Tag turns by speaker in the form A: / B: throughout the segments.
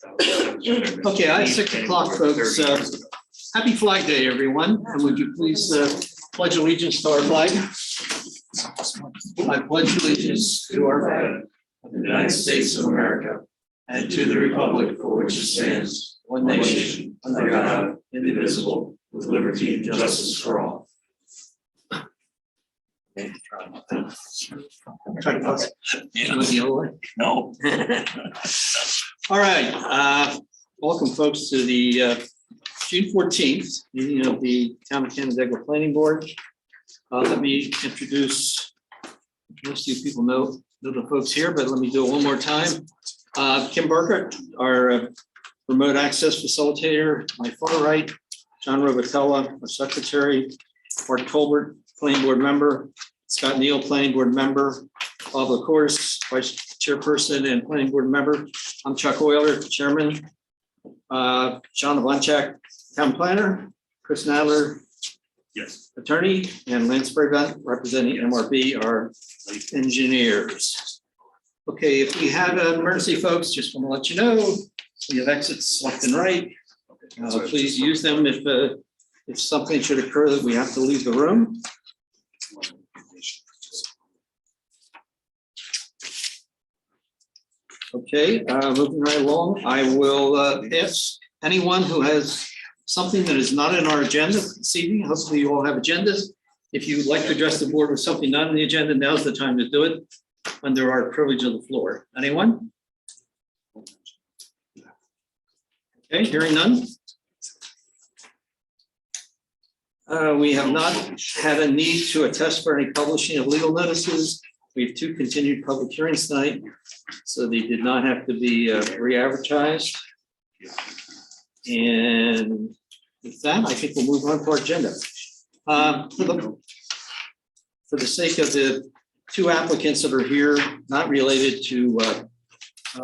A: Okay, I have 6 o'clock, folks. Happy Flag Day, everyone. And would you please pledge allegiance to our flag? I pledge allegiance to our flag of the United States of America and to the republic for which it stands, one nation, under God, indivisible, with liberty and justice for all. No. All right. Welcome, folks, to the June 14th meeting of the Town of Canandaigua Planning Board. Let me introduce, most of you people know the folks here, but let me do it one more time. Kim Barker, our remote access facilitator, my far right, John Robatella, our secretary, Mark Tolbert, planning board member, Scott Neal, planning board member, Bob LaCourse, vice chairperson and planning board member. I'm Chuck Euler, chairman. John Avlanchak, town planner, Chris Nadler,
B: yes,
A: attorney, and Lance Brabant, representing MRB, our engineers. Okay, if we have an emergency, folks, just want to let you know, we have exits left and right. Please use them if something should occur that we have to leave the room. Okay, moving right along, I will ask anyone who has something that is not in our agenda this evening. Hopefully you all have agendas. If you'd like to address the board with something not on the agenda, now's the time to do it under our privilege of the floor. Anyone? Okay, hearing none. We have not had a need to attest for any publishing of legal notices. We have 2 continued public hearings tonight, so they did not have to be re-advertised. And with that, I think we'll move on to our agenda. For the sake of the 2 applicants that are here, not related to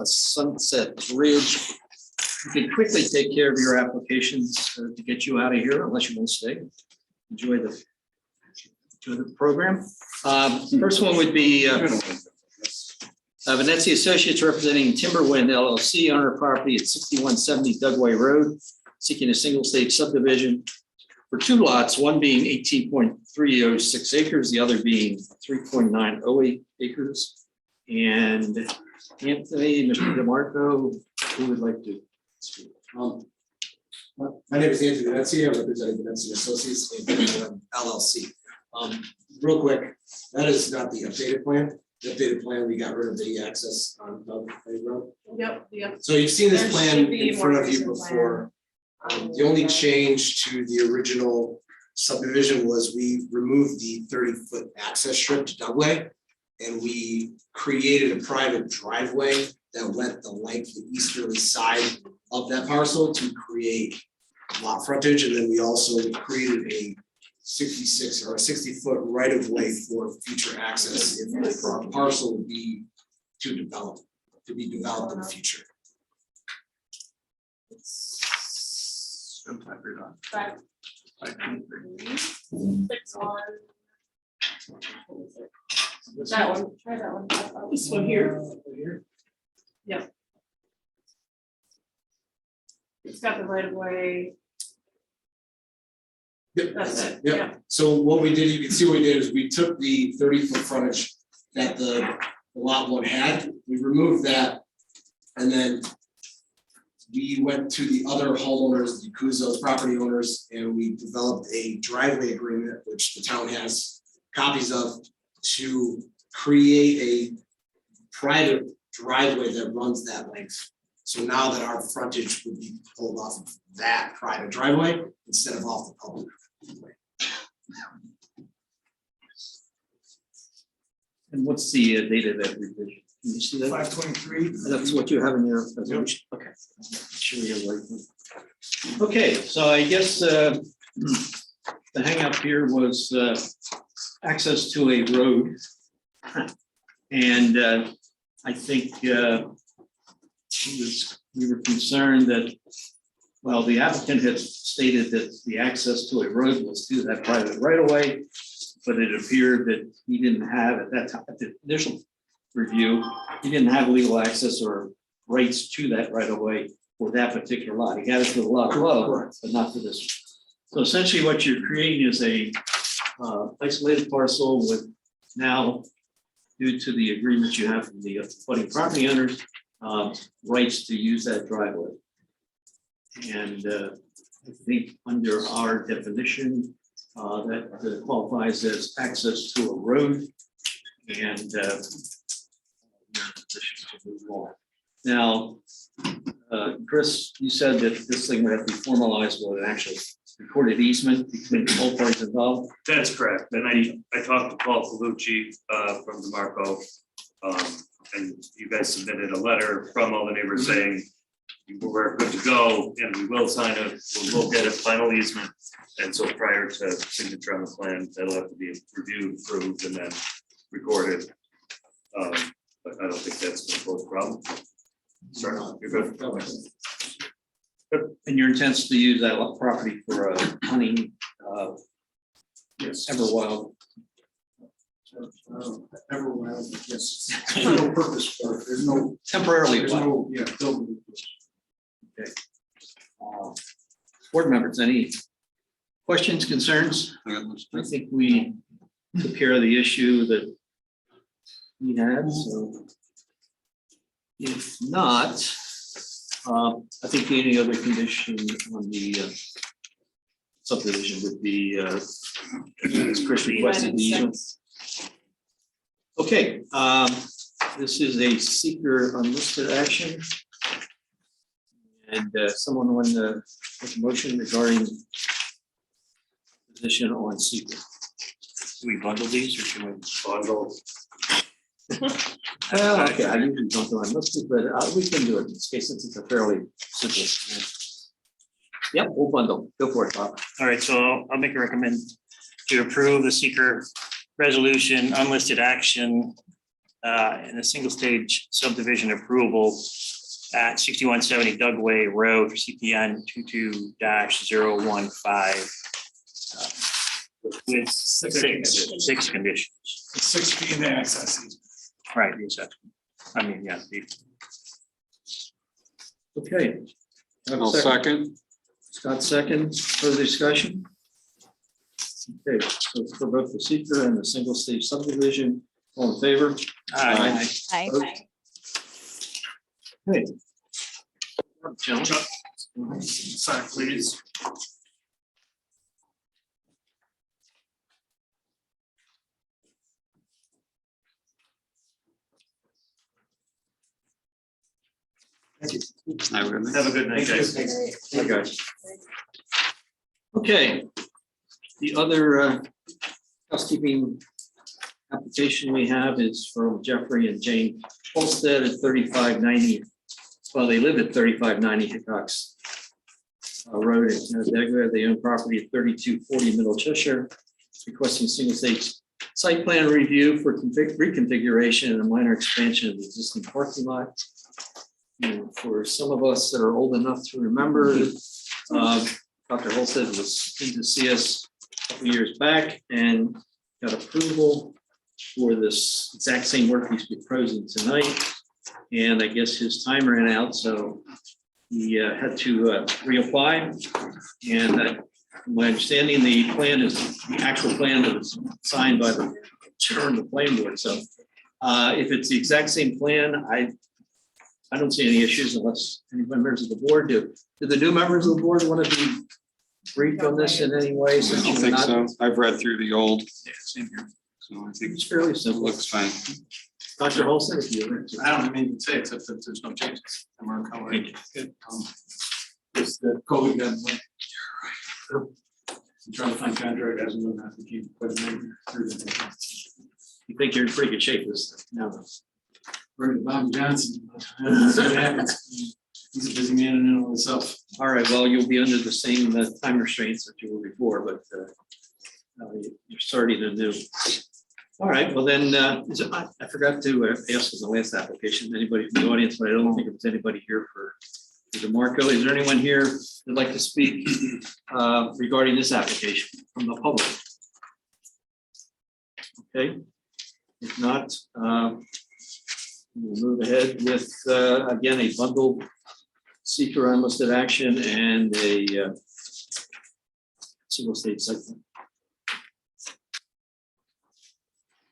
A: Sunset Ridge, you can quickly take care of your applications to get you out of here, unless you want to stay. Enjoy the program. First one would be Venezia Associates representing Timberwind LLC, owner of property at 6170 Dugway Road, seeking a single stage subdivision for 2 lots, one being 18.306 acres, the other being 3.908 acres. And Anthony, Mr. DeMarco, who would like to speak?
C: My name is Anthony Venezia. I represent Venezia Associates and Timberwind LLC. Real quick, that is not the updated plan. The updated plan, we got rid of the access on Dugway Road.
D: Yep.
C: So you've seen this
D: There
C: plan
D: should be
C: in
D: more
C: front of you
D: recent
C: before. The only change to the original subdivision was we removed the 30-foot access strip to Dugway, and we created a private driveway that went the length, the easterly side of that parcel to create lot frontage, and then we also created a 66 or a 60-foot right of way for future access if our parcel would be to be developed in the future.
D: Five. 6 on. That one, try that one. This one here. Yep. It's got the right of way.
C: Yep,
D: That's it,
C: Yep.
D: yeah.
C: So what we did, you can see what we did is we took the 30-foot frontage that the lot 1 had, we removed that, and then we went to the other homeowners, the Kuzos property owners, and we developed a driveway agreement, which the town has copies of, to create a private driveway that runs that length. So now that our frontage would be pulled off of that private driveway instead of off the public way.
A: And what's the date of that revision? Can you see that?
C: 523.
A: That's what you have in your resolution. Okay. Sure you have the right one. Okay, so I guess the hang up here was access to a road. And I think we were concerned that, well, the applicant had stated that the access to a road was through that private right of way, but it appeared that he didn't have at that time, at the initial review, he didn't have legal access or rights to that right of way for that particular lot. He had it for the lot above, but not for this. So essentially what you're creating is a isolated parcel with now, due to the agreement you have from the abutting property owners, rights to use that driveway. And I think under our definition, that qualifies as access to a road and now, Chris, you said that this thing would have to be formalized with an actual recorded easement between all parties involved.
B: That's correct. And I talked to Paul Palucci from DeMarco. And you guys submitted a letter from all the neighbors saying we're good to go and we will sign it, we'll get a final easement. And so prior to signature on the plan, that'll have to be reviewed, approved, and then recorded. But I don't think that's gonna pose a problem. Sorry, you're good.
A: And your intent is to use that property for hunting,
C: Yes.
A: Everwild.
C: Everwild, yes. There's no purpose for it. There's no,
A: Temporarily.
C: there's no, yeah, building.
A: Board members, any questions, concerns? I think we took care of the issue that we had, so. If not, I think the only other condition on the subdivision would be, as Chris requested, the easement. Okay, this is a seeker unlisted action. And someone want to make a motion regarding position on seeker.
B: Do we bundle these or should we bundle?
A: Okay, I usually don't do unlisted, but we can do it in this case since it's a fairly simple. Yep, we'll bundle. Go for it, Bob.
E: All right, so I'll make a recommend to approve the seeker resolution, unlisted action in a single stage subdivision approval at 6170 Dugway Road, CPN 22-015. With six conditions.
C: 6 feet in access.
E: Right, the exception. I mean, yeah.
A: Okay. Have a
F: I'll second.
A: Scott second. Further discussion? Okay, so for both the seeker and the single stage subdivision, all in favor?
E: Aye.
G: Aye.
A: Opposed? Okay. Gentlemen.
B: Sign, please.
F: Have a good night.
B: Have a good night, guys.
A: Hi, guys. Okay, the other housekeeping application we have is from Jeffrey and Jane Holstead at 3590. Well, they live at 3590 Hickox Road in Canandaigua. They own property at 3240 Middle Cheshire, requesting single stage site plan review for reconfiguration and a minor expansion of the existing parking lot. And for some of us that are old enough to remember, Dr. Holstead was in to see us a couple years back and got approval for this exact same work he's proposing tonight. And I guess his time ran out, so he had to reapply. And from my understanding, the plan is the actual plan that was signed by the chair of the planning board. So if it's the exact same plan, I don't see any issues unless any members of the board do. Do the new members of the board want to be briefed on this in any way?
F: I
A: Since
F: don't
A: you're
F: think
A: not-
F: so. I've read through the old,
A: Yeah, same here.
F: so I think
A: It's fairly
F: it
A: simple.
F: looks fine.
A: Dr. Holstead, if you.
H: I don't have anything to say except that there's no changes. And we're covering.
C: Just that COVID got. I'm trying to find contractors and we'll have to keep putting them through the.
A: You think you're in pretty good shape this now?
C: Bring to Bob Johnson. See what happens. He's a busy man in and of himself.
A: All right, well, you'll be under the same time restraints that you were before, but you're starting anew. All right, well then, I forgot to ask in the last application, anybody from the audience, but I don't think there's anybody here for DeMarco. Is there anyone here that'd like to speak regarding this application from the public? Okay, if not, we'll move ahead with, again, a bundled seeker unlisted action and a single state site plan.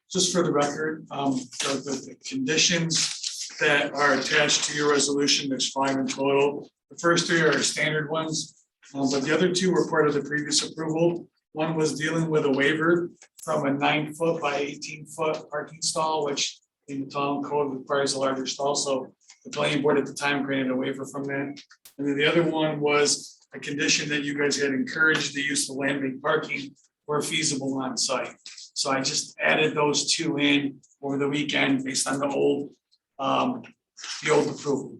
F: Just for the record, the conditions that are attached to your resolution, there's 5 in total. The first 3 are standard ones, but the other 2 were part of the previous approval. One was dealing with a waiver from a 9-foot by 18-foot parking stall, which in the town code requires a larger stall, so the planning board at the time granted a waiver from that. And then the other one was a condition that you guys had encouraged the use of land bank parking where feasible on site. So I just added those 2 in over the weekend based on the old approval.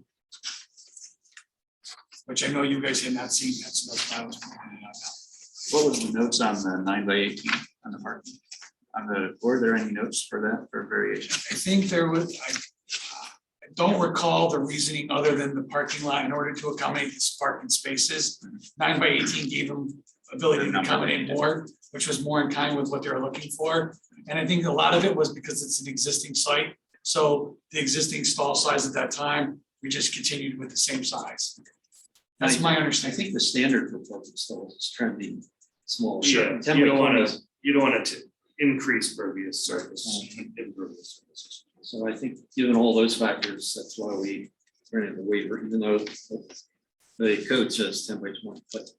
F: Which I know you guys had not seen yet, so that's why I was pointing it out now.
H: What was the notes on the 9x18 on the parking? Were there any notes for that for variation?
F: I think there was, I don't recall the reasoning other than the parking lot in order to accommodate these parking spaces. 9x18 gave them ability to accommodate more, which was more in kind with what they were looking for. And I think a lot of it was because it's an existing site. So the existing stall size at that time, we just continued with the same size. That's my
A: I
F: understanding.
A: think the standard for parking stalls is trending small.
B: Yeah, you don't want to increase pervious surface, impervious surfaces.
A: So I think given all those factors, that's why we granted the waiver, even though the code says 10x20. But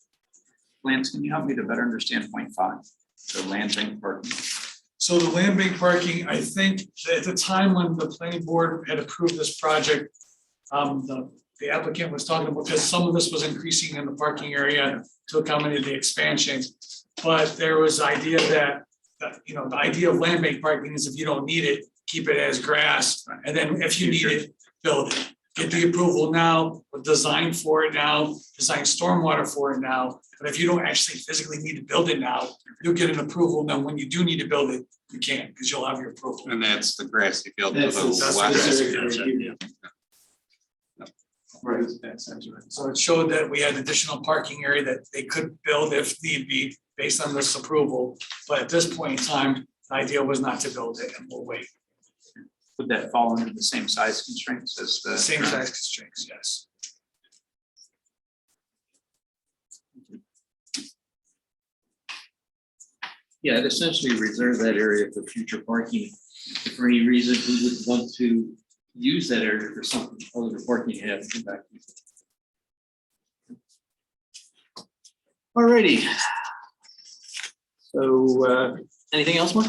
H: Lance, can you help me to better understand 0.5, the land bank parking?
F: So the land bank parking, I think at the time when the planning board had approved this project, the applicant was talking about, because some of this was increasing in the parking area to accommodate the expansion. But there was idea that, the idea of land bank parking is if you don't need it, keep it as grass. And then if you need it, build it. Get the approval now, design for it now, design stormwater for it now. But if you don't actually physically need to build it now, you'll get an approval. Then when you do need to build it, you can't, because you'll have your approval.
G: And that's the grassy field to
A: That's
G: the
A: the
G: west.
A: specific-
H: Right.
F: So it showed that we had additional parking area that they could build if need be based on this approval. But at this point in time, the idea was not to build it, and we'll wait.
H: Would that fall under the same size constraints as the?
F: Same size constraints, yes.
A: Yeah, it essentially reserve that area for future parking. If for any reason we would want to use that area for something other than parking, have to come back. Alrighty. So, anything else, Mark?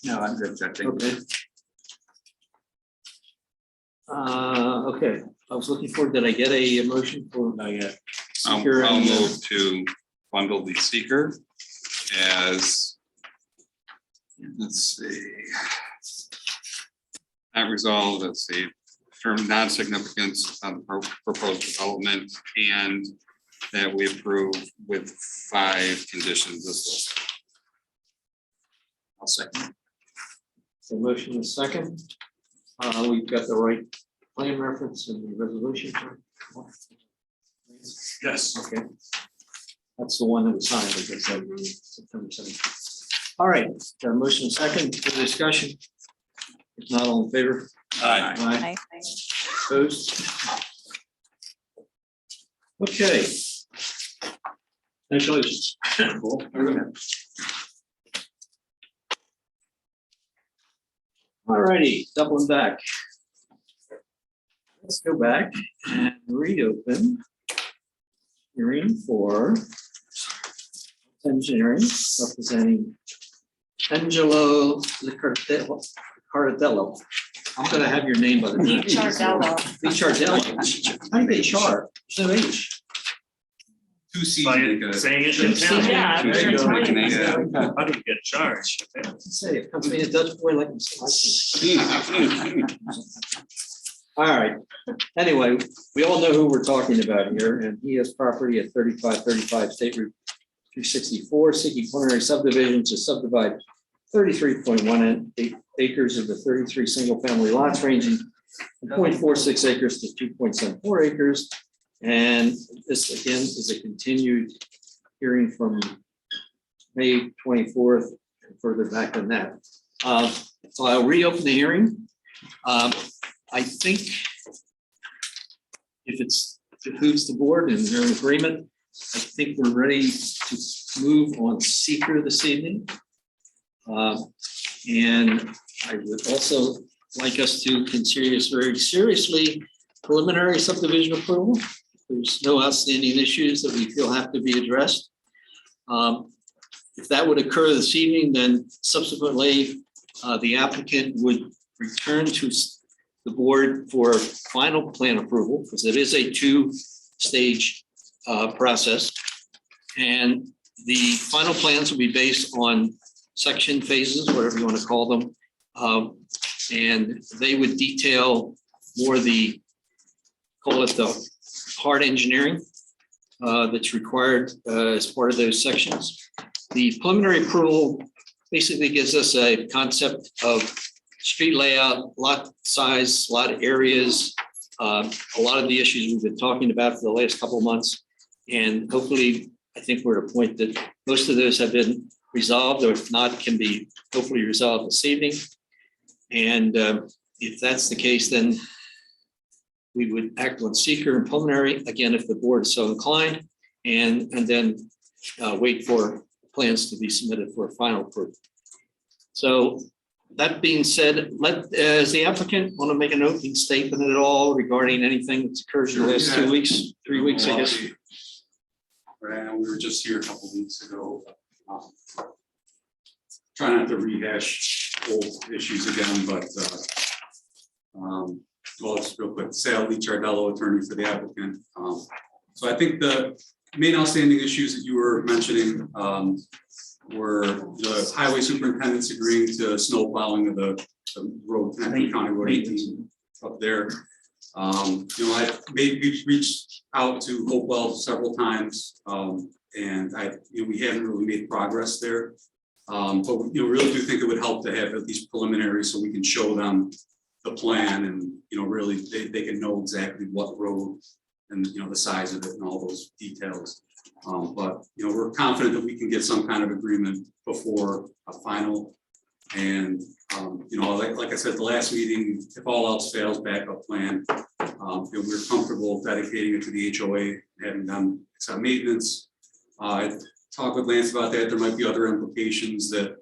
H: No, I'm good, I think.
A: Okay. Okay, I was looking for, did I get a motion for? Not yet. Seeker
G: I'll
A: and,
G: move to bundle the seeker as, let's see. Not resolved, let's see, term non-significance on the proposed development, and that we approve with 5 conditions as listed.
H: I'll second.
A: The motion is second. We've got the right plan reference in the resolution.
F: Yes.
A: Okay. That's the one that was signed, I guess, on September 7th. All right, motion is second for discussion. If not, all in favor?
G: Aye.
A: Aye. Opposed? Okay. Congratulations. All righty, doubling back. Let's go back and reopen hearing for engineering representing Angelo Cardello. I'm gonna have your name by the.
D: Pete Chardello.
A: Pete Chardello. How do they char? There's no H.
G: 2 C.
B: By saying it in town.
D: Yeah,
A: There you go.
G: Yeah.
B: How do we get charged?
A: Say, it comes in a Dutch boy like himself. All right, anyway, we all know who we're talking about here, and he has property at 3535 State Route 264, seeking preliminary subdivision to subdivide 33.18 acres of the 33 single-family lots ranging from 0.46 acres to 2.74 acres. And this again is a continued hearing from May 24th and further back than that. So I'll reopen the hearing. I think if it's behooves the board and they're in agreement, I think we're ready to move on seeker this evening. And I would also like us to consider very seriously preliminary subdivision approval. There's no outstanding issues that we feel have to be addressed. If that would occur this evening, then subsequently, the applicant would return to the board for final plan approval, because it is a two-stage process. And the final plans will be based on section phases, whatever you want to call them. And they would detail more the, call it the hard engineering that's required as part of those sections. The preliminary approval basically gives us a concept of street layout, lot size, lot areas, a lot of the issues we've been talking about for the last couple of months. And hopefully, I think we're at a point that most of those have been resolved, or if not, can be hopefully resolved this evening. And if that's the case, then we would act on seeker and preliminary, again, if the board is so inclined, and then wait for plans to be submitted for final approval. So that being said, does the applicant want to make an opening statement at all regarding anything that's occurred in the last 2 weeks, 3 weeks, I guess?
I: Right, we were just here a couple of weeks ago. Try not to rehash old issues again, but well, just real quick, Sal Lee Chardello, attorney for the applicant. So I think the main outstanding issues that you were mentioning were the highway superintendent's agreeing to snow plowing of the road, County Road 18 up there. We've reached out to Hopewell several times, and we haven't really made progress there. But we really do think it would help to have at least preliminary, so we can show them the plan, and really they can know exactly what road and the size of it and all those details. But we're confident that we can get some kind of agreement before a final. And like I said, the last meeting, if all else fails, backup plan. We're comfortable dedicating it to the HOA, having them accept maintenance. I talked with Lance about that. There might be other implications that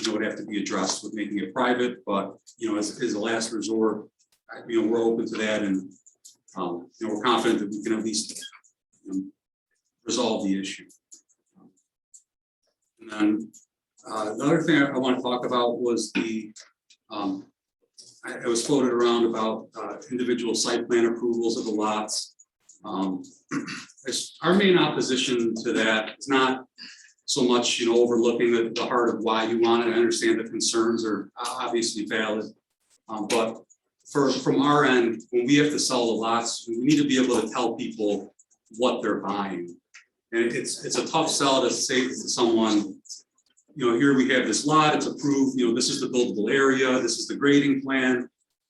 I: would have to be addressed with making it private, but as a last resort, we're open to that, and we're confident that we can at least resolve the issue. And then another thing I want to talk about was the it was floated around about individual site plan approvals of the lots. Our main opposition to that is not so much, overlooking the heart of why you want it. I understand the concerns are obviously valid, but from our end, when we have to sell the lots, we need to be able to tell people what they're buying. And it's a tough sell to say to someone, here we have this lot, it's approved, this is the buildable area, this is the grading plan.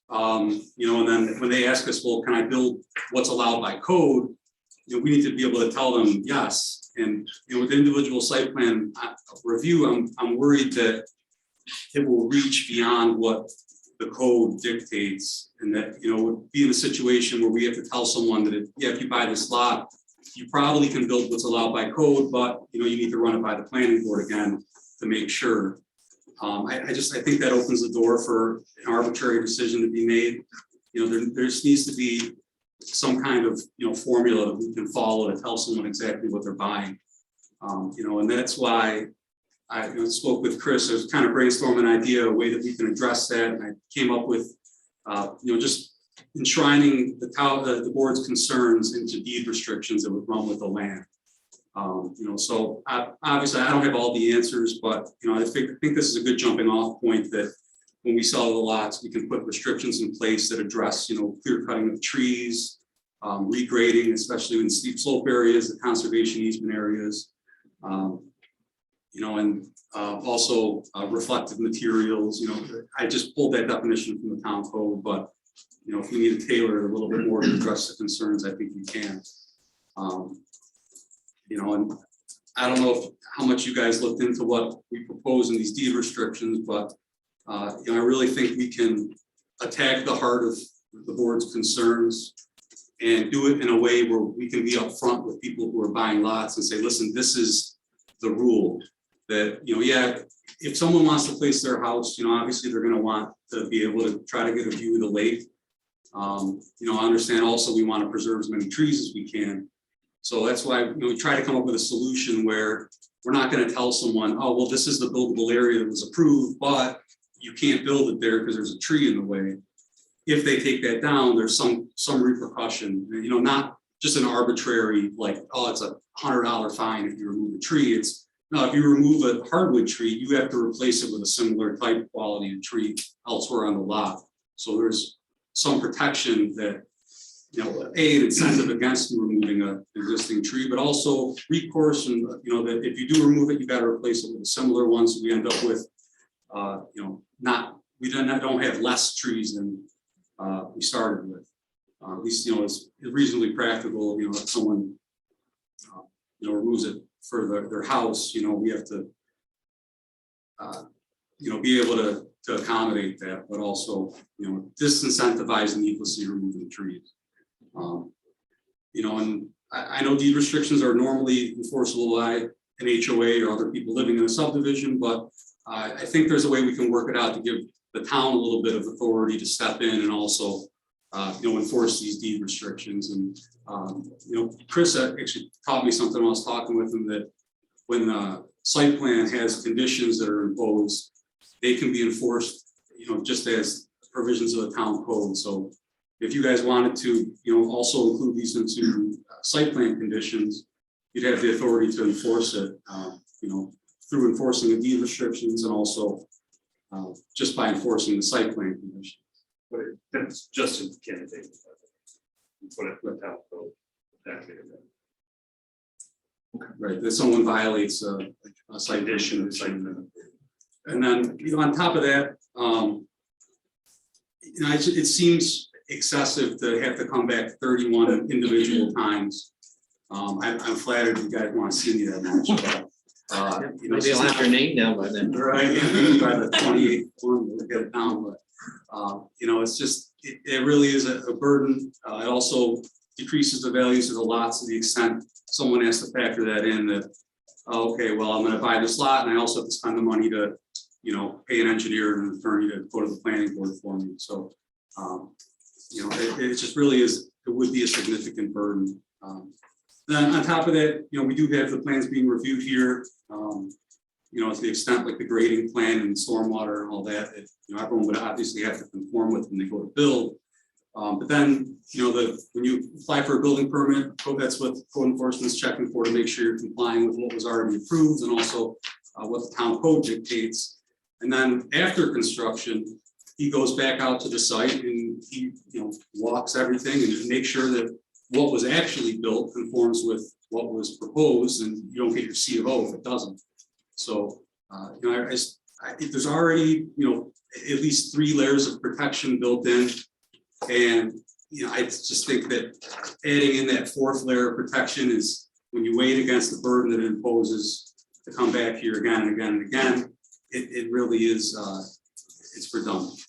I: And then when they ask us, well, can I build what's allowed by code? We need to be able to tell them yes. And with individual site plan review, I'm worried that it will reach beyond what the code dictates, and that would be in a situation where we have to tell someone that if you buy this lot, you probably can build what's allowed by code, but you need to run it by the planning board again to make sure. I think that opens the door for an arbitrary decision to be made. There needs to be some kind of formula that we can follow to tell someone exactly what they're buying. And that's why I spoke with Chris. I was kind of brainstorming an idea, a way that we can address that, and I came up with just enshrining the board's concerns into deed restrictions that would run with the land. So obviously I don't have all the answers, but I think this is a good jumping off point, that when we sell the lots, we can put restrictions in place that address, clear cutting of trees, regrading, especially in steep slope areas, the conservation easement areas, and also reflective materials. I just pulled that definition from the town code, but if we need to tailor it a little bit more to address the concerns, I think we can. And I don't know how much you guys looked into what we propose in these deed restrictions, but I really think we can attack the heart of the board's concerns and do it in a way where we can be upfront with people who are buying lots and say, listen, this is the rule. That, you know, yeah, if someone wants to place their house, you know, obviously they're gonna want to be able to try to get a view of the lake. You know, I understand also we want to preserve as many trees as we can. So that's why, you know, we try to come up with a solution where we're not gonna tell someone, oh, well, this is the buildable area that was approved, but you can't build it there because there's a tree in the way. If they take that down, there's some repercussion, you know, not just an arbitrary, like, oh, it's $100 fine if you remove a tree. It's, no, if you remove a hardwood tree, you have to replace it with a similar type quality of tree elsewhere on the lot. So there's some protection that, you know, an incentive against you removing an existing tree, but also recourse, and, you know, that if you do remove it, you got to replace it with a similar one. So we end up with, you know, we don't have less trees than we started with. At least, you know, it's reasonably practical, you know, if someone, you know, removes it for their house, you know, we have to, you know, be able to accommodate that, but also, you know, disincentivize needlessly removing trees. You know, and I know deed restrictions are normally enforceable by an HOA or other people living in a subdivision, but I think there's a way we can work it out to give the town a little bit of authority to step in and also, you know, enforce these deed restrictions. And, you know, Chris actually taught me something when I was talking with him, that when the site plan has conditions that are imposed, they can be enforced, you know, just as provisions of the town code. So if you guys wanted to, you know, also include these into site plan conditions, you'd have the authority to enforce it, you know, through enforcing the deed restrictions and also just by enforcing the site plan conditions.
B: But that's just in candidate. Put it with town code. Exactly.
I: Right, that someone violates a site condition. And then, you know, on top of that, you know, it seems excessive to have to come back 31 individual times. I'm flattered you guys want to see me that much, but you know,
A: Maybe I'll have your name down by then.
I: right, by the 28th one, we'll get it down, but you know, it's just, it really is a burden. It also decreases the values of the lots to the extent someone has to factor that in, that, oh, okay, well, I'm gonna buy this lot and I also have to spend the money to, you know, pay an engineer and an attorney to go to the planning board for me. So, you know, it just really is, it would be a significant burden. Then on top of that, you know, we do have the plans being reviewed here. You know, to the extent like the grading plan and stormwater and all that, you know, everyone would obviously have to conform with when they go to build. But then, you know, when you apply for a building permit, that's what code enforcement is checking for, to make sure you're complying with what was already approved and also what the town code dictates. And then after construction, he goes back out to the site and he, you know, walks everything and makes sure that what was actually built conforms with what was proposed, and you don't get your C of O if it doesn't. So, you know, there's already, you know, at least 3 layers of protection built in. And, you know, I just think that adding in that 4th layer of protection is, when you weigh it against the burden that it imposes to come back here again and again and again, it really is, it's redundant.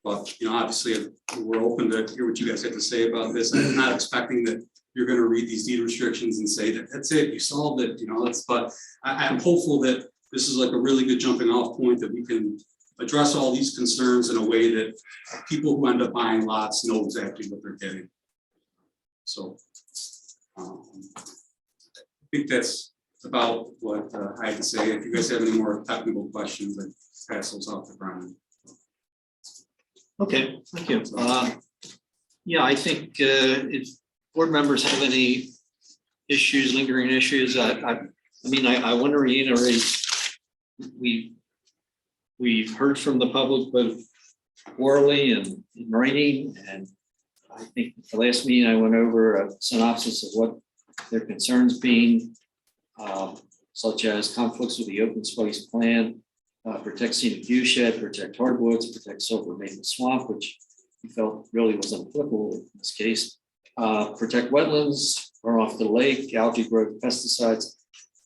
I: But, you know, obviously we're open to hear what you guys have to say about this. I'm not expecting that you're going to read these deed restrictions and say that that's it, you solved it, you know, but I'm hopeful that this is like a really good jumping off point, that we can address all these concerns in a way that people who end up buying lots know exactly what they're getting. So I think that's about what I had to say. If you guys have any more technical questions, I pass those off to Brian.
A: Okay, thank you. Yeah, I think if board members have any issues, lingering issues, I mean, I want to reiterate, we've heard from the public both orally and in writing, and I think the last meeting I went over a synopsis of what their concerns being, such as conflicts with the open space plan, protect scenic view shed, protect hardwoods, protect silver maple swamp, which we felt really was applicable in this case. Protect wetlands, run off the lake, algae growth, pesticides,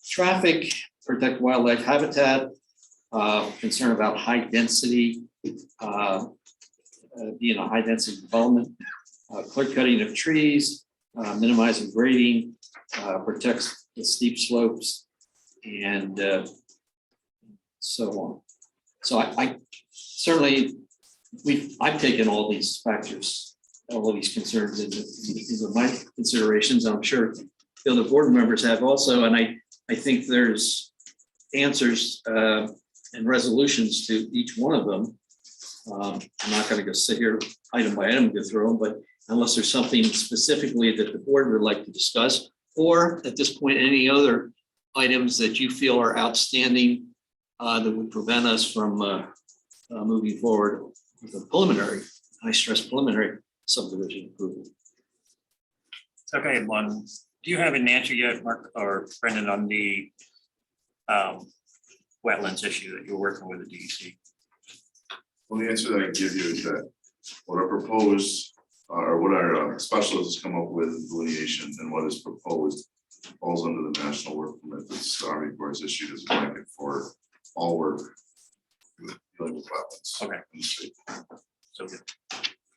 A: traffic, protect wildlife habitat, concern about high density, being a high density development, clear cutting of trees, minimizing grading, protects the steep slopes, and so on. So I certainly, I've taken all these factors, all of these concerns into my considerations. I'm sure the other board members have also, and I think there's answers and resolutions to each one of them. I'm not gonna go sit here item by item, go through them, but unless there's something specifically that the board would like to discuss, or at this point, any other items that you feel are outstanding that would prevent us from moving forward with a preliminary, I stress preliminary subdivision approval.
E: Okay, one, do you have an answer yet, Mark or Brendan, on the wetlands issue that you're working with the DEC?
J: Well, the answer that I can give you is that what our proposed, or what our specialists come up with delineation and what is proposed falls under the national work permit that's the Army Corps has issued as a blanket for all work dealing with wetlands.
H: Okay.
J: in the state.
E: So good.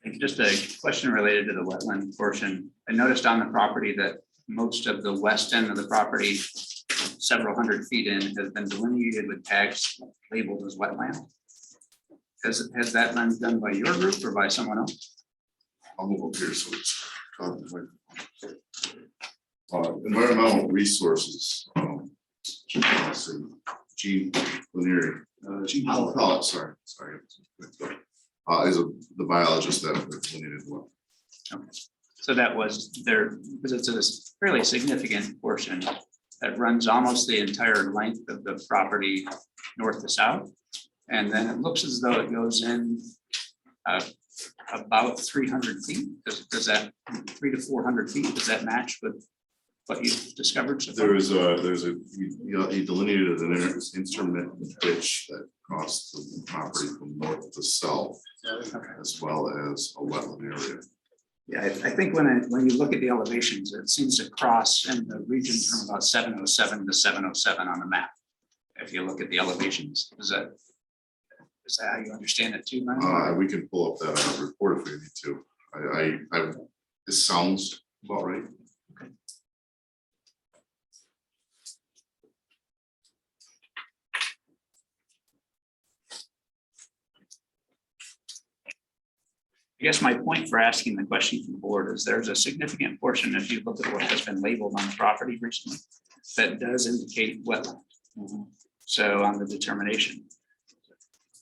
H: And just a question related to the wetland portion. I noticed on the property that most of the west end of the property, several hundred feet in, has been delineated with tags labeled as wetland. Has that been done by your group or by someone else?
J: I'll move up here so it's. Environmental resources. Let's see, Gene Lanieri, I'll call it, sorry. Is the biologist that delineated what.
H: So that was there, because it's a fairly significant portion that runs almost the entire length of the property north to south. And then it looks as though it goes in about 300 feet. Does that 300 to 400 feet, does that match with what you've discovered so far?
J: There's a, he delineated an intermittent ditch that crossed the property from north to south, as well as a wetland area.
H: Yeah, I think when you look at the elevations, it seems to cross in the region from about 707 to 707 on the map. If you look at the elevations, is that how you understand it too, Ryan?
J: We can pull up that report if we need to. It sounds about right.
H: I guess my point for asking the question from the board is there's a significant portion, if you look at what has been labeled on the property recently, that does indicate wetland. So on the determination.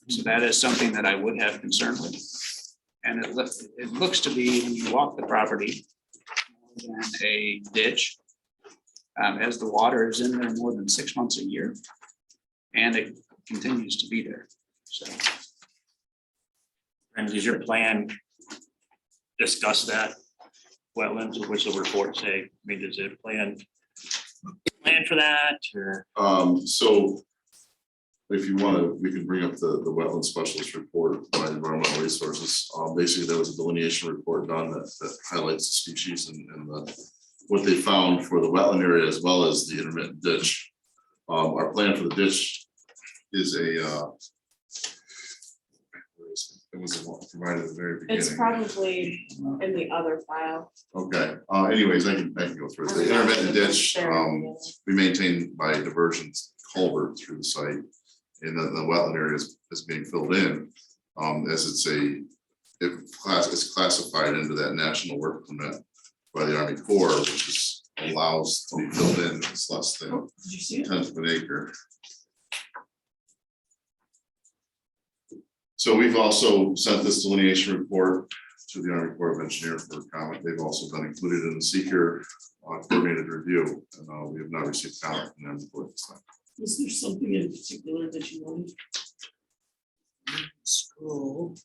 H: So that is something that I would have concern with. And it looks to be, when you walk the property, more than a ditch, as the water is in there more than 6 months a year, and it continues to be there, so.
E: And does your plan discuss that wetlands, or what's the report say? I mean, does it plan for that, or?
J: So if you want to, we can bring up the wetland specialist report by environmental resources. Basically, there was a delineation report done that highlights the species and what they found for the wetland area as well as the intermittent ditch. Our plan for the ditch is it was provided at the very beginning.
D: It's probably in the other file.
J: Okay, anyways, I can go through it. The intermittent ditch, we maintain by diversions culvert through the site. And then the wetland area is being filled in, as it's classified into that national work permit by the Army Corps, which allows to be filled in, it's less than
D: Did you see it?
J: 1/10 of an acre. So we've also sent this delineation report to the Army Corps of Engineers for comment. They've also been included in the seeker coordinated review, and we have not received comment from them for this time.
D: Is there something in particular that you wanted? Scroll.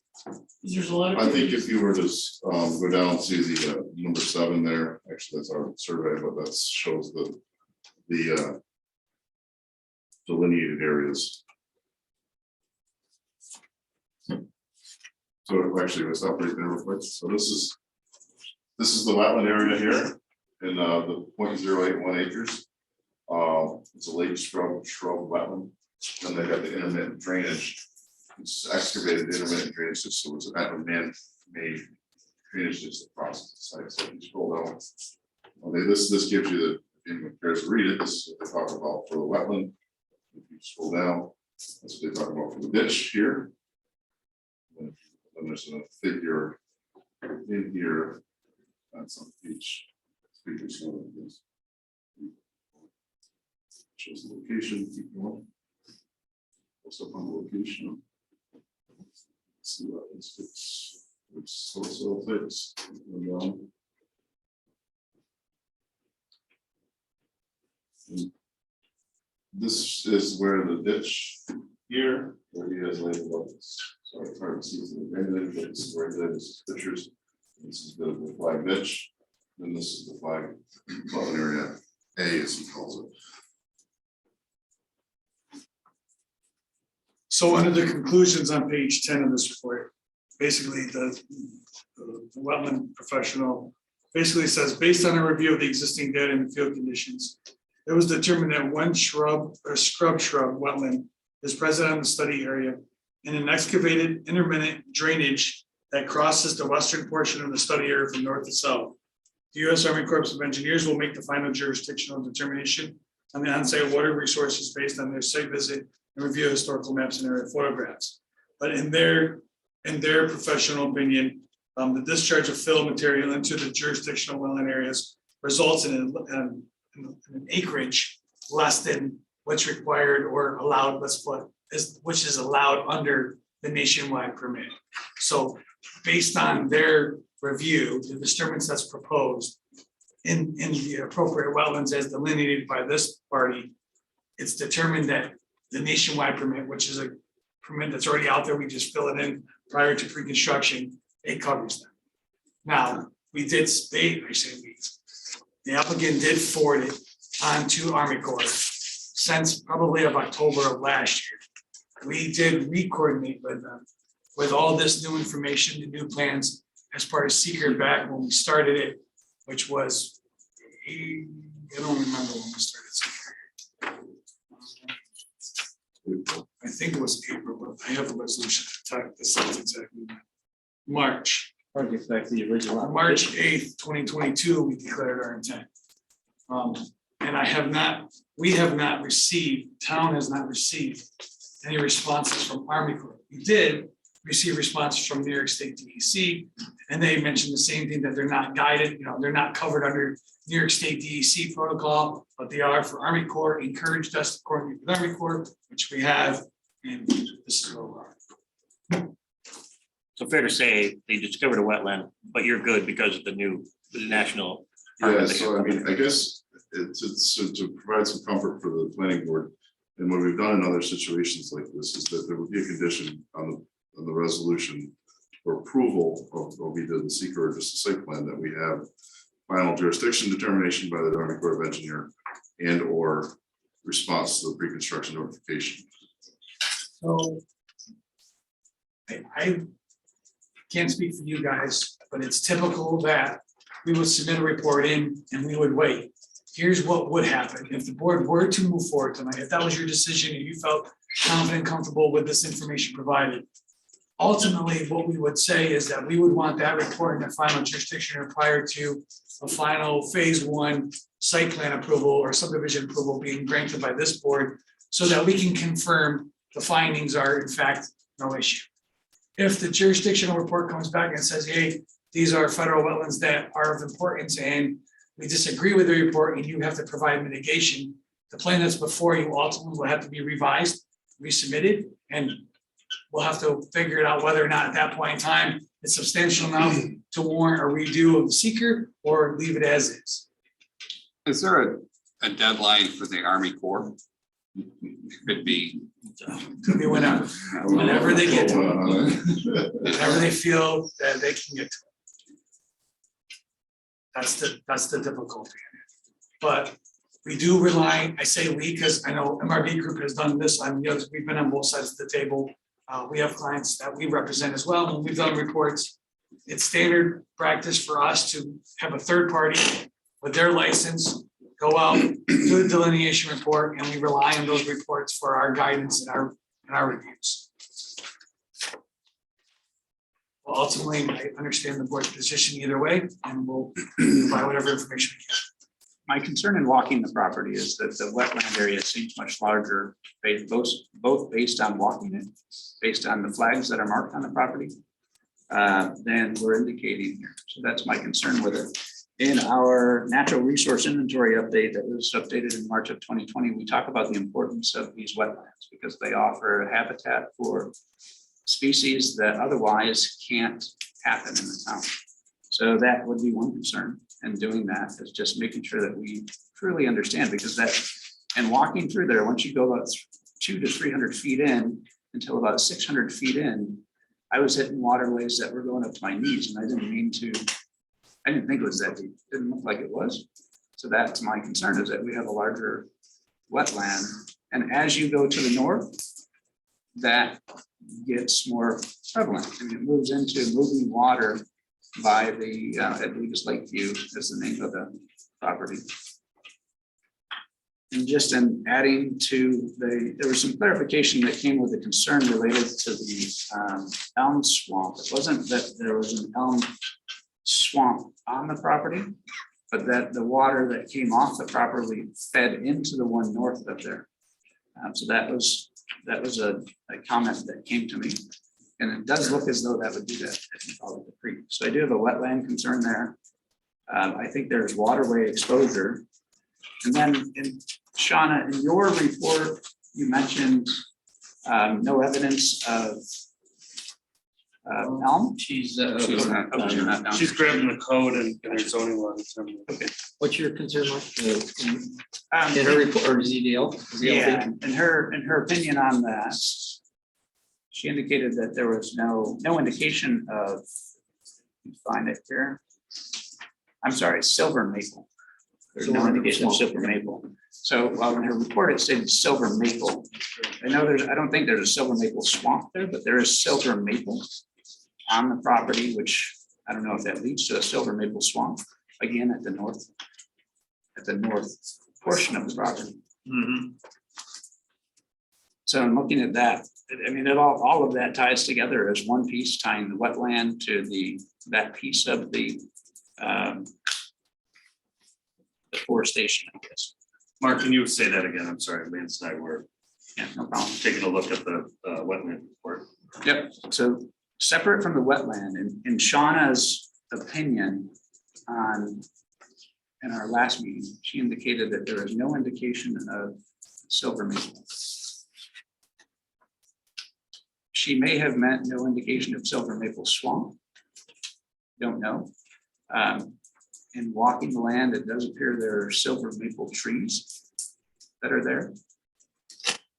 D: There's a lot of.
J: I think if you were to go down to the number 7 there, actually that's our survey, but that shows the delineated areas. So it actually was up right there real quick. So this is the wetland area here in the 0.081 acres. It's a lake shrub wetland. Then they got the intermittent drainage. It's excavated intermittent drainage system, so it's a man-made drainage is the process, site, so you scroll down. Okay, this gives you the, if anyone cares to read it, this is what they talk about for the wetland. If you scroll down, that's what they talk about for the ditch here. Then there's a figure in here, that's on each. Figure some of this. Shows the location, keep going. What's up on the location? See what it's, which source of fix. This is where the ditch here, where he has labeled. So it's hard to see from the drainage, but this is where it is, pictures. This is the flag ditch, and this is the flag button area A, as he calls it.
F: So under the conclusions on page 10 of this report, basically the wetland professional basically says, based on a review of the existing data and field conditions, it was determined that one shrub or scrub wetland is present on the study area in an excavated intermittent drainage that crosses the western portion of the study area from north to south. The U.S. Army Corps of Engineers will make the final jurisdictional determination on the on-site water resources based on their site visit and review historical maps and area photographs. But in their professional opinion, the discharge of fill material into the jurisdictional wetland areas results in an acreage less than what's required or allowed, which is allowed under the nationwide permit. So based on their review, the disturbance that's proposed in the appropriate wetlands as delineated by this party, it's determined that the nationwide permit, which is a permit that's already out there, we just fill it in prior to pre-construction, it covers them. Now, the applicant did forward it on to Army Corps since probably of October of last year. We did re-coordinate with them with all this new information, the new plans as part of secret back when we started it, which was, I don't remember when we started secret. I think it was April, but I have a resolution to type this out exactly. March.
E: Or get back to the original.
F: On March 8th, 2022, we declared our intent. And we have not received, town has not received any responses from Army Corps. We did receive responses from New York State DEC, and they mentioned the same thing, that they're not guided, they're not covered under New York State DEC protocol, but they are for Army Corps, encouraged us to coordinate with Army Corps, which we have, and this is where we are.
E: So fair to say they discovered a wetland, but you're good because of the national.
J: Yeah, so I mean, I guess it's to provide some comfort for the planning board. And what we've done in other situations like this is that there would be a condition on the resolution for approval of either the seeker or just the site plan, that we have final jurisdiction determination by the Army Corps of Engineer and or response to the pre-construction notification.
F: So I can't speak for you guys, but it's typical that we would submit a report in and we would wait. Here's what would happen if the board were to move forward tonight, if that was your decision and you felt confident, comfortable with this information provided. Ultimately, what we would say is that we would want that report in the final jurisdiction or prior to a final phase 1 site plan approval or subdivision approval being granted by this board, so that we can confirm the findings are in fact no issue. If the jurisdictional report comes back and says, hey, these are federal wetlands that are of importance and we disagree with the report and you have to provide mitigation, the plan that's before you ultimately will have to be revised, resubmitted, and we'll have to figure it out whether or not at that point in time it's substantial enough to warrant a redo of the seeker or leave it as is.
G: Is there a deadline for the Army Corps? Could be.
F: Could be whenever they get to it, whenever they feel that they can get to it. That's the difficulty. But we do rely, I say we, because I know MRB Group has done this, we've been on both sides of the table. We have clients that we represent as well. When we've done reports, it's standard practice for us to have a third party with their license go out, do a delineation report, and we rely on those reports for our guidance and our reviews. Ultimately, I understand the board's position either way, and we'll provide whatever information we can.
H: My concern in walking the property is that the wetland area seems much larger, both based on walking it, based on the flags that are marked on the property, than we're indicating here. So that's my concern with it. In our natural resource inventory update that was updated in March of 2020, we talk about the importance of these wetlands because they offer habitat for species that otherwise can't happen in the town. So that would be one concern. And doing that is just making sure that we truly understand, because that, and walking through there, once you go about 200 to 300 feet in, until about 600 feet in, I was hitting waterways that were going up to my knees, and I didn't think it was that deep. It didn't look like it was. So that's my concern, is that we have a larger wetland. And as you go to the north, that gets more prevalent, and it moves into moving water by the, I believe it's Lakeview is the name of the property. And just in adding to there was some clarification that came with the concern related to the elm swamp. It wasn't that there was an elm swamp on the property, but that the water that came off the property fed into the one north of there. So that was a comment that came to me. And it does look as though that would do that if you follow the creek. So I do have a wetland concern there. I think there's waterway exposure. And then in Shauna, in your report, you mentioned no evidence of elm.
A: She's
H: She's not down.
B: She's grabbing the code and zoning law.
A: what's your concern, Mike? In her report, or ZDL?
H: Yeah, in her opinion on that, she indicated that there was no indication of, let me find it here. I'm sorry, silver maple. There's no indication of silver maple. So while in her report it said silver maple, I don't think there's a silver maple swamp there, but there is silver maple on the property, which I don't know if that leads to a silver maple swamp, again, at the north portion of the property. So I'm looking at that. I mean, all of that ties together as one piece, tying the wetland to that piece of the forestation, I guess.
B: Mark, can you say that again? I'm sorry, Lance and I were
H: Yeah, no problem.
B: taking a look at the wetland report.
H: Yep, so separate from the wetland, in Shauna's opinion in our last meeting, she indicated that there is no indication of silver maple. She may have meant no indication of silver maple swamp. Don't know. In walking the land, it does appear there are silver maple trees that are there,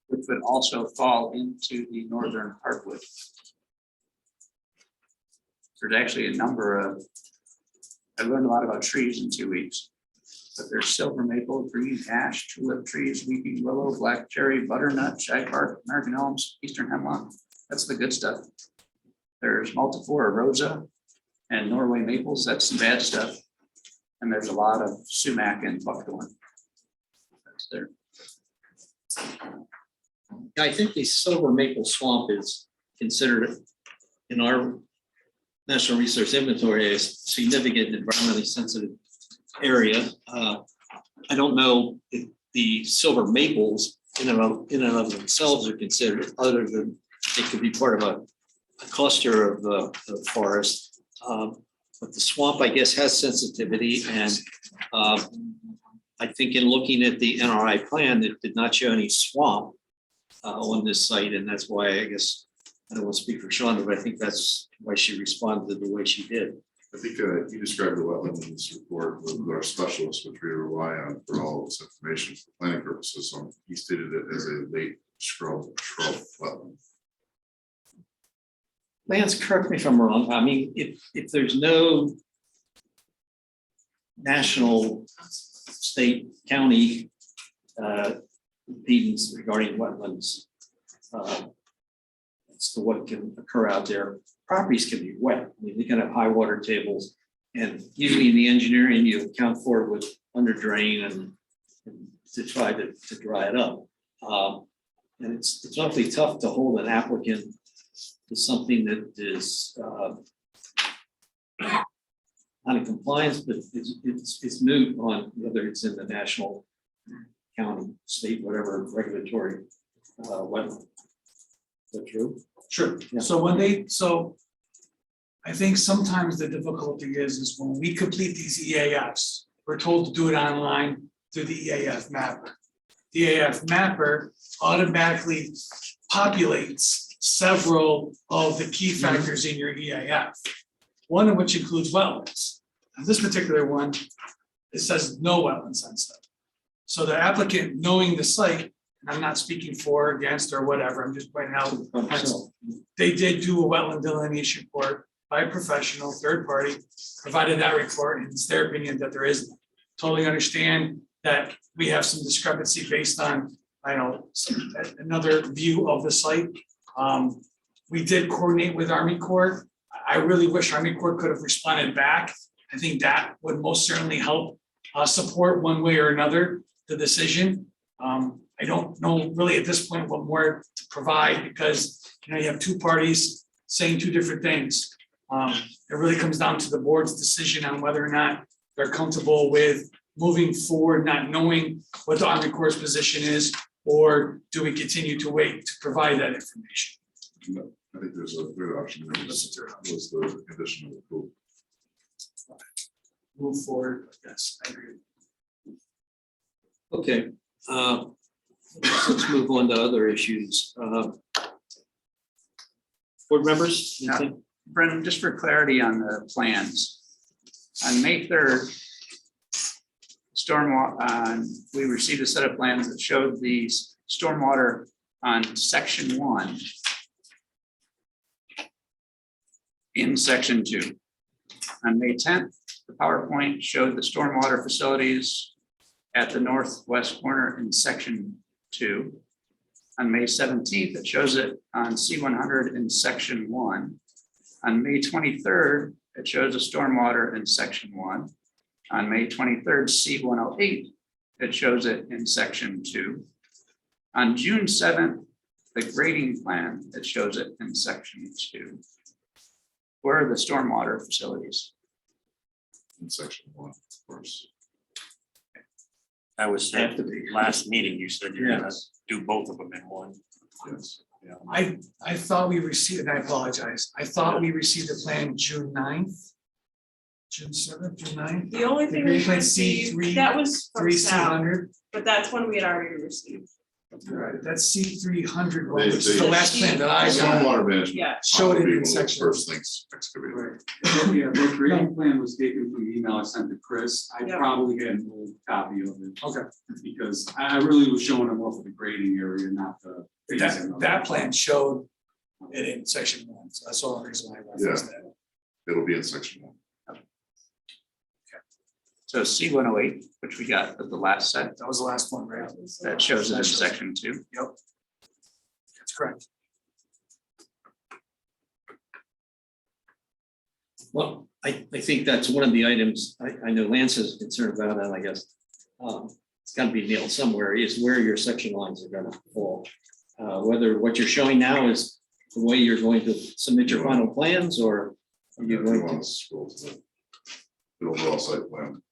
H: which would also fall into the northern hardwood. There's actually a number of, I learned a lot about trees in 2 weeks, but there's silver maple, green ash, tulip trees, weeping willow, black cherry, butternut, shagbark, American elms, eastern hemlock. That's the good stuff. There's multiflora rosa and Norway maples. That's the bad stuff. And there's a lot of sumac and buckthorn. That's there.
A: I think the silver maple swamp is considered in our National Resource Inventory a significant environmentally sensitive area. I don't know if the silver maples in and of themselves are considered, other than it could be part of a cluster of the forest. But the swamp, I guess, has sensitivity, and I think in looking at the NRI plan, it did not show any swamp on this site, and that's why I guess, I don't want to speak for Shonda, but I think that's why she responded the way she did.
J: I think you described the wetland in this report with our specialist, which we rely on for all this information for planning purposes. So he stated it as a late shrub wetland.
A: Lance, correct me if I'm wrong. I mean, if there's no national, state, county impedance regarding wetlands as to what can occur out there, properties can be wet. I mean, they can have high water tables, and usually in the engineering, you account for it with under drain and to try to dry it up. And it's awfully tough to hold an applicant to something that is on compliance, but it's moot on whether it's in the national, county, state, whatever regulatory wetland. Is that true?
F: Sure,
A: Yeah.
F: so I think sometimes the difficulty is when we complete these EAFs, we're told to do it online through the EAF mapper. The EAF mapper automatically populates several of the key factors in your EAF. One of which includes wetlands. And this particular one, it says no wetlands on site. So the applicant, knowing the site, and I'm not speaking for, against, or whatever, I'm just pointing out, they did do a wetland delineation report by a professional, third party, provided that report, and it's their opinion that there is none. Totally understand that we have some discrepancy based on, I know, another view of the site. We did coordinate with Army Corps. I really wish Army Corps could have responded back. I think that would most certainly help support one way or another the decision. I don't know really at this point what more to provide because you have two parties saying two different things. It really comes down to the board's decision on whether or not they're comfortable with moving forward, not knowing what the Army Corps' position is, or do we continue to wait to provide that information?
J: No, I think there's a third option. There was the condition of approval.
F: Move forward, yes, I agree.
A: Okay, let's move on to other issues. Board members, anything?
H: Brendan, just for clarity on the plans, on May 3rd, we received a set of plans that showed the stormwater on section 1 in section 2. On May 10th, the PowerPoint showed the stormwater facilities at the northwest corner in section 2. On May 17th, it shows it on C100 in section 1. On May 23rd, it shows the stormwater in section 1. On May 23rd, C108, it shows it in section 2. On June 7th, the grading plan, it shows it in section 2. Where are the stormwater facilities?
J: In section 1, of course.
E: That was said
A: Have to be.
E: last meeting, you said you're gonna do both of them in one.
J: Yes. Yeah.
F: I thought we received, and I apologize, I thought we received a plan June 9th. June 7th, June 9th.
D: The only thing we
F: Grade plan
D: received,
F: C3,
D: that was from
F: 3
D: staff,
F: C100.
D: but that's one we had already received.
F: Right, that's C300 one,
J: They-
F: which is the
J: they-
F: last plan that I got.
J: Stormwater management.
D: Yeah.
F: Showed it
J: probably
F: in
J: one of the
F: section.
J: First things excavated.
I: Yeah, the grading plan was taken from the email I sent to Chris. I
D: Yeah.
I: probably had an old copy of it.
F: Okay.
I: Because I really was showing them off of the grading area, not the.
F: That plan showed it in section 1, so that's the only reason I referenced that.
J: It'll be in section 1.
H: So C108, which we got at the last set,
F: That was the last one, right?
H: that shows it in section 2.
F: Yep. That's correct.
A: Well, I think that's one of the items, I know Lance is concerned about that, I guess. It's gotta be nailed somewhere, is where your section lines are gonna fall. Whether what you're showing now is the way you're going to submit your final plans, or are you
J: If you
A: going
J: want
A: to?
J: to scroll to the overall site plan.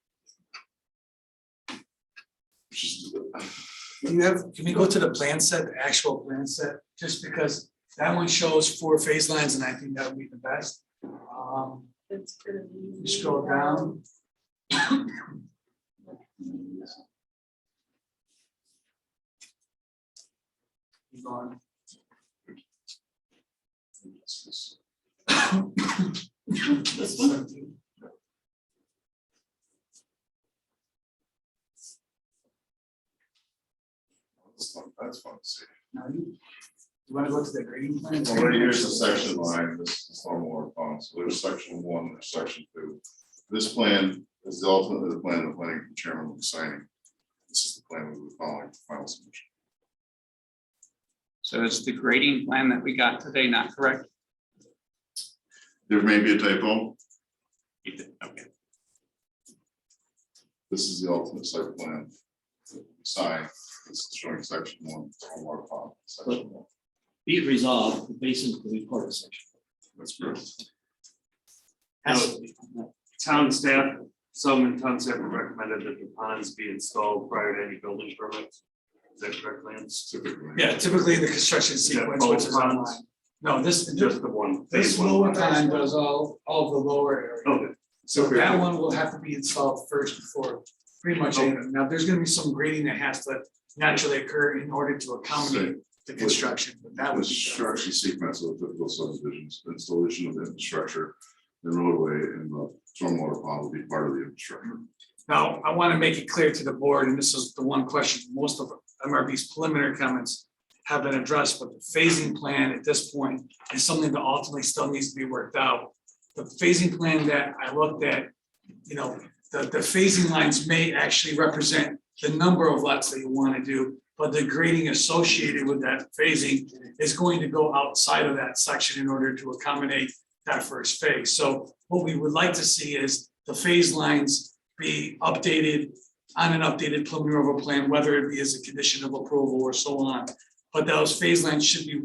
J: Just do that.
F: Can we go to the plan set, the actual plan set, just because that one shows 4 phase lines and I think that would be the best.
D: It's gonna be.
F: You scroll down. Keep going.
D: This one?
J: That's fun to see.
F: Now you wanna go to the grading plan?
J: Well, right here's the section line, this is stormwater pond, so there's section 1, there's section 2. This plan is ultimately the plan the planning chairman will be signing. This is the plan we will be following for final submission.
H: So is the grading plan that we got today not correct?
J: There may be a typo,
H: Okay.
J: this is the ultimate site plan. that we Sign, this is showing section 1, stormwater pond, section 1.
A: Be it resolved, the basin will be part of section.
J: That's correct.
A: Has to be.
B: town staff, some town staff have recommended that the ponds be installed prior to any building permits. Is that correct, Lance?
J: Typically.
F: Yeah, typically in the construction
B: that
F: sequence,
B: both
F: which is
B: ponds?
F: online. No, this,
B: Just the one.
F: this
B: phase one
F: lower
B: pond?
F: pond does all of the lower area.
B: Okay,
F: So
J: Okay.
F: that one will have to be installed first before pretty much anything. Now, there's gonna be some grading that has to naturally occur in order to accommodate the construction, but that
J: The
F: was.
J: construction sequence of typical subdivisions, installation of infrastructure, the roadway and the stormwater pond will be part of the infrastructure.
F: Now, I want to make it clear to the board, and this is the one question, most of MRB's preliminary comments have been addressed, but the phasing plan at this point is something that ultimately still needs to be worked out. The phasing plan that I looked at, you know, the phasing lines may actually represent the number of lots that you want to do, but the grading associated with that phasing is going to go outside of that section in order to accommodate that first phase. So what we would like to see is the phase lines be updated on an updated preliminary plan, whether it be as a condition of approval or so on. But those phase lines should be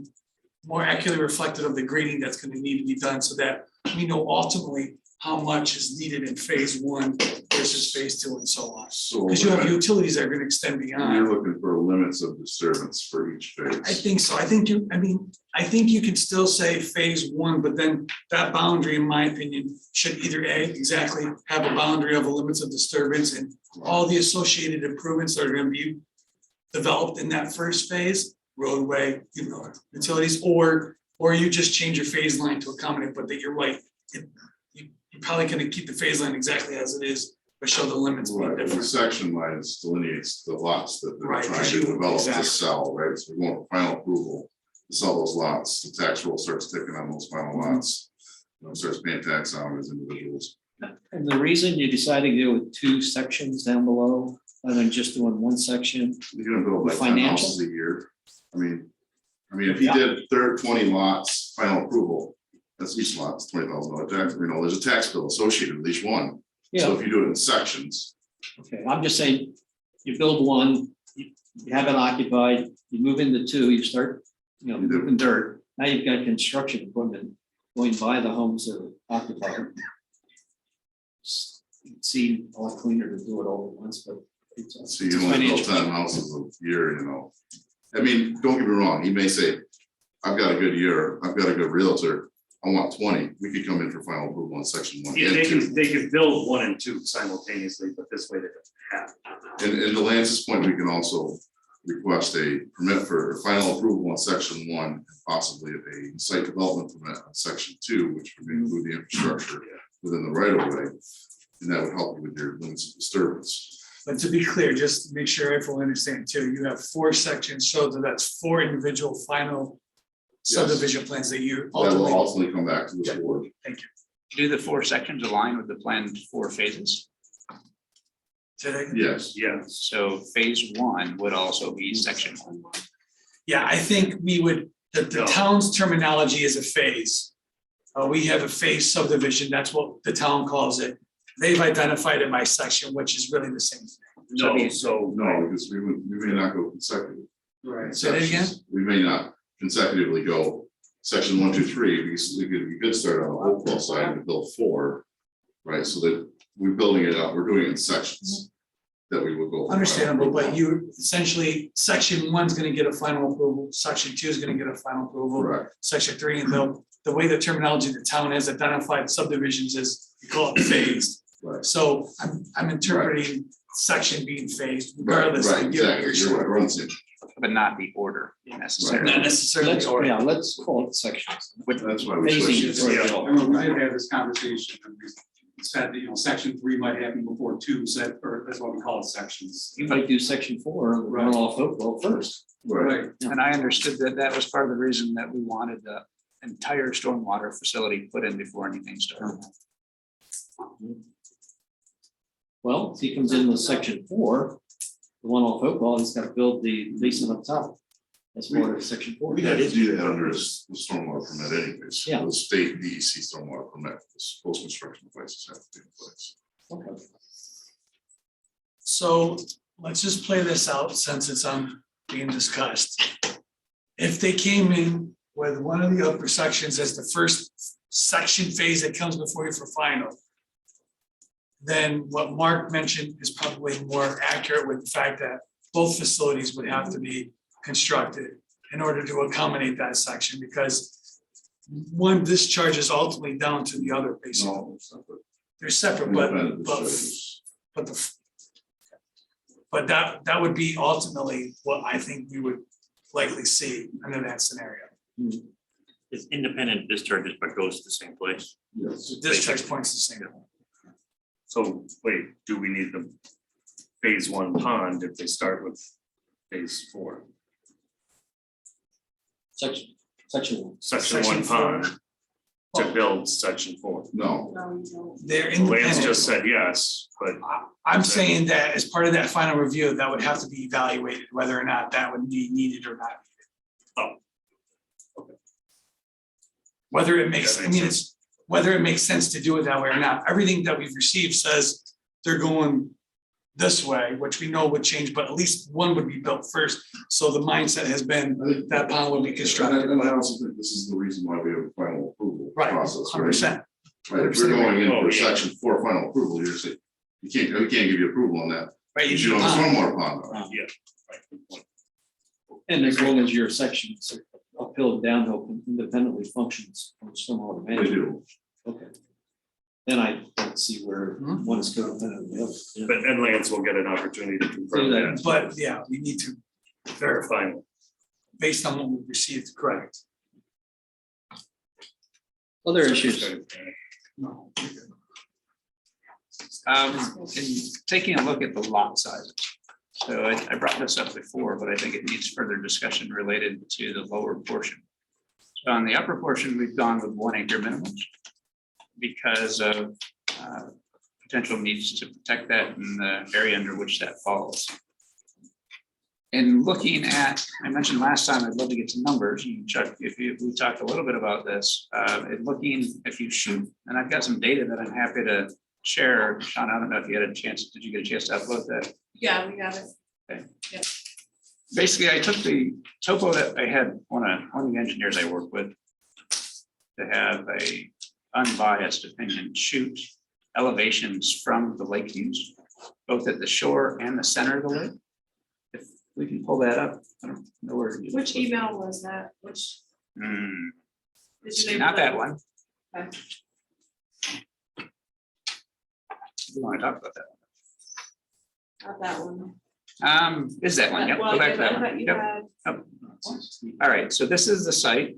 F: more accurately reflective of the grading that's gonna need to be done so that we know ultimately how much is needed in phase one versus phase two and so on.
J: So
F: Because you have utilities that are gonna extend beyond.
J: you're looking for limits of disturbance for each phase.
F: I think so. I think you can still say phase one, but then that boundary, in my opinion, should either exactly have a boundary of the limits of disturbance and all the associated improvements that are gonna be developed in that first phase, roadway, utilities, or you just change your phase line to accommodate, but that you're right. You're probably gonna keep the phase line exactly as it is, but show the limits being
J: Right, the
F: different.
J: section lines delineates the lots that they're
F: Right,
J: trying
F: 'cause
J: to
F: you-
J: develop
F: exactly.
J: to sell, right? So we want final approval to sell those lots. The tax roll starts ticking on those final lots. Starts paying tax on them as individuals.
A: And the reason you decided to go with two sections down below, rather than just doing one section,
J: You're gonna build like 10
A: Financial?
J: houses a year. I mean, if you did 20 lots, final approval, that's each lot's $20,000 tax, there's a tax bill associated with each one. So
A: yeah,
J: if you do it in sections,
A: okay, I'm just saying, you build one, you have it occupied, you move into two, you start,
J: You do.
A: moving dirt. Now you've got construction equipment going by the homes that are occupied. It seemed a lot cleaner to do it all at once, but it's.
J: so you only build 10 houses a year, I mean, don't get me wrong, he may say, I've got a good year, I've got a good realtor, I want 20, we could come in for final approval on section 1
B: yeah,
J: and 2.
B: they can build 1 and 2 simultaneously, but this way they don't have.
J: And to Lance's point, we can also request a permit for final approval on section 1, and possibly a site development permit on section 2, which would include the infrastructure within the right of way. And that would help you with your limits of disturbance.
F: But to be clear, just to make sure everyone understands too, you have 4 sections, so that's 4 individual final
J: Yes.
F: subdivision plans that you
J: That will
F: ultimately.
J: ultimately come back to this board.
H: Do the 4 sections align with the planned 4 phases?
F: Today.
J: Yes,
B: Yeah,
H: So phase 1 would also be section 1.
F: Yeah, I think we would, the
B: No.
F: town's terminology is a phase. We have a phase subdivision, that's what the town calls it. They've identified it by section, which is really the same thing.
B: no, so,
J: no, because we may not go consecutive.
F: Right. Say that again?
J: sections. We may not consecutively go section 1, 2, 3, because we could start on the Hopewell side and build 4. Right, so that we're building it out, we're doing it in sections that we would go. for final
F: Understandable, but
J: approval.
F: you essentially, section 1's gonna get a final approval, section 2 is gonna get a final approval.
J: Correct,
F: Section 3, and the way the terminology the town has identified subdivisions is, we call it phased.
J: right.
F: So I'm interpreting section being phased
J: Right,
F: regardless.
J: right,
F: of your-
J: exactly, you're right, we're on the same.
H: But not the order necessarily.
F: Not necessarily
A: Let's,
F: order.
A: yeah, let's call it sections.
J: That's why we
A: Phasing
J: switched
A: is
J: it.
A: right.
B: Yeah.
I: I remember we did have this conversation and we said that, section 3 might happen before 2, or that's what we call it, sections.
A: You might do section 4, and run off Hopewell first.
J: Right,
H: And I understood that that was part of the reason that we wanted the entire stormwater facility put in before anything started.
A: Well, if he comes in with section 4, the one off Hopewell, he's got to build the basin up top. That's part of section 4.
J: we had to do that under the stormwater permit anyways.
A: Yeah.
J: The state DEC stormwater permit, this post-construction devices have to be in place.
A: Okay.
F: So let's just play this out since it's being discussed. If they came in with one of the upper sections as the first section phase that comes before you for final, then what Mark mentioned is probably more accurate with the fact that both facilities would have to be constructed in order to accommodate that section, because one discharges ultimately down to the other, basically.
J: No, it's separate.
F: They're separate,
J: Independent
F: but
J: discharges.
F: but that would be ultimately what I think we would likely see under that scenario.
E: It's independent discharges, but goes to the same place.
J: Yes.
F: The discharge point's the same.
B: So wait, do we need the phase one pond if they start with phase four?
A: Section one.
B: Section one
F: Section four.
B: pond to build section four.
J: No,
F: They're
B: Lance
F: independent.
B: just said yes, but
F: I'm saying that as part of that final review, that would have to be evaluated, whether or not that would be needed or not.
B: Oh, okay.
F: Whether it makes,
B: That
F: I
B: makes
F: mean, it's, whether it makes sense to do it that way or not, everything that we've received says they're going this way, which we know would change, but at least one would be built first. So the mindset has been that pond would be constructed.
J: and I also think this is the reason why we have a final approval
F: Right,
J: process.
F: 100%.
J: Right, if we're going in
B: Oh,
J: for
B: yeah.
J: section 4 final approval, you're saying, we can't give you approval on that,
F: Right,
J: because you don't have stormwater pond. though.
B: yeah. Right, good point.
A: And as long as your section is uphill and downhill can independently functions from stormwater
J: They
A: management.
J: do.
A: Okay. Then I don't see where one is codependent on the other. Yeah.
B: But and Lance will get an opportunity to confirm that.
F: But yeah, we need to verify
B: Fine.
F: based on what we've received, correct?
A: Other issues.
F: No.
H: In taking a look at the lot sizes. So I brought this up before, but I think it needs further discussion related to the lower portion. So on the upper portion, we've gone with 1 acre minimums because of potential needs to protect that in the area under which that falls. In looking at, I mentioned last time, I'd love to get some numbers, and Chuck, we talked a little bit about this, in looking, if you shoot, and I've got some data that I'm happy to share. Sean, I don't know if you had a chance, did you get a chance to upload that?
D: Yeah, we got it.
H: Basically, I took the topo that I had, one of the engineers I work with, to have a unbiased opinion, shoot elevations from the lake views, both at the shore and the center of the lake. If we can pull that up, I don't know where. it is.
D: Which email was that? Which? Did you
H: Not that one.
D: Okay.
H: We want to talk about that.
D: Not that one.
H: Is that one? Yep,
D: Well,
H: go back to
D: I
H: that one.
D: thought you
H: Yep.
D: had-
H: Yep. All right, so this is the site.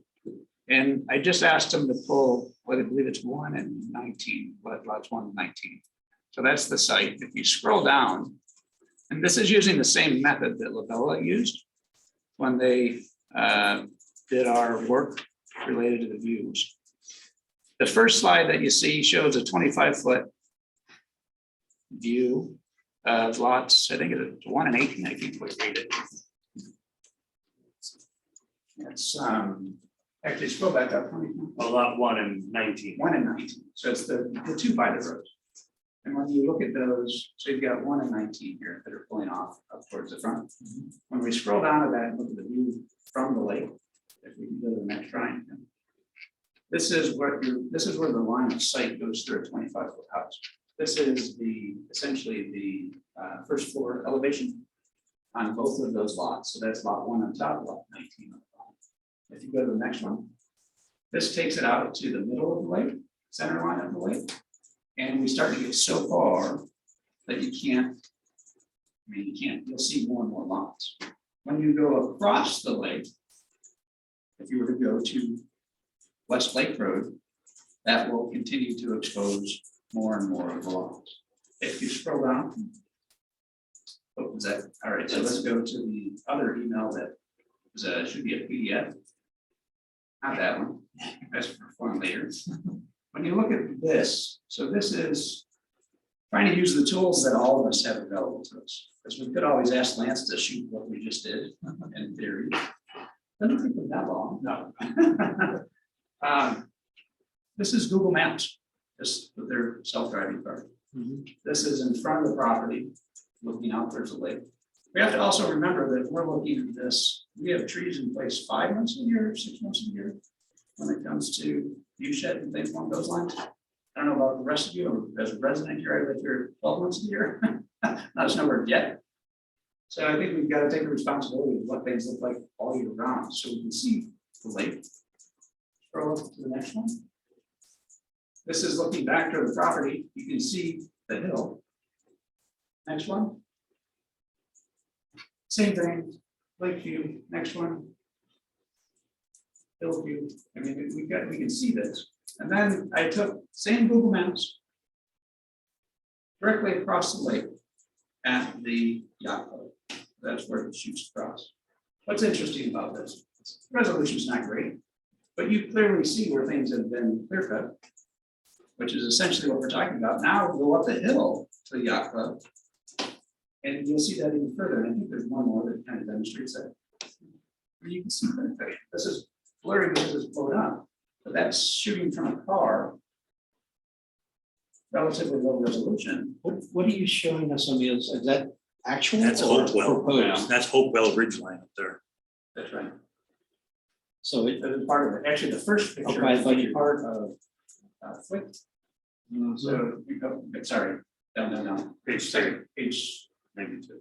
H: And I just asked them to pull, what I believe it's 1 and 19, lots 1 and 19. So that's the site. If you scroll down, and this is using the same method that Labella used when they did our work related to the views. The first slide that you see shows a 25-foot view of lots, I think it's 1 and 18, I think we read it. It's actually scroll back up.
B: A lot 1 and 19.
H: 1 and 19, so it's the two by the road. And when you look at those, so you've got 1 and 19 here that are pulling off up towards the front. When we scroll down to that and look at the view from the lake, if we can go to the next drawing. This is where the line of sight goes through a 25-foot house. This is essentially the first floor elevation on both of those lots. So that's lot 1 on top, lot 19 on the bottom. If you go to the next one, this takes it out to the middle of the lake, center line of the lake. And we start to get so far that you'll see more and more lots. When you go across the lake, if you were to go to West Lake Road, that will continue to expose more and more of the lots. If you scroll down. Oh, is that, all right, so let's go to the other email that should be a PDF. Not that one, that's for fun later. When you look at this, so this is trying to use the tools that all of us have available to us. Because we could always ask Lance to shoot what we just did in theory. Doesn't take them that long, no. This is Google Maps, just with their self-driving car. This is in front of the property, looking out towards the lake. We have to also remember that we're looking at this, we have trees in place 5 months a year, 6 months a year, when it comes to view shed and things along those lines. I don't know about the rest of you, as a resident here, I live here 12 months a year, not as numbered yet. So I think we've got to take the responsibility of what things look like all year round, so we can see the lake. Scroll up to the next one. This is looking back to the property, you can see the hill. Next one. Same thing, lake view, next one. Hill view, I mean, we can see this. And then I took same Google Maps. Directly across the lake at the yacht club. That's where it shoots across. What's interesting about this? Resolution's not great, but you clearly see where things have been clear cut. Which is essentially what we're talking about. Now we'll go up the hill to the yacht club. And you'll see that even further. And I think there's one more that kind of demonstrates that. You can see that this is blurry because it's blown up, but that's shooting from a car. Relatively low resolution.
A: What are you showing us on the other side? Is that actual?
E: That's
A: or
E: Hopewell.
A: proposed?
E: That's Hopewell Ridgeline up there.
H: That's right.
A: So it,
H: That is part of it. Actually, the first picture
A: Okay, I
H: is
A: thought you-
H: part of Flick. So you go, sorry, down.
B: Page
H: Sorry, page 92.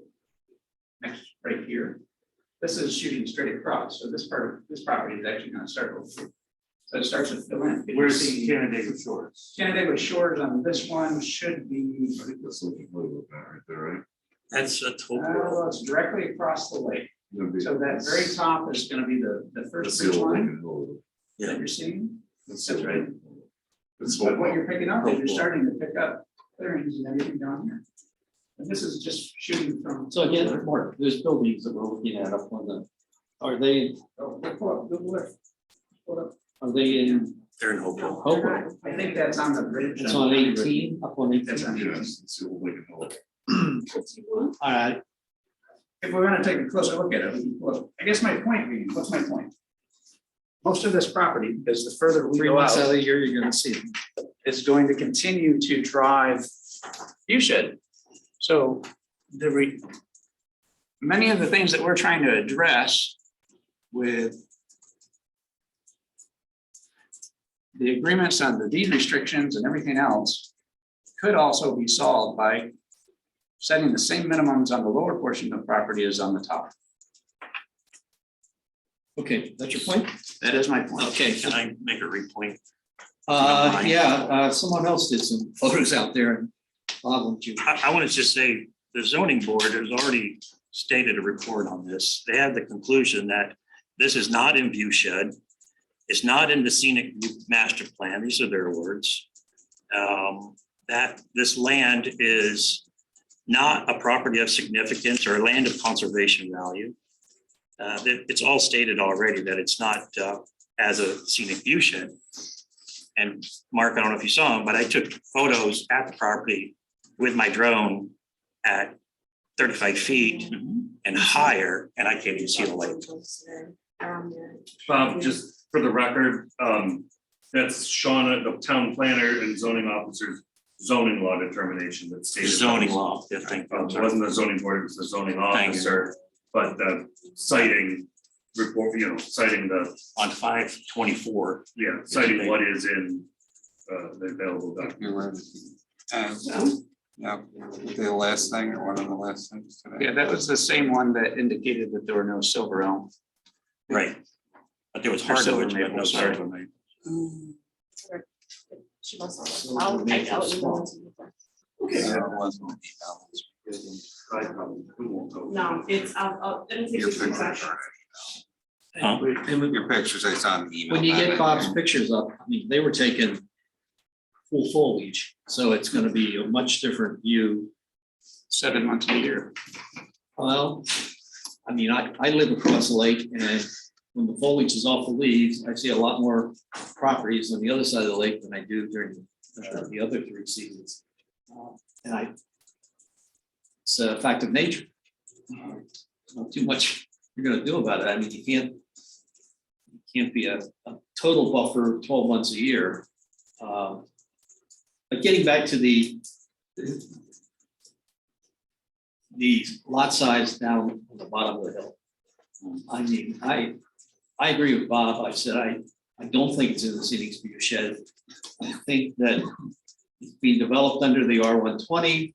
H: Next, right here. This is shooting straight across. So this part of this property is actually going to start over. So it starts with the land.
B: Where's Canandaigua Shores?
H: Canandaigua Shores on this one should be,
J: I think that's looking a little bit bad right there, right?
E: That's Hopewell.
H: it's directly across the lake.
J: Gonna be-
H: So that very top is going to be the
J: That's
H: first
J: the
H: ridge
J: old
H: line
J: Lincoln Hill.
H: that you're seeing.
J: That's
H: That's right.
J: It's
H: But what
J: Hopewell.
H: you're picking up is you're starting to pick up clearings and everything down here. And this is just shooting from.
A: so again, Mark, there's buildings that we're looking at up on the, are they,
H: Oh, pull up, Google it. Pull it up.
A: are they in
E: They're in Hopewell.
A: Hopewell?
H: I think that's on the bridge.
A: It's on 18, up on 18.
H: That's on
J: Yes, it's the old Lincoln Hill.
A: All right,
H: If we're gonna take a closer look at it, we can pull it. I guess my point being, what's my point? Most of this property, because the further we
A: 3
H: go
A: months out
H: out,
A: of the year, you're gonna see it.
H: is going to continue to drive view shed. So many of the things that we're trying to address with the agreements on the deed restrictions and everything else could also be solved by setting the same minimums on the lower portion of the property as on the top.
A: Okay, that's your point?
H: That is my point.
A: Okay,
E: Can I make a repoint?
A: someone else did some photos out there and Bob, won't you?
E: I want to just say, the zoning board has already stated a report on this. They have the conclusion that this is not in view shed. It's not in the scenic view master plan. These are their words. That this land is not a property of significance or a land of conservation value. It's all stated already that it's not as a scenic view shed. And Mark, I don't know if you saw them, but I took photos at the property with my drone at 35 feet and higher, and I can't even see the lake.
B: Bob, just for the record, that's Shauna, the town planner and zoning officer's zoning law determination that stated.
E: Zoning law, yeah, thank you.
B: It wasn't the zoning board, it was the zoning
E: Thank you.
B: officer, but the citing report, citing the,
E: On 5/24.
B: citing what is in the available document.
G: Yeah, the last thing or one of the last things today.
H: Yeah, that was the same one that indicated that there were no silver elm.
E: Right. But there was
H: Or silver
E: hardwood, but
H: maple,
E: no
H: sorry.
E: silver maple.
D: She must have. I'll email it to you.
G: So it wasn't
B: I probably won't go.
D: No, it'll take
G: your
D: you 3
G: pictures
D: seconds.
G: are-
E: Huh?
G: Your pictures, I saw in the email.
A: When you get Bob's pictures up, I mean, they were taken full foliage, so it's gonna be a much different view.
H: 7 months a year.
A: Well, I mean, I live across the lake and when the foliage is off the leaves, I see a lot more properties on the other side of the lake than I do during the other 3 seasons. It's a fact of nature. Not too much you're gonna do about it. I mean, you can't be a total buffer 12 months a year. But getting back to the lot size down on the bottom of the hill. I mean, I agree with Bob. I said, I don't think it's in the scenic view shed. I think that It's being developed under the R120.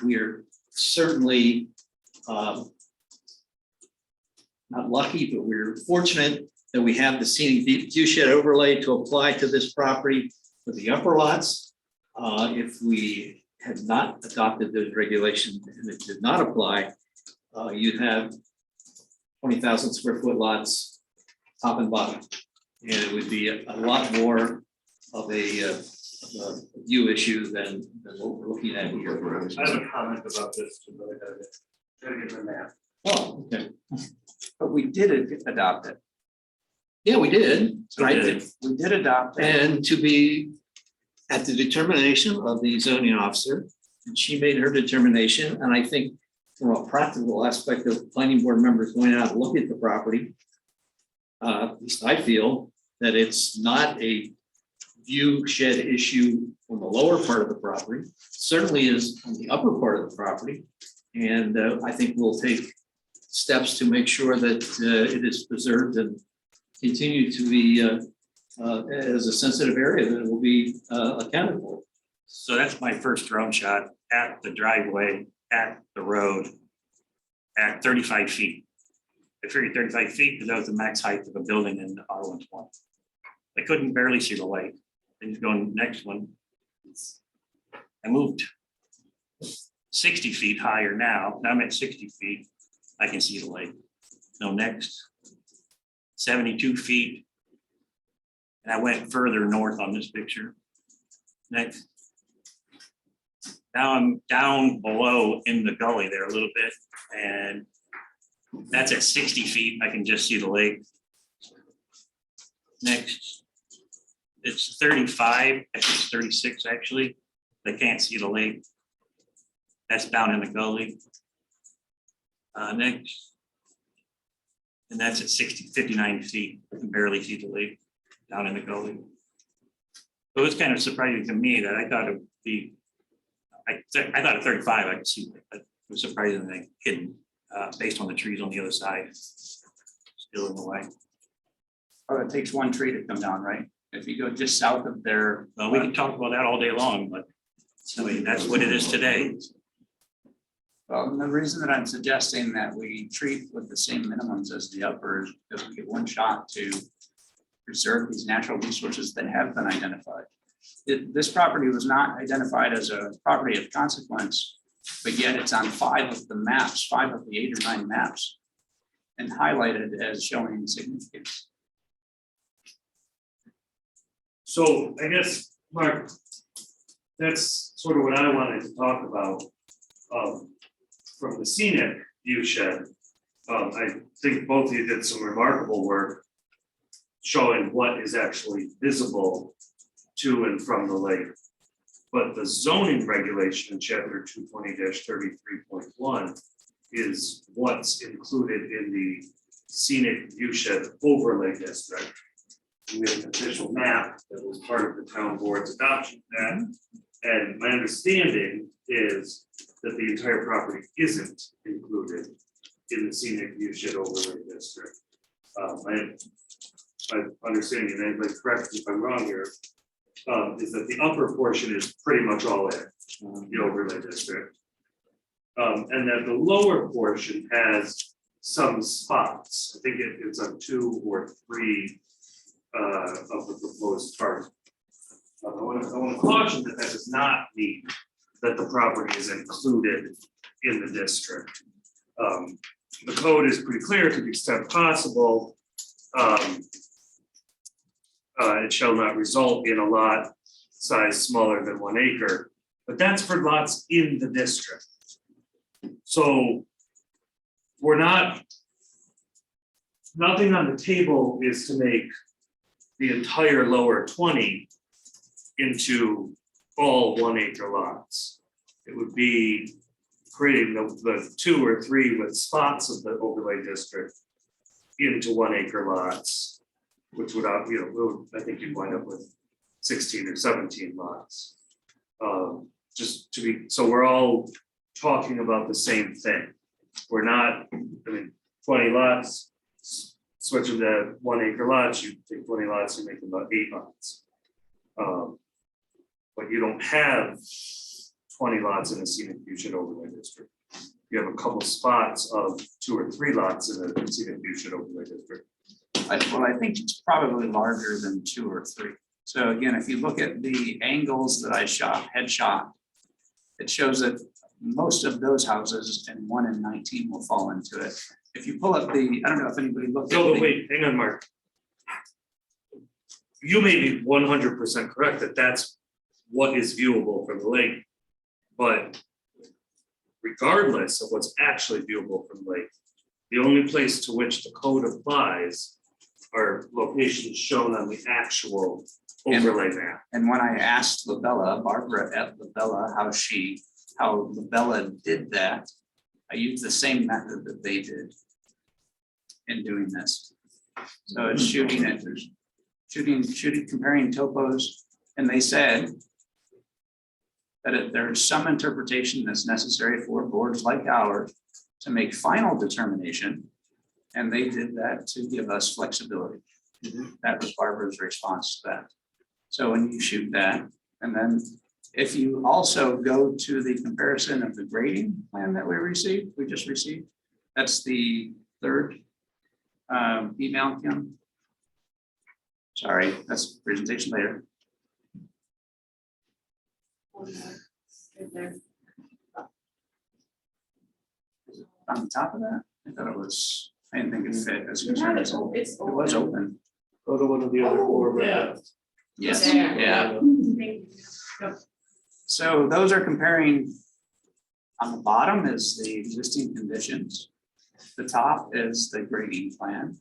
A: We are certainly not lucky, but we're fortunate that we have the scenic view shed overlay to apply to this property for the upper lots. If we had not adopted those regulations and it did not apply, you'd have 20,000 square foot lots, top and bottom. And it would be a lot more of a view issue than what we're looking at here.
B: I have a comment about this, too, but I gotta get the map.
A: Oh, okay.
H: But we did adopt it.
A: Yeah, we did, right?
H: We did adopt it.
A: And to be at the determination of the zoning officer, and she made her determination, and I think from a practical aspect of planning board members going out and look at the property, at least I feel that it's not a view shed issue on the lower part of the property, certainly is on the upper part of the property. And I think we'll take steps to make sure that it is preserved and continue to be as a sensitive area that it will be accounted for.
E: So that's my first drone shot at the driveway, at the road, at 35 feet. I figured 35 feet because that was the max height of a building in the R120. I couldn't barely see the light. Things going next one. I moved 60 feet higher now. Now I'm at 60 feet. I can see the lake. No, next 72 feet. And I went further north on this picture. Next. Now I'm down below in the gully there a little bit, and that's at 60 feet. I can just see the lake. Next. It's 35, I think it's 36 actually. I can't see the lake. That's down in the gully. Next. And that's at 59 feet. I can barely see the lake down in the gully. So it's kind of surprising to me that I thought it'd be, I thought at 35 I could see it, but it was surprisingly hidden based on the trees on the other side. Still in the way.
H: Oh, it takes one tree to come down, right? If you go just south of there.
E: Well, we can talk about that all day long, but I mean, that's what it is today.
H: Well, and the reason that I'm suggesting that we treat with the same minimums as the upper is because we get one shot to preserve these natural resources that have been identified. This property was not identified as a property of consequence, but yet it's on 5 of the maps, 5 of the 8 or 9 maps, and highlighted as showing significance.
B: So I guess, Mark, that's sort of what I wanted to talk about. From the scenic view shed, I think both of you did some remarkable work showing what is actually visible to and from the lake. But the zoning regulation in chapter 220-33.1 is what's included in the scenic view shed overlay district. We have an official map that was part of the town board's adoption of that. And my understanding is that the entire property isn't included in the scenic view shed overlay district. My understanding, and anybody correct me if I'm wrong here, is that the upper portion is pretty much all in the overlay district. And that the lower portion has some spots. I think it's on 2 or 3 of the proposed parts. I want to caution that that does not mean that the property is included in the district. The code is pretty clear to the extent possible. It shall not result in a lot size smaller than 1 acre, but that's for lots in the district. So we're not, nothing on the table is to make the entire lower 20 into all 1 acre lots. It would be creating the 2 or 3 with spots of the overlay district into 1 acre lots, which would, I think you'd wind up with 16 or 17 lots. Just to be, so we're all talking about the same thing. We're not, 20 lots, switch them to 1 acre lots, you take 20 lots, you make them about 8 lots. but you don't have 20 lots in a scenic viewshed overlay district. You have a couple spots of 2 or 3 lots in a scenic viewshed overlay district.
H: Well, I think it's probably larger than 2 or 3. So again, if you look at the angles that I had shot, it shows that most of those houses and 1 in 19 will fall into it. If you pull up the, I don't know if anybody looked.
B: No,
H: at
B: but
H: the-
B: wait, hang on, Mark. You may be 100% correct that that's what is viewable from the lake. But regardless of what's actually viewable from the lake, the only place to which the code applies are locations shown on the actual overlay map.
H: And when I asked Labella, Barbara at Labella, how Labella did that, I used the same method that they did in doing this. So it's shooting, comparing topos, and they said that there's some interpretation that's necessary for boards like ours to make final determination, and they did that to give us flexibility. That was Barbara's response to that. So when you shoot that, and then if you also go to the comparison of the grading plan that we just received, that's the third email, Kim. Sorry, that's presentation later. On the top of that, I thought it was, I didn't think it fit as
D: You had it,
H: concerned.
D: it's
H: It was open.
B: Go to one of the other 4.
D: Yeah.
H: Yes,
D: There.
H: yeah.
D: Yep.
H: So those are comparing, on the bottom is the existing conditions. The top is the grading plan.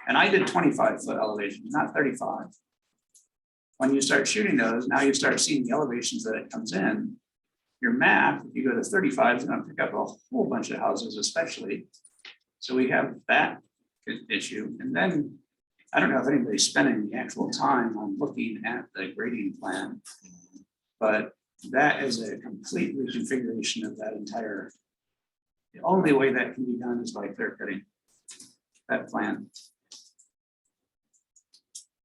H: And I did 25-foot elevation, not 35. When you start shooting those, now you start seeing the elevations that it comes in. Your map, if you go to 35, it's gonna pick up a whole bunch of houses especially. So we have that issue. And then, I don't know if anybody's spending the actual time on looking at the grading plan. But that is a complete reconfiguration of that entire. The only way that can be done is by clear cutting that plan.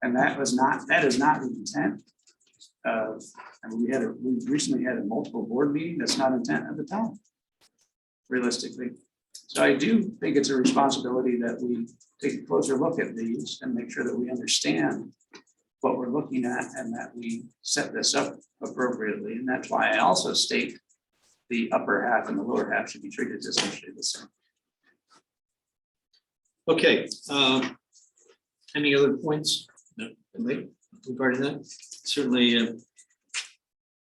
H: And that is not the intent of, and we recently had a multiple board meeting, that's not intent of the town. Realistically. So I do think it's a responsibility that we take a closer look at these and make sure that we understand what we're looking at and that we set this up appropriately. And that's why I also state the upper half and the lower half should be treated essentially the same.
A: Okay, any other points? No. Regarding that, certainly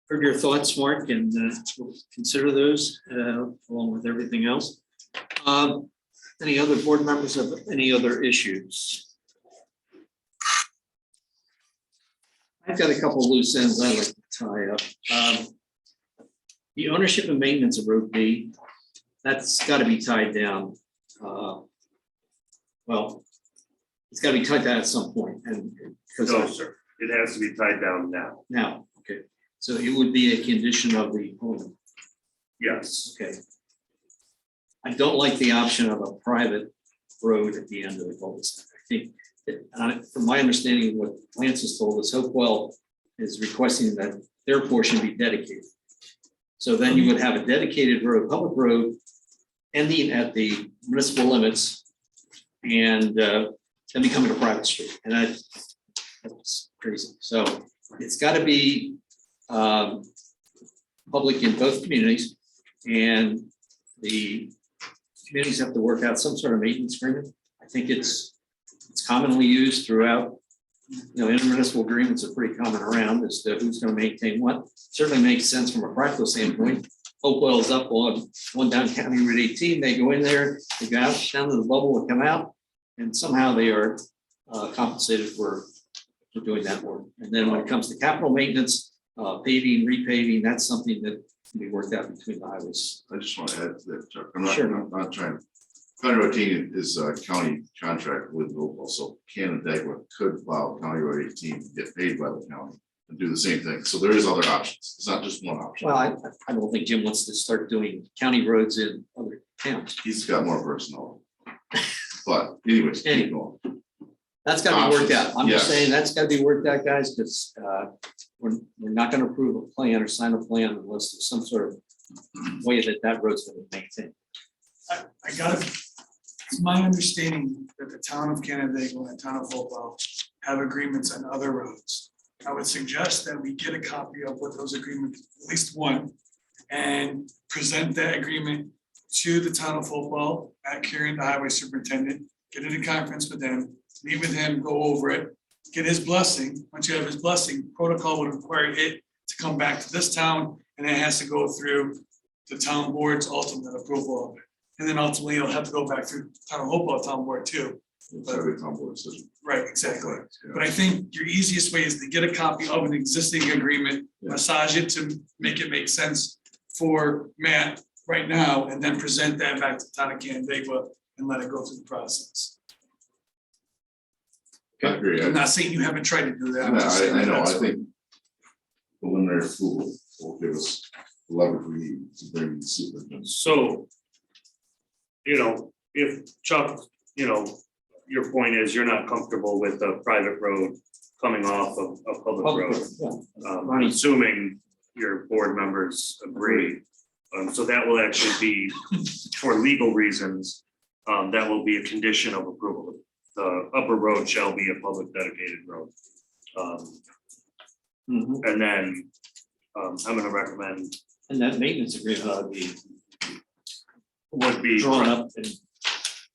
A: heard your thoughts, Mark, and we'll consider those along with everything else. Any other board members have any other issues? I've got a couple of loose ends I'd like to tie up. The ownership and maintenance of Road B, that's got to be tied down. Well, it's got to be tied down at some point, and because
B: No, sir, it has to be tied down now.
A: now, okay, so it would be a condition of the owner.
B: Yes.
A: Okay. I don't like the option of a private road at the end of the cul-de-sac. I think that, from my understanding of what Lance has told us, Hopewell is requesting that their portion be dedicated. So then you would have a dedicated road, public road, ending at the municipal limits and then becoming a private street. And that's crazy. So it's got to be public in both communities, and the communities have to work out some sort of maintenance agreement. I think it's commonly used throughout, intermunicipal agreements are pretty common around as to who's going to maintain what. Certainly makes sense from a practical standpoint. Hopewell is up on one down County Route 18. They go in there, they go out down to the bubble and come out, and somehow they are compensated for doing that work. And then when it comes to capital maintenance, paving, repaving, that's something that can be worked out between the highways.
J: I just want to add to that, Chuck.
A: Sure.
J: I'm not trying. County Road 18 is a county contract with Hopewell, so Canandaigua could file County Road 18, get paid by the county and do the same thing. So there is other options. It's not just one option.
A: Well, I don't think Jim wants to start doing county roads in other towns.
J: He's got more personnel. But anyways, keep going.
A: That's got to be worked out. I'm just
J: Yes.
A: saying that's got to be worked out, guys, because we're not gonna approve a plan or sign a plan unless there's some sort of way that that road's gonna be maintained.
F: I gotta, it's my understanding that the town of Canandaigua and the town of Hopewell have agreements on other roads. I would suggest that we get a copy of what those agreements, at least one, and present that agreement to the town of Hopewell at Kieran, the highway superintendent, get in a conference with him, meet with him, go over it, get his blessing. Once you have his blessing, protocol would require it to come back to this town, and it has to go through the town board's ultimate approval of it. And then ultimately, it'll have to go back through town of Hopewell town board too.
J: It's every town board decision.
F: Right, exactly.
J: Yeah.
F: But I think your easiest way is to get a copy of an existing agreement,
J: Yeah.
F: massage it to make it make sense for Matt right now, and then present that back to the town of Canandaigua and let it go through the process.
J: I agree.
F: I'm not saying you haven't tried to do that. I'm just
J: I
F: saying
J: know, I
F: that's-
J: think preliminary approval will give us the leverage we need to bring the superintendent.
B: So, if Chuck, your point is you're not comfortable with a private road coming off of a public road.
A: Yeah.
B: I'm assuming your board members agree. So that will actually be, for legal reasons, that will be a condition of approval. The upper road shall be a public dedicated road.
A: Mhm.
B: And then, I'm gonna recommend
A: And that maintenance agreement ought to be
B: would be,
A: drawn up and.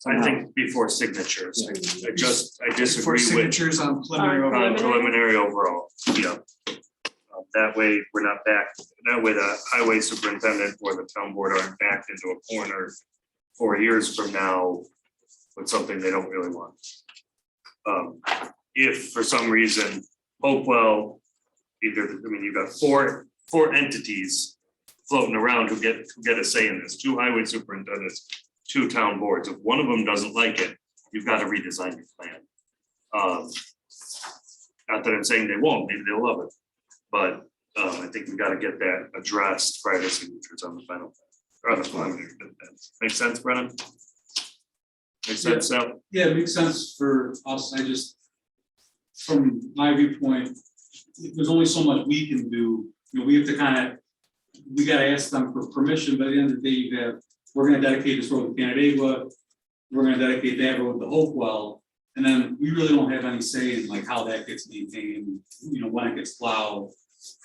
B: I think, before signatures. I
F: For
B: disagree with
F: signatures on preliminary.
B: on preliminary overall, yeah. That way, we're not back, that way the highway superintendent or the town board aren't backed into a corner 4 years from now with something they don't really want. If for some reason Hopewell, you've got four entities floating around who get a say in this, 2 highway superintendents, 2 town boards. If one of them doesn't like it, you've got to redesign your plan. Not that I'm saying they won't, maybe they'll love it, but I think we got to get that addressed prior to signatures on the final. Or on the preliminary. Make sense, Brennan? Makes sense, Sal?
I: Yeah, it makes sense for us. I just, from my viewpoint, there's only so much we can do. We have to we gotta ask them for permission, but at the end of the day, you have, we're gonna dedicate this road to Canandaigua. We're gonna dedicate that road to Hopewell, and then we really don't have any say in like how that gets maintained, when it gets plowed.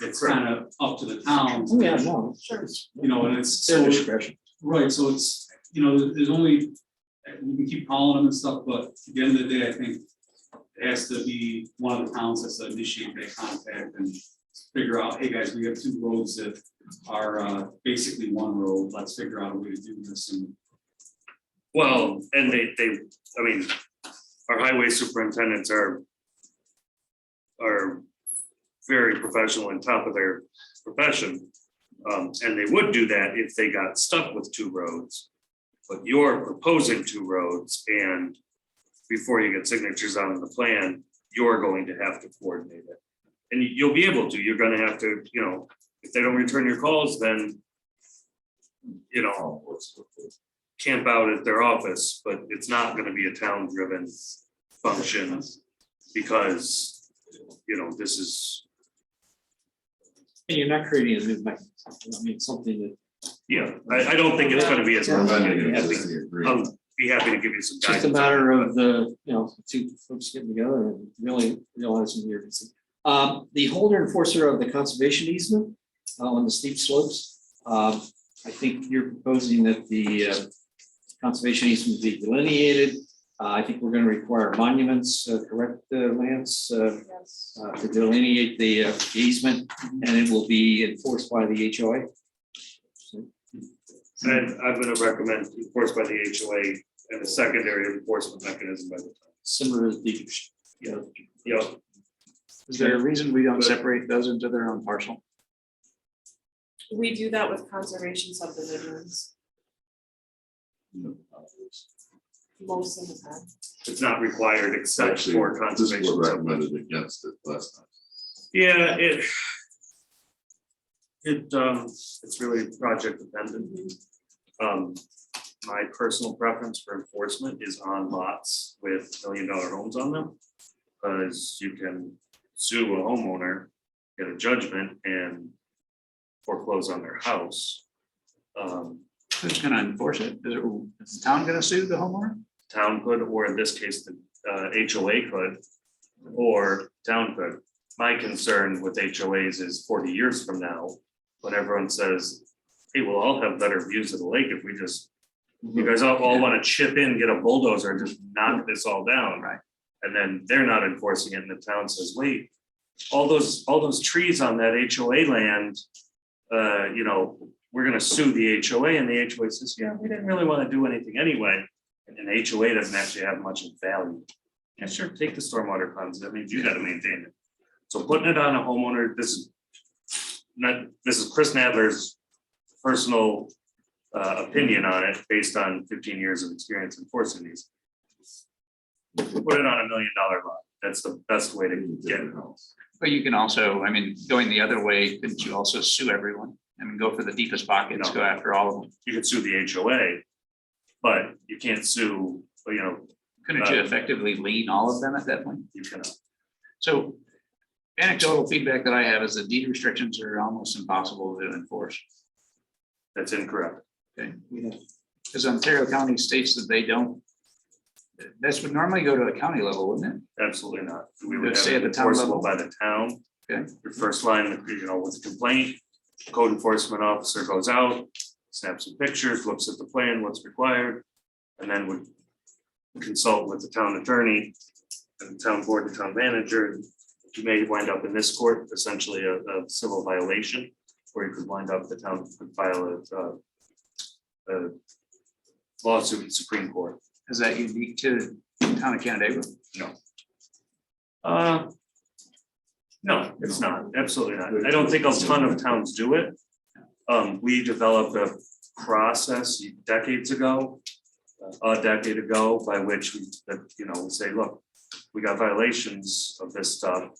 I: It's kind of up to the town.
A: Yeah, no,
D: Sure.
I: And it's
A: their
I: so,
A: discretion.
I: right, so it's, there's only, we can keep calling them and stuff, but at the end of the day, I think it has to be one of the towns that's to initiate that contact and figure out, hey, guys, we have 2 roads that are basically one road. Let's figure out a way to do this. And
B: Well, and our highway superintendents are very professional and top of their profession. And they would do that if they got stuck with 2 roads. But you're proposing 2 roads, and before you get signatures on the plan, you're going to have to coordinate it. And you'll be able to, you're gonna have to, if they don't return your calls, then camp out at their office, but it's not gonna be a town-driven function because, this is,
A: And you're not creating a new mechanism. Something that.
B: yeah, I don't think it's gonna be as.
J: We're amending an
B: I'll
J: existing agreement.
B: be happy to give you some
A: It's just
B: guidance.
A: a matter of the, 2 folks getting together and really realizing the urgency. The holder enforcer of the conservation easement on the steep slopes. I think you're proposing that the conservation easement be delineated. I think we're going to require monuments, correct, Lance,
D: Yes.
A: to delineate the easement, and it will be enforced by the HOA.
B: And I'm gonna recommend enforced by the HOA and a secondary enforcement mechanism by the town.
A: Similar to the.
B: Yeah.
H: is there a reason we don't separate those into their own parcel?
D: We do that with conservation subdivisions most of the time.
B: It's not required except
J: Actually,
B: for
J: this
B: conservation.
J: board recommended against it last time.
B: Yeah, it's really project dependent. My personal preference for enforcement is on lots with $1 million homes on them. Because you can sue a homeowner get a judgment and foreclose on their house.
H: Who's gonna enforce it? Is the town gonna sue the homeowner?
B: Town could, or in this case, the HOA could, or town could. My concern with HOAs is 40 years from now, when everyone says, hey, we'll all have better views of the lake if we just, you guys all want to chip in, get a bulldozer and just knock this all down.
H: Right.
B: And then they're not enforcing it and the town says, wait, all those trees on that HOA land, you know, we're gonna sue the HOA, and the HOA says, yeah, we didn't really want to do anything anyway. And an HOA doesn't actually have much of value. Yeah, sure, take the stormwater ponds, that means you gotta maintain it. So putting it on a homeowner, this is Chris Nadler's personal opinion on it, based on 15 years of experience enforcing these. Put it on $1 million lot, that's the best way to get it.
H: But you can also, I mean, going the other way, couldn't you also sue everyone? I mean, go for the deepest pockets,
B: No.
H: go after all of them.
B: You can sue the HOA, but you can't sue, you know,
H: Couldn't you effectively lien all of them at that point?
B: you cannot.
H: So anecdotal feedback that I have is that deed restrictions are almost impossible to enforce.
B: That's incorrect.
H: Okay, because Ontario County states that they don't. This would normally go to a county level, wouldn't it?
B: Absolutely not. We
H: Would
B: would
H: it
B: have
H: stay
B: it
H: at the town
B: enforceable
H: level?
B: by the town.
H: Okay.
B: Your first line, you know, with the complaint, code enforcement officer goes out, snaps some pictures, looks at the plan, what's required, and then would consult with the town attorney and town board and town manager. You may wind up in this court, essentially a civil violation, or you could wind up, the town could file a lawsuit in Supreme Court.
H: Is that unique to the town of Canandaigua?
B: No, it's not, absolutely not. I don't think a ton of towns do it. We developed a process decades ago, a decade ago, by which we, you know, we say, look, we got violations of this stuff.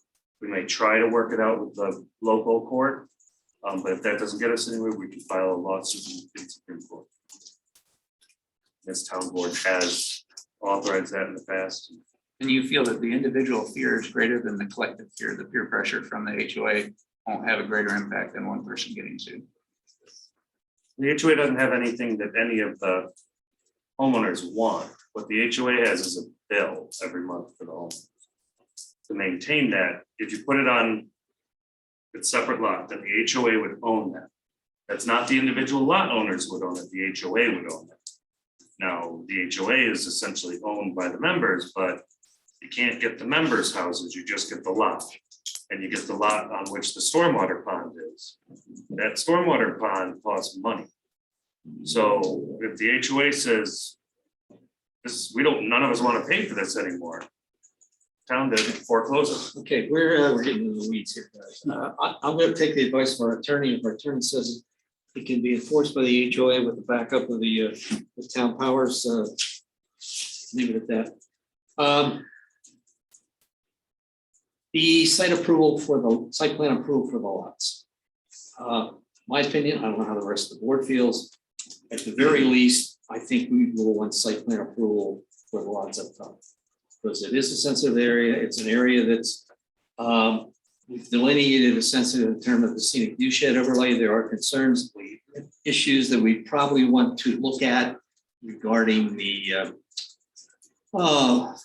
B: We may try to work it out with the local court, but if that doesn't get us anywhere, we can file a lawsuit in Supreme Court. This town board has authorized that in the past.
H: And you feel that the individual fear is greater than the collective fear, the peer pressure from the HOA won't have a greater impact than one person getting sued?
B: The HOA doesn't have anything that any of the homeowners want. What the HOA has is a bill every month for the homeowners. To maintain that, if you put it on a separate lot, then the HOA would own that. That's not the individual lot owners would own it, the HOA would own it. Now, the HOA is essentially owned by the members, but you can't get the members' houses, you just get the lot. And you get the lot on which the stormwater pond is. That stormwater pond costs money. So if the HOA says, this, none of us want to pay for this anymore. Town doesn't foreclose it.
A: Okay, we're getting into the weeds here, guys. I'm gonna take the advice of our attorney. If our attorney says it can be enforced by the HOA with the backup of the town powers, leave it at that. The site approval for the site plan approval for the lots. My opinion, I don't know how the rest of the board feels. At the very least, I think we will want site plan approval for the lots up top. Because it is a sensitive area. It's an area that's we've delineated a sensitive in terms of the scenic view shed overlay. There are concerns, issues that we probably want to look at regarding the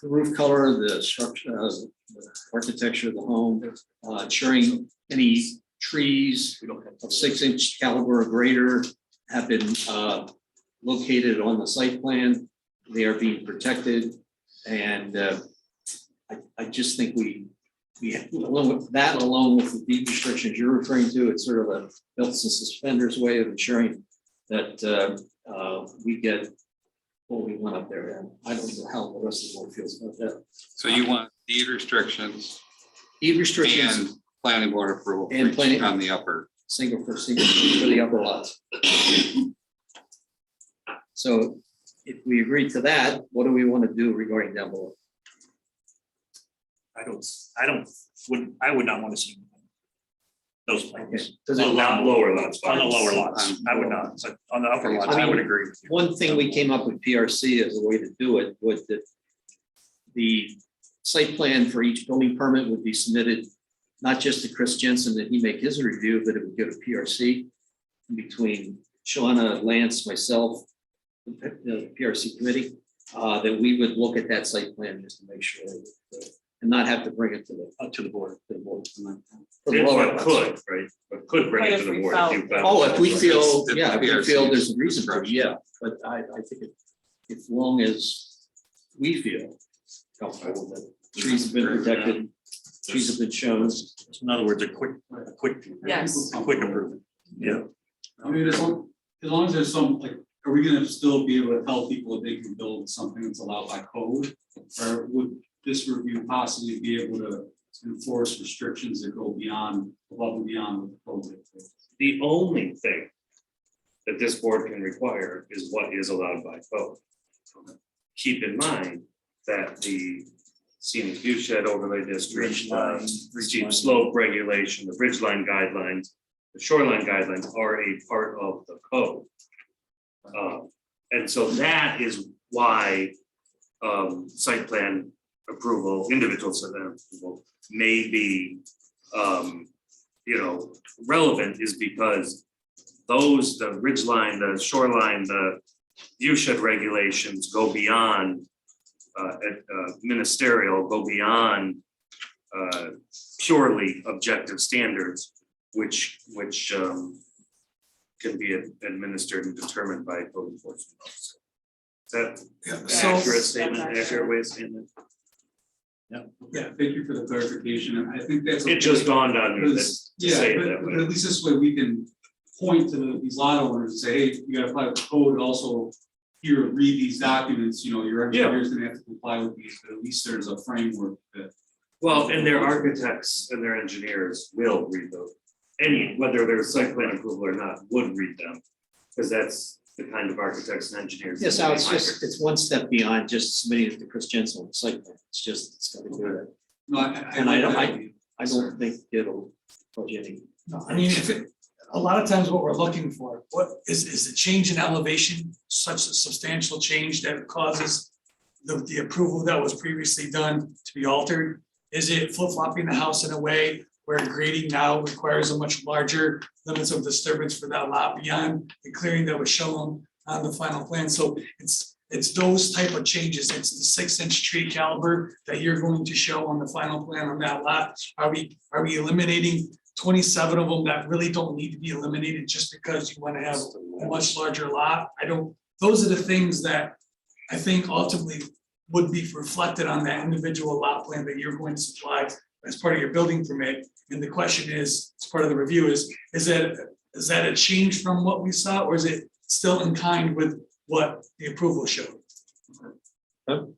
A: roof color, the structure, the architecture of the home, ensuring any trees of 6-inch caliber or greater have been located on the site plan. They are being protected. And I just think we along with that, along with the deed restrictions you're referring to, it's sort of a belts and suspenders way of ensuring that we get what we want up there. And I don't know how the rest of the board feels about that.
G: So you want deed restrictions
A: Deed restrictions,
G: and planning board approval for
A: And
G: each
A: planning-
G: on the upper.
A: single for the upper lots. So if we agree to that, what do we want to do regarding down below?
E: I would not want to see those plans.
A: Does
E: On
A: it,
B: Not lower lots.
E: On the lower lots, I would not. So on the upper lots, I would agree with you.
A: one thing we came up with PRC as a way to do it was that the site plan for each building permit would be submitted not just to Chris Jensen that he make his review, but it would go to PRC between Shauna, Lance, myself, the PRC committee, that we would look at that site plan just to make sure and not have to bring it to the board. For the lower
B: But
A: ones.
B: could, right, but could bring it to the board if you found.
A: Oh, if we feel,
G: If
A: yeah, if we
G: PRC
A: feel there's a
G: is
A: reason to,
G: discretion.
A: yeah, but I think as long as we feel comfortable that trees have been protected, trees have been shown.
E: In other words, a quick
D: Yes.
E: improvement. Yeah.
I: I mean, as long as there's some, like, are we gonna still be able to tell people that they can build something that's allowed by code? Or would this review possibly be able to enforce restrictions that go beyond, above and beyond what the code dictates?
B: The only thing that this board can require is what is allowed by code. Keep in mind that the scenic view shed overlay district,
E: Ridgeline,
B: steep
E: ridgeline.
B: slope regulation, the ridgeline guidelines, the shoreline guidelines are a part of the code. And so that is why site plan approval, individual site plan approval may be relevant is because those, the ridgeline, the shoreline, the view shed regulations go beyond ministerial, go beyond purely objective standards, which can be administered and determined by a code enforcement officer. Is that
F: Yeah,
B: an
F: so,
B: accurate statement, accurate way of saying it?
I: Yeah, thank you for the clarification, and I think that's.
B: It just dawned on me that
I: Because,
B: to
I: yeah,
B: say it
I: but
B: that
I: but
B: way.
I: at least this way we can point to these lot owners and say, hey, you gotta apply the code, and also here, read these documents, your engineer's gonna have to comply with these, but at least there's a framework that.
B: Well, and their architects and their engineers will read those. Whether they're site plan approval or not, would read them. Because that's the kind of architects and engineers.
A: Yes,
B: that
A: it's
B: they
A: just,
B: hire.
A: it's one step beyond just submitting it to Chris Jensen on the site plan. It's just, it's gotta do that.
I: No,
A: And I don't-
I: like that.
A: I don't think it'll cause you any.
F: no, I mean, a lot of times what we're looking for, what is a change in elevation, such a substantial change that causes the approval that was previously done to be altered? Is it flip-flopping the house in a way where grading now requires a much larger limits of disturbance for that lot beyond the clearing that was shown on the final plan? So it's those type of changes. It's the 6-inch tree caliber that you're going to show on the final plan on that lot. Are we eliminating 27 of them that really don't need to be eliminated just because you want to have a much larger lot? Those are the things that I think ultimately would be reflected on that individual lot plan that you're going to supply as part of your building permit. And the question is, as part of the review is that a change from what we saw, or is it still in kind with what the approval showed?
I: Thank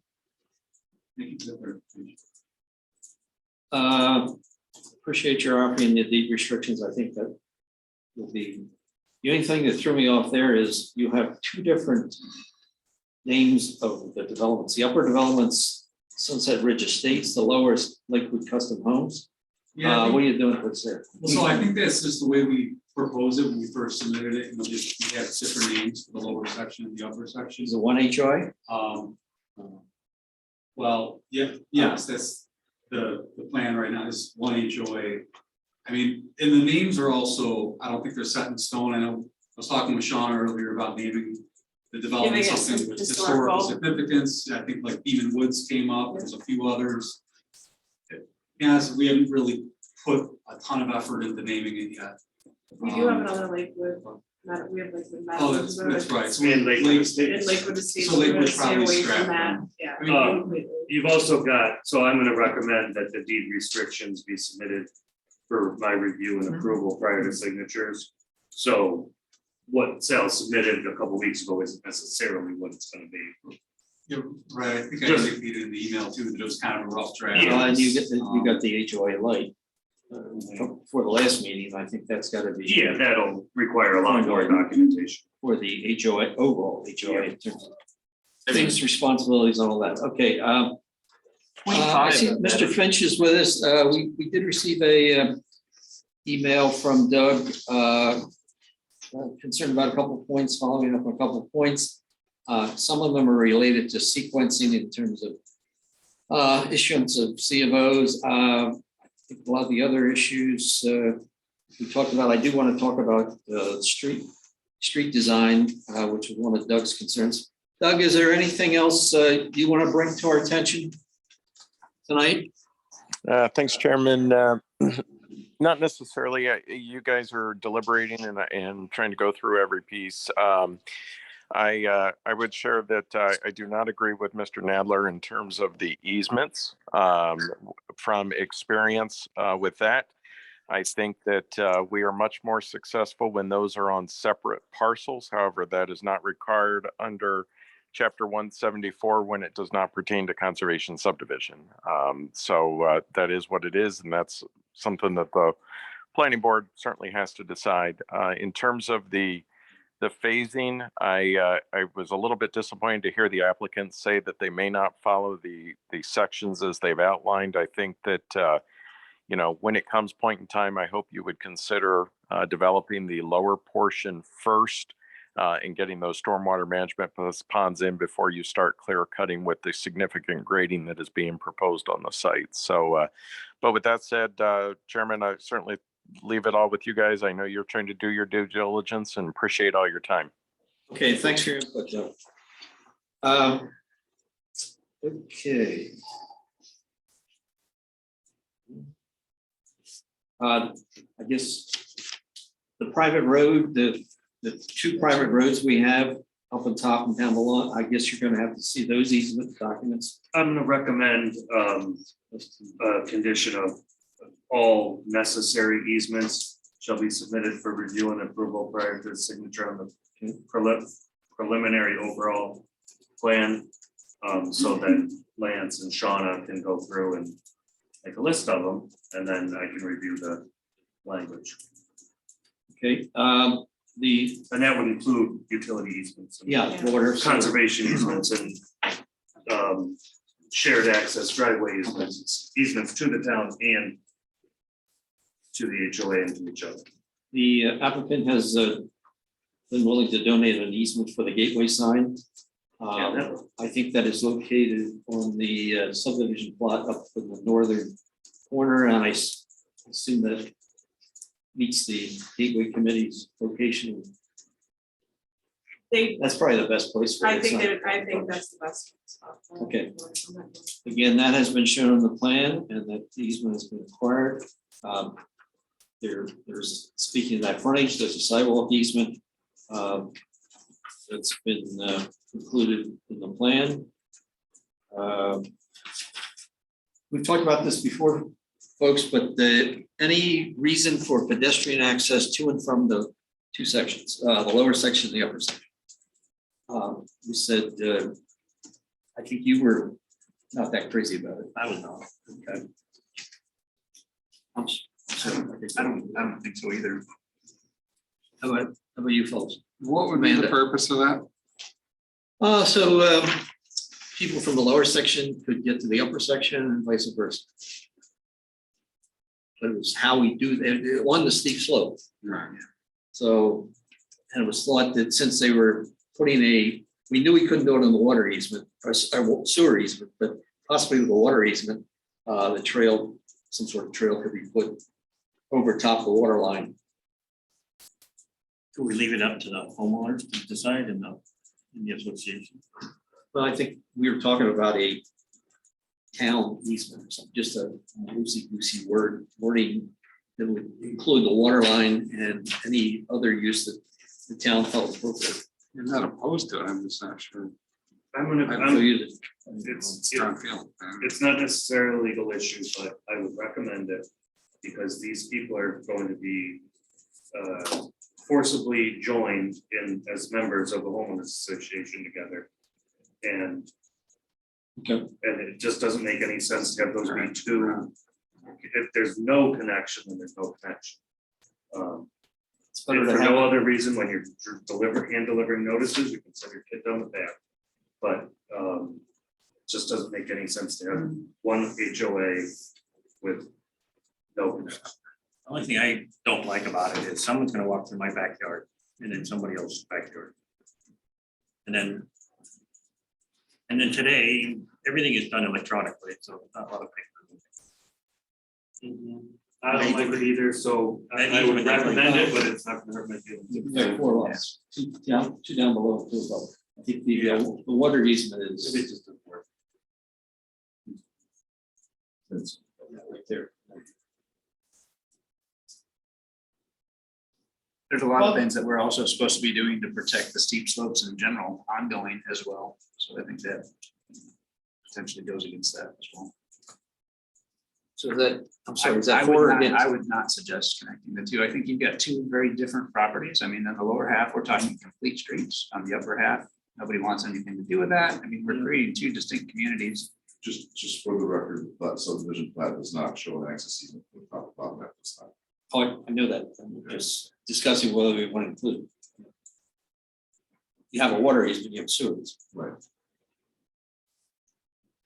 I: you for the clarification.
A: Appreciate your offering the deed restrictions. I think that will be, the only thing that threw me off there is you have two different names of the developments. The upper developments, Sunset Ridge Estates, the lower is Lakewood Custom Homes.
I: Yeah, I
A: What
I: think-
A: are you doing? What's there?
I: well, so I think that's just the way we proposed it when we first submitted it, we had different names for the lower section and the upper section.
A: Is it one HOA?
I: Well, yes, that's the plan right now is one HOA. I mean, and the names are also, I don't think they're set in stone. I know, I was talking with Sean earlier about naming the development
D: Giving it
I: something
D: some
I: with
D: historical-
I: historical significance. I think like Beaman Woods came up, there's a few others. Yes, we haven't really put a ton of effort into naming it yet.
D: We do have another Lakewood, we have Lakewood
I: Oh,
D: Meadows Road.
I: that's right. So
B: And Lakewood
I: Lake-
B: Estates.
D: And Lakewood Estates,
I: So
D: we're gonna
I: Lakewood
D: stay
I: probably
D: away
I: scrap
D: from that,
I: them.
D: yeah.
I: I mean,
D: completely.
B: You've also got, so I'm gonna recommend that the deed restrictions be submitted for my review and approval prior to signatures. So what Sal submitted a couple weeks ago isn't necessarily what it's gonna be.
I: You're right, I think I
B: Just-
I: indicated in the email too, that it was kind of a rough draft.
A: And you got the HOA light. For the last meeting, I think that's gotta be.
B: Yeah, that'll require a lot more documentation.
A: For the HOA, overall HOA in terms of things, responsibilities and all that. Okay, I see Mr. Finch is with us. We did receive a email from Doug concerned about a couple of points, following up on a couple of points. Some of them are related to sequencing in terms of issuance of C of Os. think a lot of the other issues we talked about, I do want to talk about street design, which was one of Doug's concerns. Doug, is there anything else you want to bring to our attention tonight?
K: Thanks, Chairman. Not necessarily. You guys are deliberating and trying to go through every piece. I would share that I do not agree with Mr. Nadler in terms of the easements. From experience with that, I think that we are much more successful when those are on separate parcels. However, that is not required under Chapter 174 when it does not pertain to conservation subdivision. So that is what it is, and that's something that the planning board certainly has to decide. In terms of the phasing, I was a little bit disappointed to hear the applicants say that they may not follow the sections as they've outlined. I think that when it comes point in time, I hope you would consider developing the lower portion first and getting those stormwater management ponds in before you start clear cutting with the significant grading that is being proposed on the site. So, but with that said, Chairman, I certainly leave it all with you guys. I know you're trying to do your due diligence and appreciate all your time.
A: Okay, thanks for your input, Joe. Okay. I guess the private road, the two private roads we have up on top and down below, I guess you're gonna have to see those easement documents.
B: I'm gonna recommend a condition of all necessary easements shall be submitted for review and approval prior to the signature on the preliminary overall plan. So that Lance and Shauna can go through and make a list of them, and then I can review the language.
A: Okay,
B: And that would include utility easements. And
A: water.
B: conservation easements and shared access driveway easements to the town and to the HOA and to each other.
A: The applicant has been willing to donate an easement for the gateway sign. I think that is located on the subdivision plot up in the northern corner, and I assume that meets the gateway committee's location. That's probably the best place for
D: I
A: the
D: think
A: sign.
D: I think that's the best spot.
A: Okay. Again, that has been shown on the plan, and that the easement has been acquired. There's, speaking of that frontage, there's a sidewalk easement that's been included in the plan. We've talked about this before, folks, but any reason for pedestrian access to and from the two sections, the lower section and the upper section? You said, I think you were not that crazy about it.
E: I was not.
A: Okay.
H: I don't think so either.
A: How about you folks?
G: What would be the purpose of that?
A: So people from the lower section could get to the upper section and vice versa. But it was how we do that, on the steep slope.
G: Right.
A: So, and it was thought that since they were putting we knew we couldn't do it on the water easement or sewer easement, but possibly with the water easement, the trail, some sort of trail could be put over top the water line.
E: Could we leave it up to the homeowners to decide in the association?
A: Well, I think we were talking about a town easement or something, just a loosey-goosey wording that would include the water line and any other use that the town felt appropriate.
G: You're not opposed to it, I'm just not sure.
A: So you-
G: Strong feeling.
B: It's not necessarily a legal issue, but I would recommend it because these people are going to be forcibly joined in as members of the homeowners association together. And it just doesn't make any sense to have those be two. If there's no connection, then there's no connection.
A: It's better
B: And
A: to
B: for
A: have-
B: no other reason, when you're hand delivering notices, you can send your kid down the path. But it just doesn't make any sense to have one HOA with no connection.
E: The only thing I don't like about it is someone's gonna walk through my backyard and then somebody else's backyard. And then today, everything is done electronically, so not a lot of paper.
B: I don't like it either, so I would recommend it, but it's not gonna hurt my feelings.
A: There are 4 lots, two down below, 2 above. I think the water easement is.
B: Maybe it's just a word.
A: It's right there.
H: There's a lot of things that we're also supposed to be doing to protect the steep slopes in general, ongoing as well. So I think that potentially goes against that as well.
A: So that, I'm
H: I
A: sorry, is that
H: would
A: for or
H: not-
A: against?
H: I would not suggest connecting the two. I think you've got two very different properties. I mean, in the lower half, we're talking complete streets. On the upper half, nobody wants anything to do with that. I mean, we're creating two distinct communities.
J: Just for the record, that subdivision plat does not show an access easement for the top bottom at this time.
A: Oh, I know that, I'm just discussing whether we want to include. it. You have a water easement, you have sewers.
J: Right.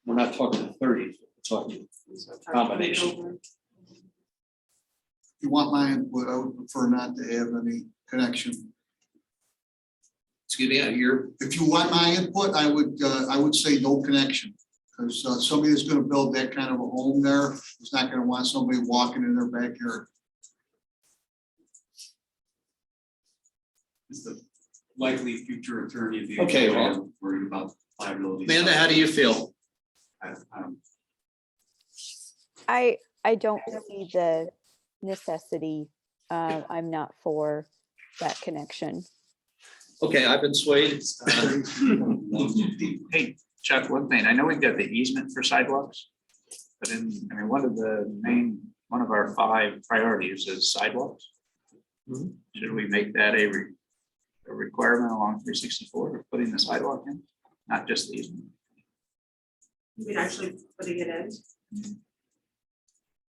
A: We're not talking 30, we're talking combination.
L: If you want my input, I would prefer not to have any connection.
A: Excuse me, you're,
L: If you want my input, I would say no connection. Because somebody that's gonna build that kind of a home there is not gonna want somebody walking in their backyard.
I: Is the likely future attorney of the.
A: Okay, well.
I: Worried about liability.
A: Amanda, how do you feel?
M: I don't see the necessity. I'm not for that connection.
A: Okay, I've been swayed.
H: Hey, Chuck, one thing, I know we've got the easement for sidewalks. But one of our 5 priorities is sidewalks.
A: Mhm.
H: Should we make that a requirement along 364 of putting the sidewalk in, not just the easement?
D: You mean actually putting it in?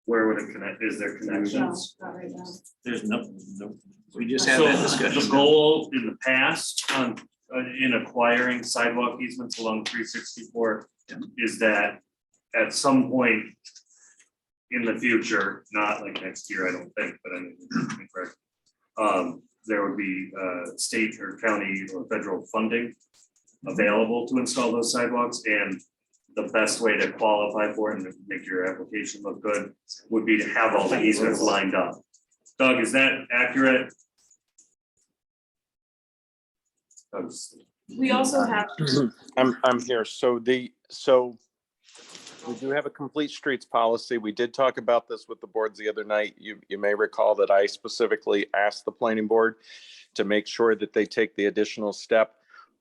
B: Where would it connect? Is there
D: No,
B: connections?
D: not right now.
A: There's no.
H: We just had
B: So
H: that discussion.
B: the goal in the past in acquiring sidewalk easements along 364 is that at some point in the future, not like next year, I don't think, but I mean, correct. There would be state or county or federal funding available to install those sidewalks, and the best way to qualify for it and to make your application look good would be to have all the easements lined up. Doug, is that accurate?
D: We also have,
K: I'm here. So we do have a complete streets policy. We did talk about this with the boards the other night. You may recall that I specifically asked the planning board to make sure that they take the additional step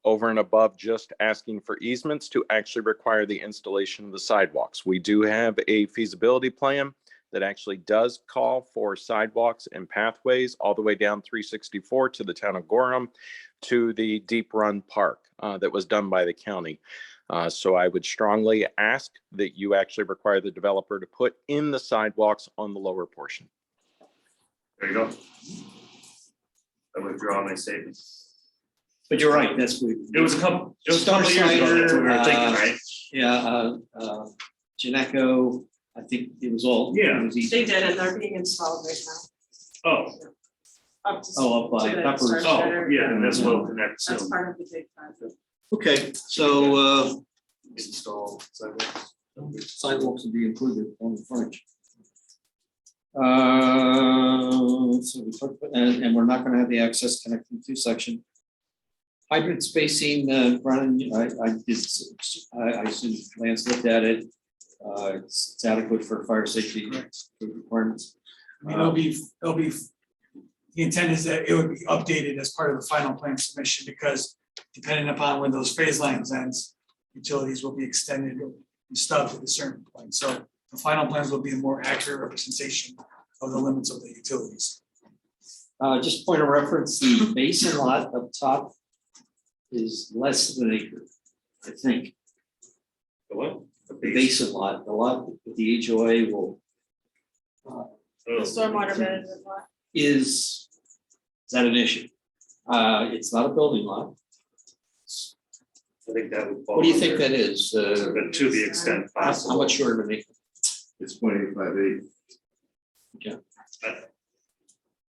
K: over and above just asking for easements to actually require the installation of the sidewalks. We do have a feasibility plan that actually does call for sidewalks and pathways all the way down 364 to the town of Gorham to the Deep Run Park that was done by the county. So I would strongly ask that you actually require the developer to put in the sidewalks on the lower portion.
B: There you go. I withdraw my statement.
A: But you're right, that's what.
B: It was a couple years ago, that's what we were thinking, right?
A: Yeah, Janeco, I think it was all.
B: Yeah.
A: it was easy.
D: they did, and they're being installed right now.
B: Oh,
D: Up to-
A: Oh, up by
D: to the
A: Peppers.
D: Star
B: oh,
D: Shredder.
B: yeah, and this will connect
D: That's
B: soon.
D: part of the big project.
A: Okay, so
B: Install sidewalks.
A: sidewalks will be included on the frontage. So we talked, and we're not gonna have the access connecting to section. Hydrant spacing, Brian, I assume Lance looked at it. It's adequate for fire safety requirements.
F: I mean, the intent is that it would be updated as part of the final plan submission, because depending upon when those phase lines ends, utilities will be extended and stubbed at a certain point. So the final plans will be a more accurate representation of the limits of the utilities.
A: Just point of reference, the basin lot up top is less than an acre, I think.
B: The what?
A: The basin lot, the lot that the HOA will,
D: The stormwater management lot.
A: is that an issue? It's not a building lot.
B: I think that would. fall
A: What do you think
B: under-
A: that is?
B: But to the extent
A: How
B: possible.
A: much shorter than an acre?
J: It's 0.858.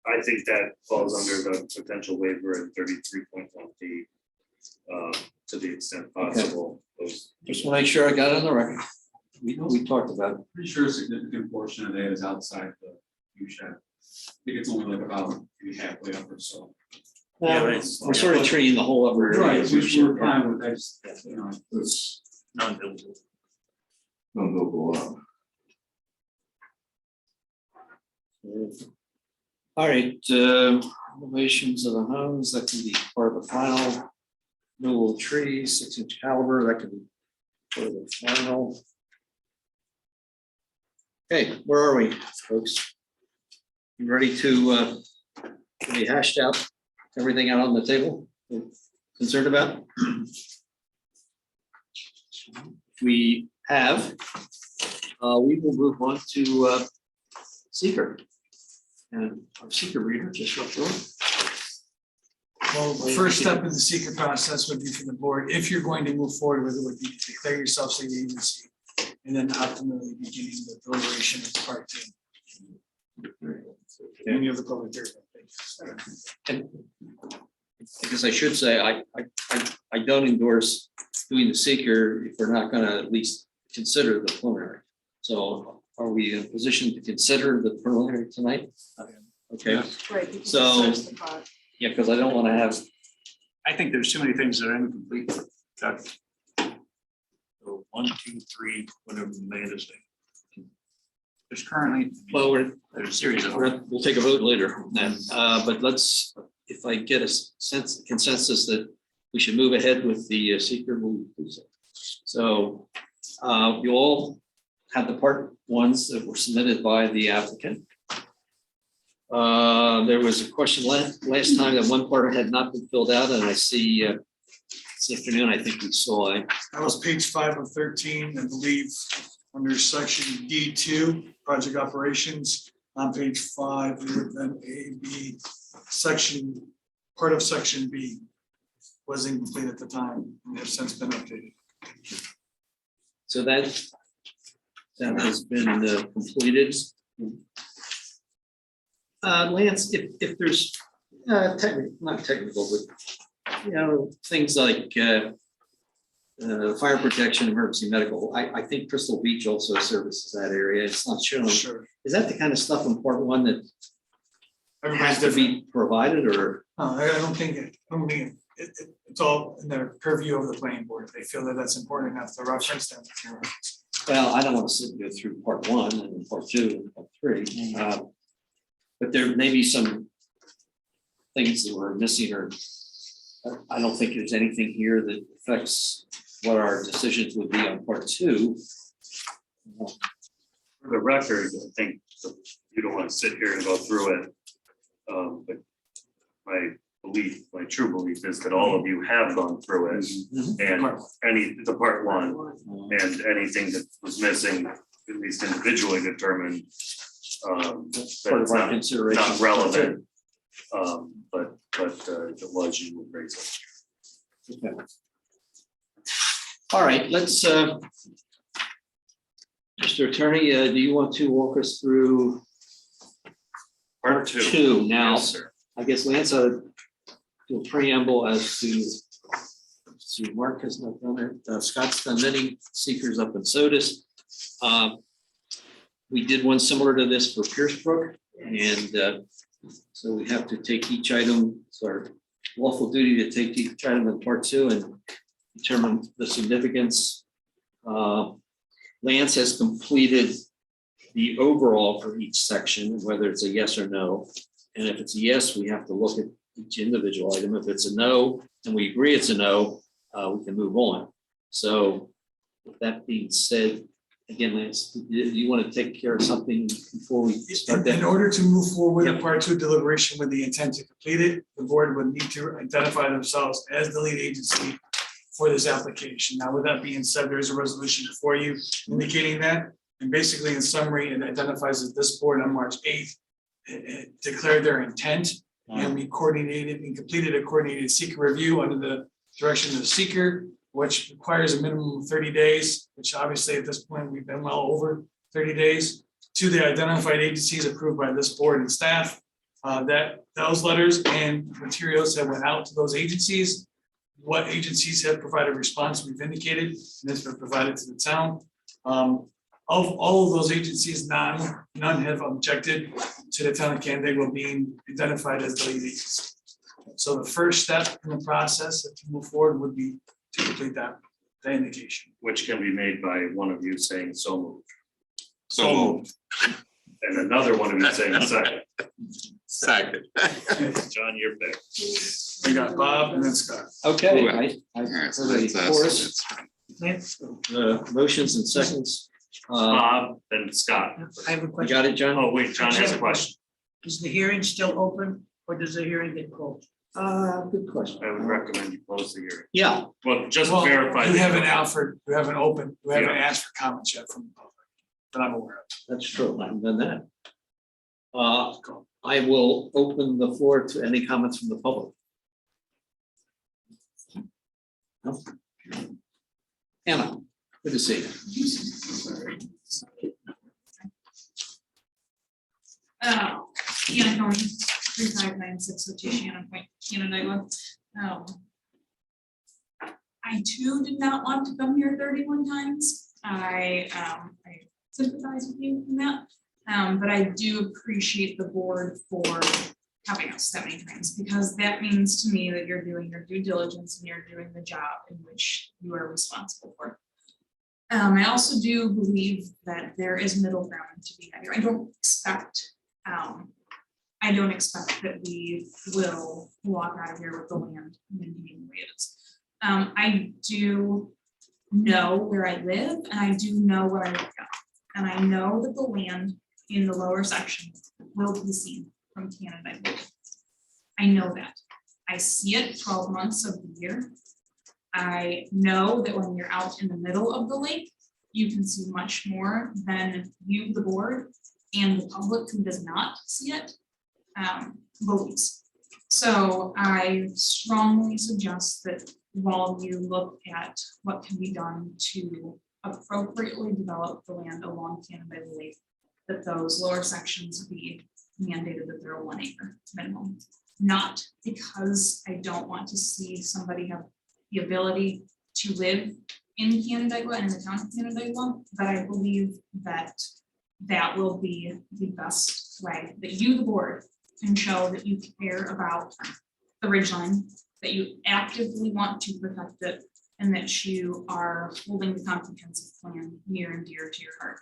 B: I think that falls under the potential waiver in 33.1D. To the extent possible, those.
A: Just want to make sure I got it on the record. we talked about.
I: Pretty sure a significant portion of that is outside the view shed. I think it's only like about maybe halfway up or so.
E: Yeah, but
A: We're sort of treating the whole upper area.
I: Right,
A: as a
I: we
A: shed.
I: were fine with that, just, you know,
J: It's
E: non-buildable.
J: non-buildable lot.
A: All right, elevations of the homes, that can be part of the final. Removal of trees, 6-inch caliber, that can be part of the final. Okay, where are we, folks? You ready to be hashed out, everything out on the table, we're concerned about? We have, we will move on to seeker. And our seeker reader just up there.
F: Well, the first step in the secret process would be for the board, if you're going to move forward with it, would be to declare yourself state agency. And then optimally beginning the deliberation of part 2. Any of the public hearing.
A: And I guess I should say, I don't endorse doing the seeker if we're not gonna at least consider the preliminary. So are we in a position to consider the preliminary tonight? Okay,
D: Right. because
A: So-
D: it starts the clock.
A: yeah, because I don't want to have,
H: I think there's too many things that are incomplete. Doug.
E: So 1, 2, 3, whatever the man is saying.
H: There's currently,
A: well,
H: there's a series of.
A: we'll take a vote later then, but let's, if I get a sense, consensus that we should move ahead with the seeker, we'll do so. So you all have the part ones that were submitted by the applicant. There was a question last time that one part had not been filled out, and I see this afternoon, I think we saw it.
F: That was page 5 of 13, I believe, under section D2, project operations. On page 5, we would then A, B, section, part of section B was incomplete at the time and has since been updated.
A: So that has been completed. Lance, if there's not technical, but you know, things like fire protection, emergency medical, I think Crystal Beach also services that area. It's not shown.
F: Sure.
A: Is that the kind of stuff in part 1 that
F: Everybody's
A: has to
F: different.
A: be provided, or?
F: No, I don't think it's all in their purview of the planning board. If they feel that that's important enough to reference them.
A: Well, I don't want to sit and go through part 1 and part 2 and part 3. But there may be some things that we're missing, or I don't think there's anything here that affects what our decisions would be on part 2.
B: For the record, I think you don't want to sit here and go through it. But my belief, my true belief is that all of you have gone through it, and the part 1, and anything that was missing, at least individually determined.
A: That's
B: That
A: part of
B: it's
A: our
B: not
A: consideration.
B: not relevant. But if it was, you would raise it.
A: Okay. All right, let's, Mr. Attorney, do you want to walk us through
B: Part 2.
A: 2 now?
B: Yes, sir.
A: I guess Lance, do a preamble as to, see, Mark has not done it, Scott's done many seekers up in Sodas. We did one similar to this for Pierce Brook, and so we have to take each item, it's our lawful duty to take each item in part 2 and determine the significance. Lance has completed the overall for each section, whether it's a yes or no. And if it's a yes, we have to look at each individual item. If it's a no, and we agree it's a no, we can move on. So with that being said, again, Lance, do you want to take care of something before we start
F: In
A: that?
F: order to move forward in
A: Yep.
F: part 2 deliberation with the intent to complete it, the board would need to identify themselves as the lead agency for this application. Now, with that being said, there's a resolution before you indicating that. And basically, in summary, it identifies that this board on March 8th declared their intent, and we coordinated and completed a coordinated seeker review under the direction of the seeker, which requires a minimum of 30 days, which obviously at this point, we've been well over 30 days, to the identified agencies approved by this board and staff. That those letters and materials that went out to those agencies. What agencies have provided response, we've indicated, and it's been provided to the town. Of all of those agencies, none have objected to the town of Canandaigua being identified as the lead agency. So the first step in the process, if you move forward, would be to complete that indication.
B: Which can be made by one of you saying so moved,
G: So moved.
B: and another one of you saying second.
G: Second.
B: John, you're pick.
F: We got Bob and then Scott.
A: Okay.
G: Ooh,
A: I
G: All right, so
A: heard a
G: that's us.
A: chorus,
G: That's-
A: motions and seconds.
B: Bob, then Scott.
D: I have a
A: You
D: question.
A: got it, John?
B: Oh, wait, John has a question.
D: Is the hearing still open or does the hearing get closed?
A: Good question.
B: I would recommend you close the hearing.
A: Yeah,
B: Well, just
F: Well,
B: verify.
F: You
B: that-
F: haven't offered, you haven't opened, you haven't
B: Yeah.
F: asked for comments yet from the public, that I'm aware of.
A: that's true. I haven't done that. I will open the floor to any comments from the public. No? Anna, good to see you.
N: Oh, Anna Cohen, 359602 Shannon Point, Canandaigua. I too did not want to come here 31 times. I sympathize with you in that. But I do appreciate the board for having us that many times, because that means to me that you're doing your due diligence and you're doing the job in which you are responsible for. I also do believe that there is middle ground to be had here. I don't expect that we will walk out of here with the land maintained the way it is. I do know where I live and I do know what I look at. And I know that the land in the lower section will be seen from Canada. I know that. I see it 12 months of the year. I know that when you're out in the middle of the lake, you can see much more than you, the board, and the public who does not see it, believes. So I strongly suggest that while you look at what can be done to appropriately develop the land along Canada Lake, that those lower sections be mandated that they're a 1 acre minimum. Not because I don't want to see somebody have the ability to live in Canandaigua and in the town of Canandaigua, but I believe that that will be the best way that you, the board, can show that you care about the ridgeline, that you actively want to protect it, and that you are holding the comprehensive plan near and dear to your heart.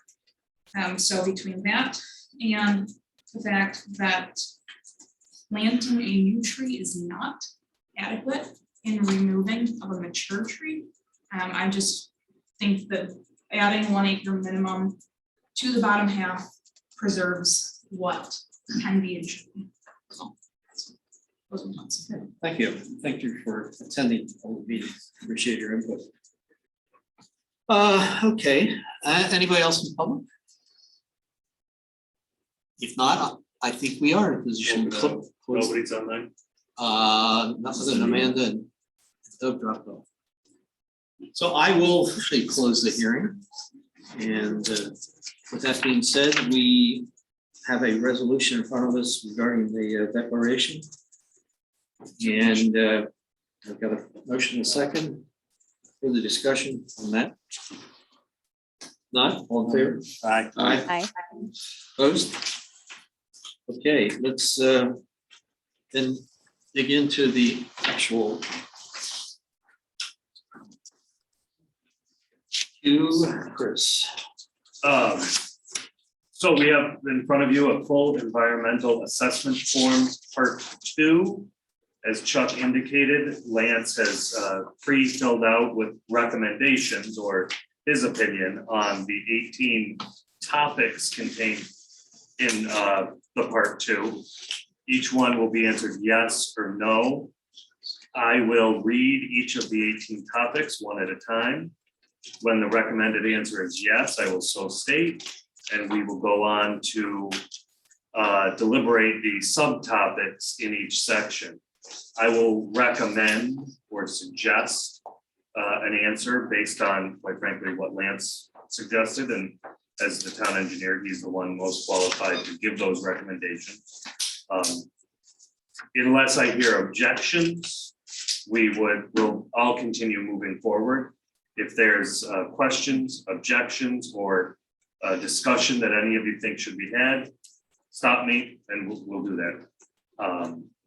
N: So between that and the fact that planting a new tree is not adequate in removing of a mature tree, I just think that adding 1 acre minimum to the bottom half preserves what can be and should be. So, those are my thoughts.
A: Thank you. Thank you for attending all the meetings. Appreciate your input. Okay, anybody else in public? If not, I think we are in a position to close.
B: Nobody's online.
A: Nothing, Amanda and Doug dropped off. So I will officially close the hearing. And with that being said, we have a resolution in front of us regarding the declaration. And I've got a motion and a second. Further discussion on that? Not, all in favor?
E: Aye.
A: Aye. Opposed? Okay, let's then dig into the actual Chris.
B: So we have in front of you a full environmental assessment form, part 2. As Chuck indicated, Lance has pre-filled out with recommendations or his opinion on the 18 topics contained in the part 2. Each one will be answered yes or no. I will read each of the 18 topics one at a time. When the recommended answer is yes, I will so state, and we will go on to deliberate the subtopics in each section. I will recommend or suggest an answer based on, quite frankly, what Lance suggested, and as the town engineer, he's the one most qualified to give those recommendations. Unless I hear objections, we'll all continue moving forward. If there's questions, objections, or discussion that any of you think should be had, stop me and we'll do that.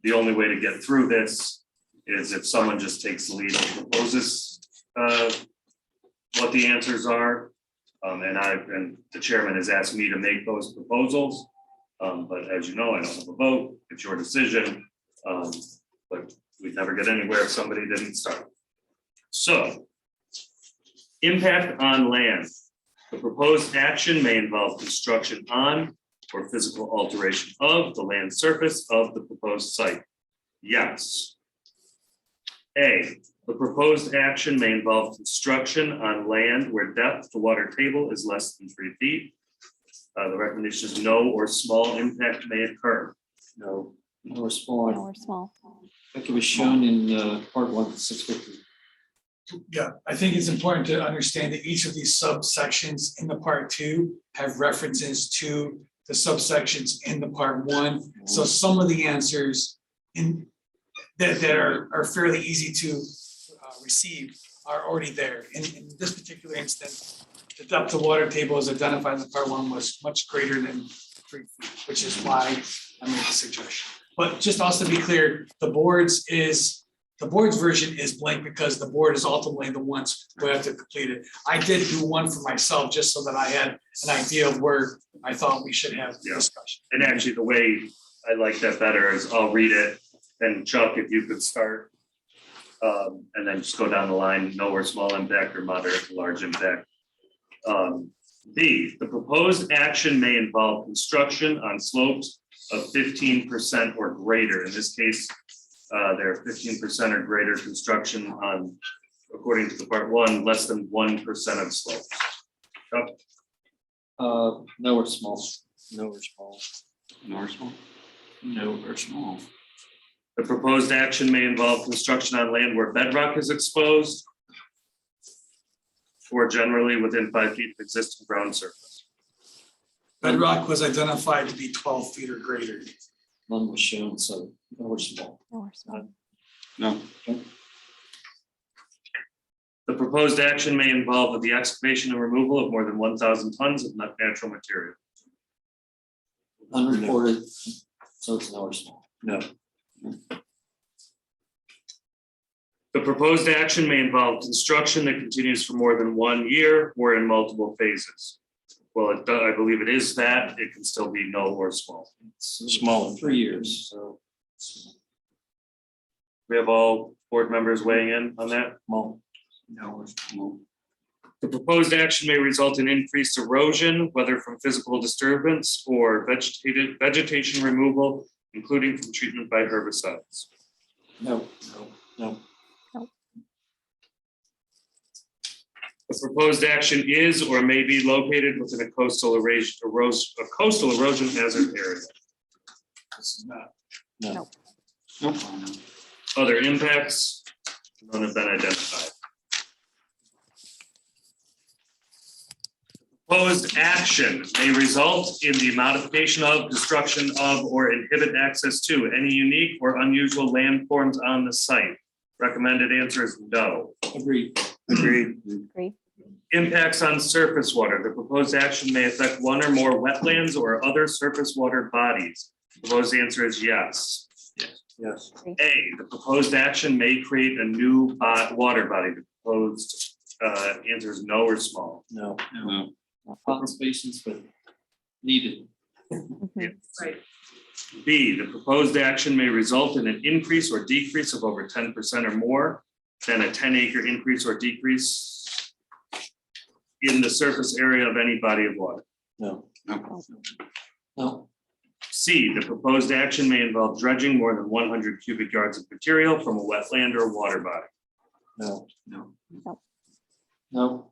B: The only way to get through this is if someone just takes the lead and proposes what the answers are. And the chairman has asked me to make those proposals. But as you know, I don't have a vote. It's your decision. But we'd never get anywhere if somebody didn't start. So, impact on land. The proposed action may involve construction on or physical alteration of the land surface of the proposed site. Yes. A, the proposed action may involve construction on land where depth to water table is less than 3 feet. The recommendation is no or small impact may occur.
A: No, or small.
M: Or small.
A: Like it was shown in part 1, 650.
F: Yeah, I think it's important to understand that each of these subsections in the part 2 have references to the subsections in the part 1. So some of the answers in that are fairly easy to receive are already there. In this particular instance, the depth of water table as identified in part 1 was much greater than 3 feet, which is why I made the suggestion. But just also to be clear, the board's version is blank because the board is ultimately the ones who have to complete it. I did do one for myself just so that I had an idea of where I thought we should have
B: Yeah.
F: discussion.
B: And actually, the way I like that better is I'll read it, and Chuck, if you could start. And then just go down the line, no or small impact or moderate to large impact. B, the proposed action may involve construction on slopes of 15% or greater. In this case, there are 15% or greater construction on, according to the part 1, less than 1% of slopes. Chuck?
A: No or small. No or small.
G: No or small?
H: No or small.
B: The proposed action may involve construction on land where bedrock is exposed or generally within 5 feet of existing ground surface.
F: Bedrock was identified to be 12 feet or greater.
A: None was shown, so no or small.
M: Or small.
G: No.
B: The proposed action may involve the excavation and removal of more than 1,000 tons of natural material.
A: Unreported, so it's no or small.
B: No. The proposed action may involve construction that continues for more than 1 year or in multiple phases. Well, I believe it is that, it can still be no or small.
A: Small, 3 years, so.
B: We have all board members weighing in on that?
A: Small.
H: No or small.
B: The proposed action may result in increased erosion, whether from physical disturbance or vegetation removal, including from treatment by herbicides.
A: No, no.
B: The proposed action is or may be located within a coastal erosion hazard area.
F: This is not.
A: No.
B: Other impacts, none have been identified. Proposed action may result in the modification of, destruction of, or inhibit access to any unique or unusual landforms on the site. Recommended answer is no.
A: Agreed.
B: Agreed.
M: Agree.
B: Impacts on surface water. The proposed action may affect one or more wetlands or other surface water bodies. Proposed answer is yes.
A: Yes.
B: A, the proposed action may create a new water body. The proposed answer is no or small.
A: No.
G: No.
A: Pond spaces, but needed.
N: Right.
B: B, the proposed action may result in an increase or decrease of over 10% or more than a 10-acre increase or decrease in the surface area of any body of water.
A: No.
G: No.
A: No.
B: C, the proposed action may involve dredging more than 100 cubic yards of material from a wetland or water body.
A: No.
H: No.
A: No.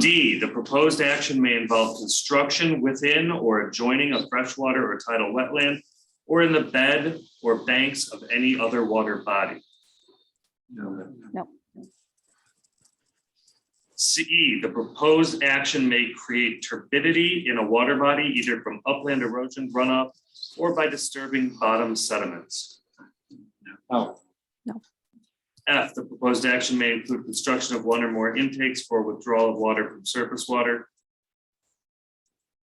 B: D, the proposed action may involve construction within or adjoining a freshwater or tidal wetland or in the bed or banks of any other water body.
H: No.
M: No.
B: C, the proposed action may create turbidity in a water body, either from upland erosion runoff or by disturbing bottom sediments.
A: No.
B: F, the proposed action may include construction of one or more intakes for withdrawal of water from surface water.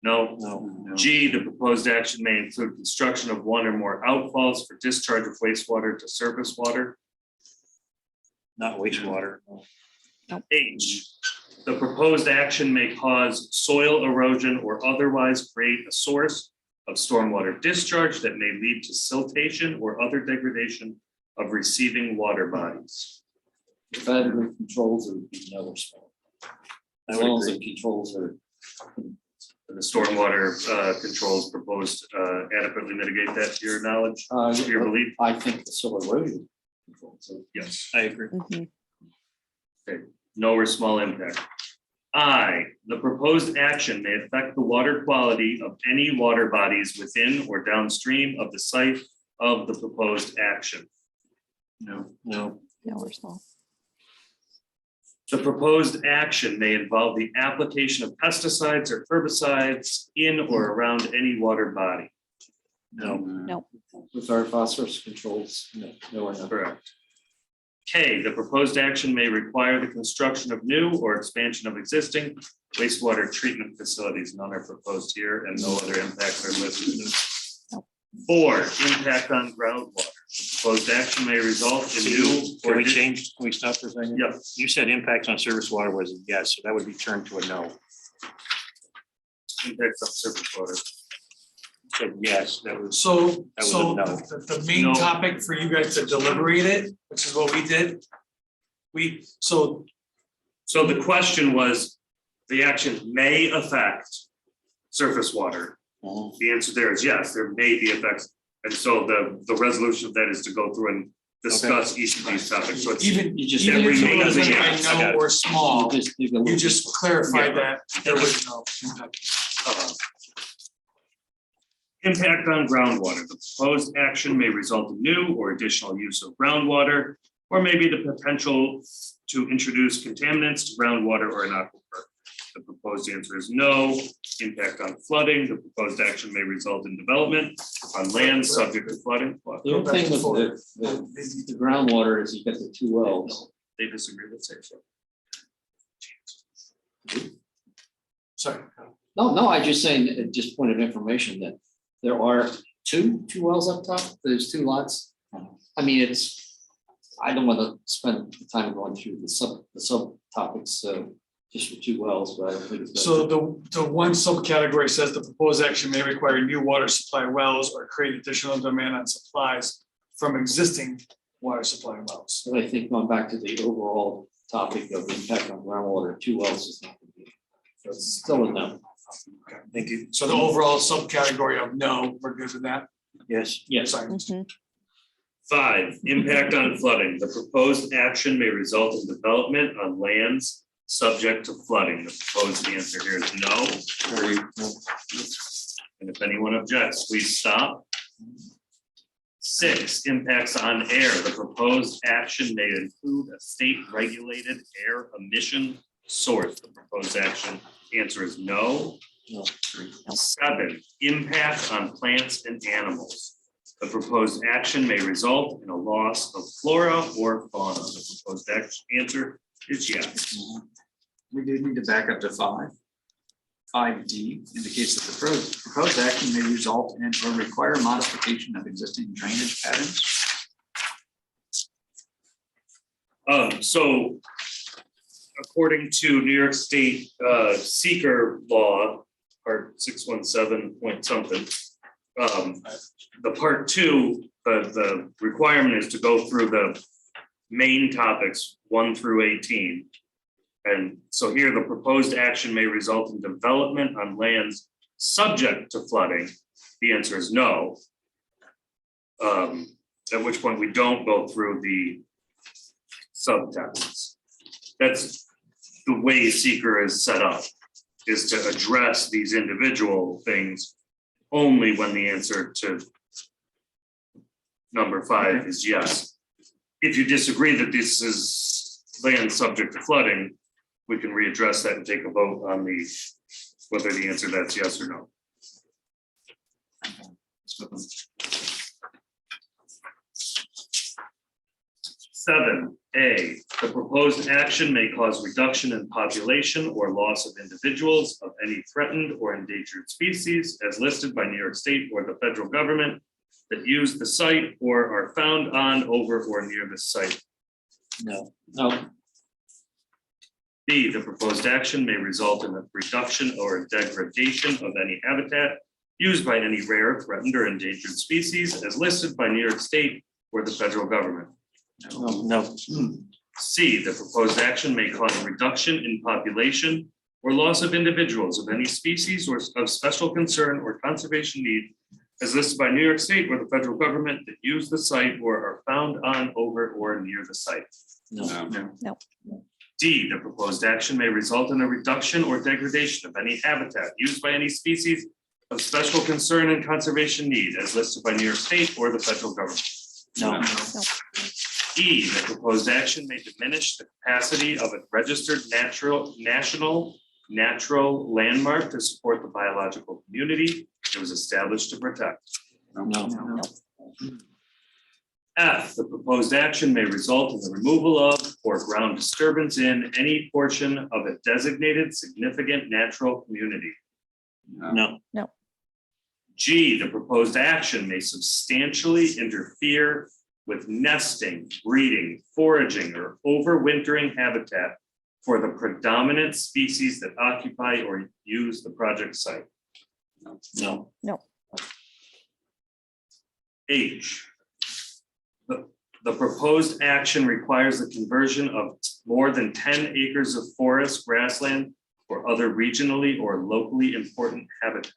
B: No.
E: No.
B: G, the proposed action may include construction of one or more outfalls for discharge of wastewater to surface water.
E: Not wastewater.
B: H, the proposed action may cause soil erosion or otherwise create a source of stormwater discharge that may lead to siltation or other degradation of receiving water bodies.
A: Preventative controls would be no response.
E: I
A: As
E: would
A: long as
E: agree.
A: the controls are.
B: The stormwater controls proposed adequately mitigate that to your knowledge, to your belief?
A: I think the soil erosion controls.
B: Yes.
E: I agree.
M: Mhm.
B: No or small impact. I, the proposed action may affect the water quality of any water bodies within or downstream of the site of the proposed action.
E: No.
M: No or small.
B: The proposed action may involve the application of pesticides or herbicides in or around any water body.
E: No.
A: With our phosphorus controls, no or no.
B: Correct. K, the proposed action may require the construction of new or expansion of existing wastewater treatment facilities. None are proposed here and no other impacts are listed.
M: Nope.
B: 4, impact on groundwater. The proposed action may result in new
E: Can
B: or
E: we change, can we stop for a second?
B: Yep.
E: You said impacts on surface water was a yes, so that would be turned to a no.
B: impacts on surface water.
E: Said yes, that was.
F: So,
E: That was a
F: so
E: no.
F: the main
B: No.
F: topic for you guys to deliberate it, which is what we did. So
B: So the question was, the action may affect surface water. The answer there is yes, there may be effects. And so the resolution of that is to go through and discuss each of these topics. So it's
F: even,
A: You just-
F: even if
B: every
F: it wasn't
B: yes,
F: a no or small,
A: Just dig a little
F: you just clarified
B: Yeah.
F: that there was no impact.
B: Impact on groundwater. The proposed action may result in new or additional use of groundwater, or maybe the potential to introduce contaminants to groundwater or an aquifer. The proposed answer is no. Impact on flooding. The proposed action may result in development on land subject to flooding.
A: The only thing with the groundwater is you got the two wells.
B: They disagree with say so.
F: Sorry.
A: No, I just saying, just point of information that there are two wells up top, there's two lots. I mean, I don't want to spend the time going through the subtopics, so just for two wells, but I don't think it's.
F: So the one subcategory says the proposed action may require new water supply wells or create additional demand on supplies from existing water supply wells.
A: So I think going back to the overall topic of impact on groundwater, two wells is not going to be. So it's still a no.
E: Thank you.
F: So the overall subcategory of no, we're good with that?
E: Yes.
A: Yes.
F: Sorry.
M: Mhm.
B: 5, impact on flooding. The proposed action may result in development on lands subject to flooding. The proposed answer here is no. And if anyone objects, please stop. 6, impacts on air. The proposed action may include a state regulated air emission source. The proposed action answer is no.
A: No.
B: 7, impact on plants and animals. The proposed action may result in a loss of flora or fauna. The proposed answer is yes.
H: We do need to back up to 5. 5D indicates that the proposed action may result in or require modification of existing drainage patterns.
B: So according to New York State seeker law, part 617 point something, the part 2, the requirement is to go through the main topics 1 through 18. And so here, the proposed action may result in development on lands subject to flooding. The answer is no. At which point we don't go through the subtexts. That's the way seeker is set up, is to address these individual things only when the answer to number 5 is yes. If you disagree that this is land subject to flooding, we can readdress that and take a vote on whether the answer that's yes or no. 7, A, the proposed action may cause reduction in population or loss of individuals of any threatened or endangered species as listed by New York State or the federal government that use the site or are found on, over, or near the site.
A: No.
B: B, the proposed action may result in a reduction or degradation of any habitat used by any rare, threatened, or endangered species as listed by New York State or the federal government.
A: No.
B: C, the proposed action may cause a reduction in population or loss of individuals of any species or of special concern or conservation need as listed by New York State or the federal government that use the site or are found on, over, or near the site.
A: No.
M: No.
B: D, the proposed action may result in a reduction or degradation of any habitat used by any species of special concern and conservation need as listed by New York State or the federal government.
A: No.
B: E, the proposed action may diminish the capacity of a registered national natural landmark to support the biological community it was established to protect.
A: No.
B: F, the proposed action may result in the removal of or ground disturbance in any portion of a designated significant natural community.
A: No.
B: G, the proposed action may substantially interfere with nesting, breeding, foraging, or overwintering habitat for the predominant species that occupy or use the project site.
A: No.
B: H, the proposed action requires the conversion of more than 10 acres of forest, grassland, or other regionally or locally important habitat.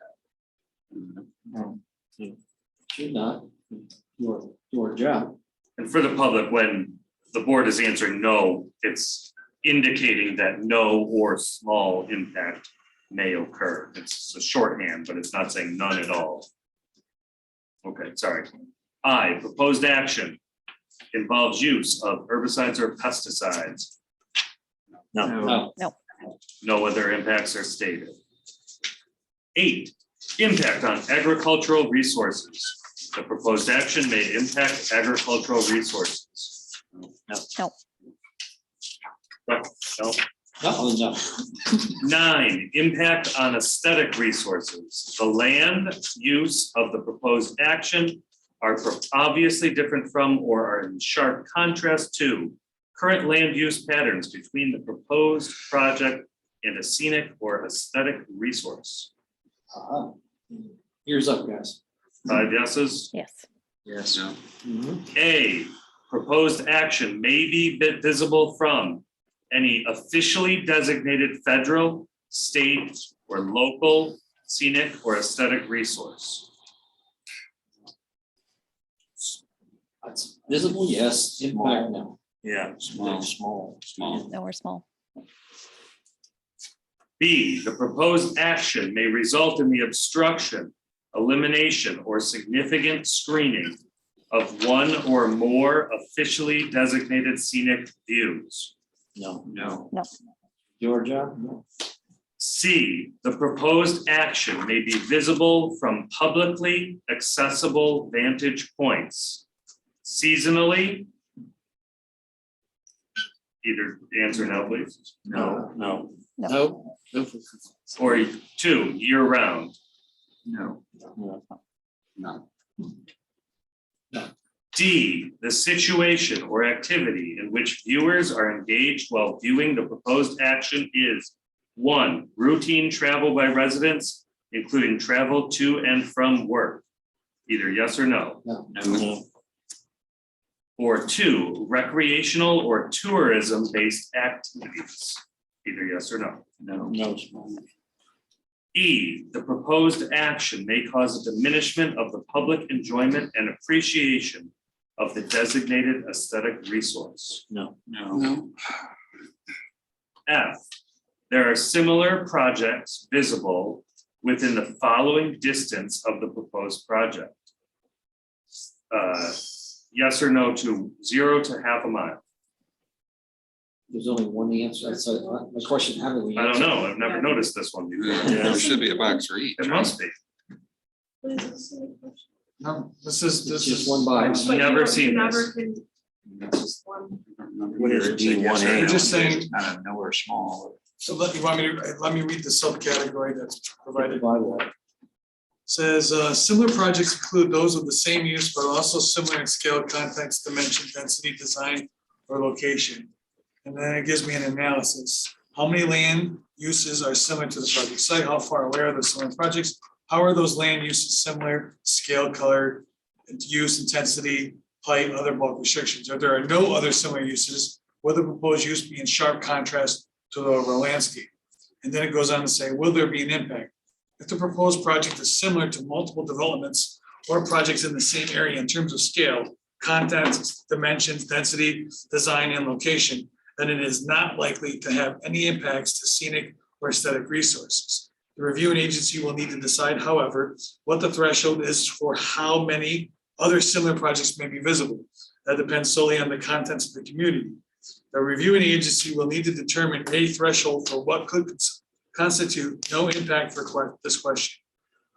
A: Should not. Your job.
B: And for the public, when the board is answering no, it's indicating that no or small impact may occur. It's a shorthand, but it's not saying none at all. Okay, sorry. I, proposed action involves use of herbicides or pesticides.
A: No.
B: No other impacts are stated. 8, impact on agricultural resources. The proposed action may impact agricultural resources.
M: No.
B: No. 9, impact on aesthetic resources. The land use of the proposed action are obviously different from or are in sharp contrast to current land use patterns between the proposed project and a scenic or aesthetic resource.
A: Here's up, guys.
B: 5 yeses.
M: Yes.
A: Yes.
B: A, proposed action may be visible from any officially designated federal, state, or local scenic or aesthetic resource.
A: That's visible, yes. Impact, no.
B: Yeah.
A: Small.
M: No, we're small.
B: B, the proposed action may result in the obstruction, elimination, or significant screening of one or more officially designated scenic views.
A: No.
E: Georgia?
B: C, the proposed action may be visible from publicly accessible vantage points seasonally. Either answer now, please.
A: No.
B: Or 2, year round.
I: No.
B: D, the situation or activity in which viewers are engaged while viewing the proposed action is 1, routine travel by residents, including travel to and from work. Either yes or no.
A: No.
B: Or 2, recreational or tourism-based activities. Either yes or no.
A: No.
B: E, the proposed action may cause a diminishment of the public enjoyment and appreciation of the designated aesthetic resource.
A: No.
B: F, there are similar projects visible within the following distance of the proposed project. Yes or no to 0 to half a mile.
A: There's only one answer. That's my question. How do we?
B: I don't know. I've never noticed this one before.
G: There should be a box for each.
B: It must be.
F: No, this is
A: Just one box.
B: I've never seen this.
H: That's just one.
E: What is D1A?
F: We're just saying-
H: Kind of nowhere small.
F: So let me read the subcategory that's provided. Says, similar projects include those of the same use, but also similar in scale, context, dimension, density, design, or location. And then it gives me an analysis. How many land uses are similar to the project site? How far away are the similar projects? How are those land uses similar, scale, color, use, intensity, height, other bulk restrictions? If there are no other similar uses, will the proposed use be in sharp contrast to the overall landscape? And then it goes on to say, will there be an impact? If the proposed project is similar to multiple developments or projects in the same area in terms of scale, context, dimensions, density, design, and location, then it is not likely to have any impacts to scenic or aesthetic resources. The reviewing agency will need to decide, however, what the threshold is for how many other similar projects may be visible. That depends solely on the contents of the community. The reviewing agency will need to determine a threshold for what could constitute no impact for this question.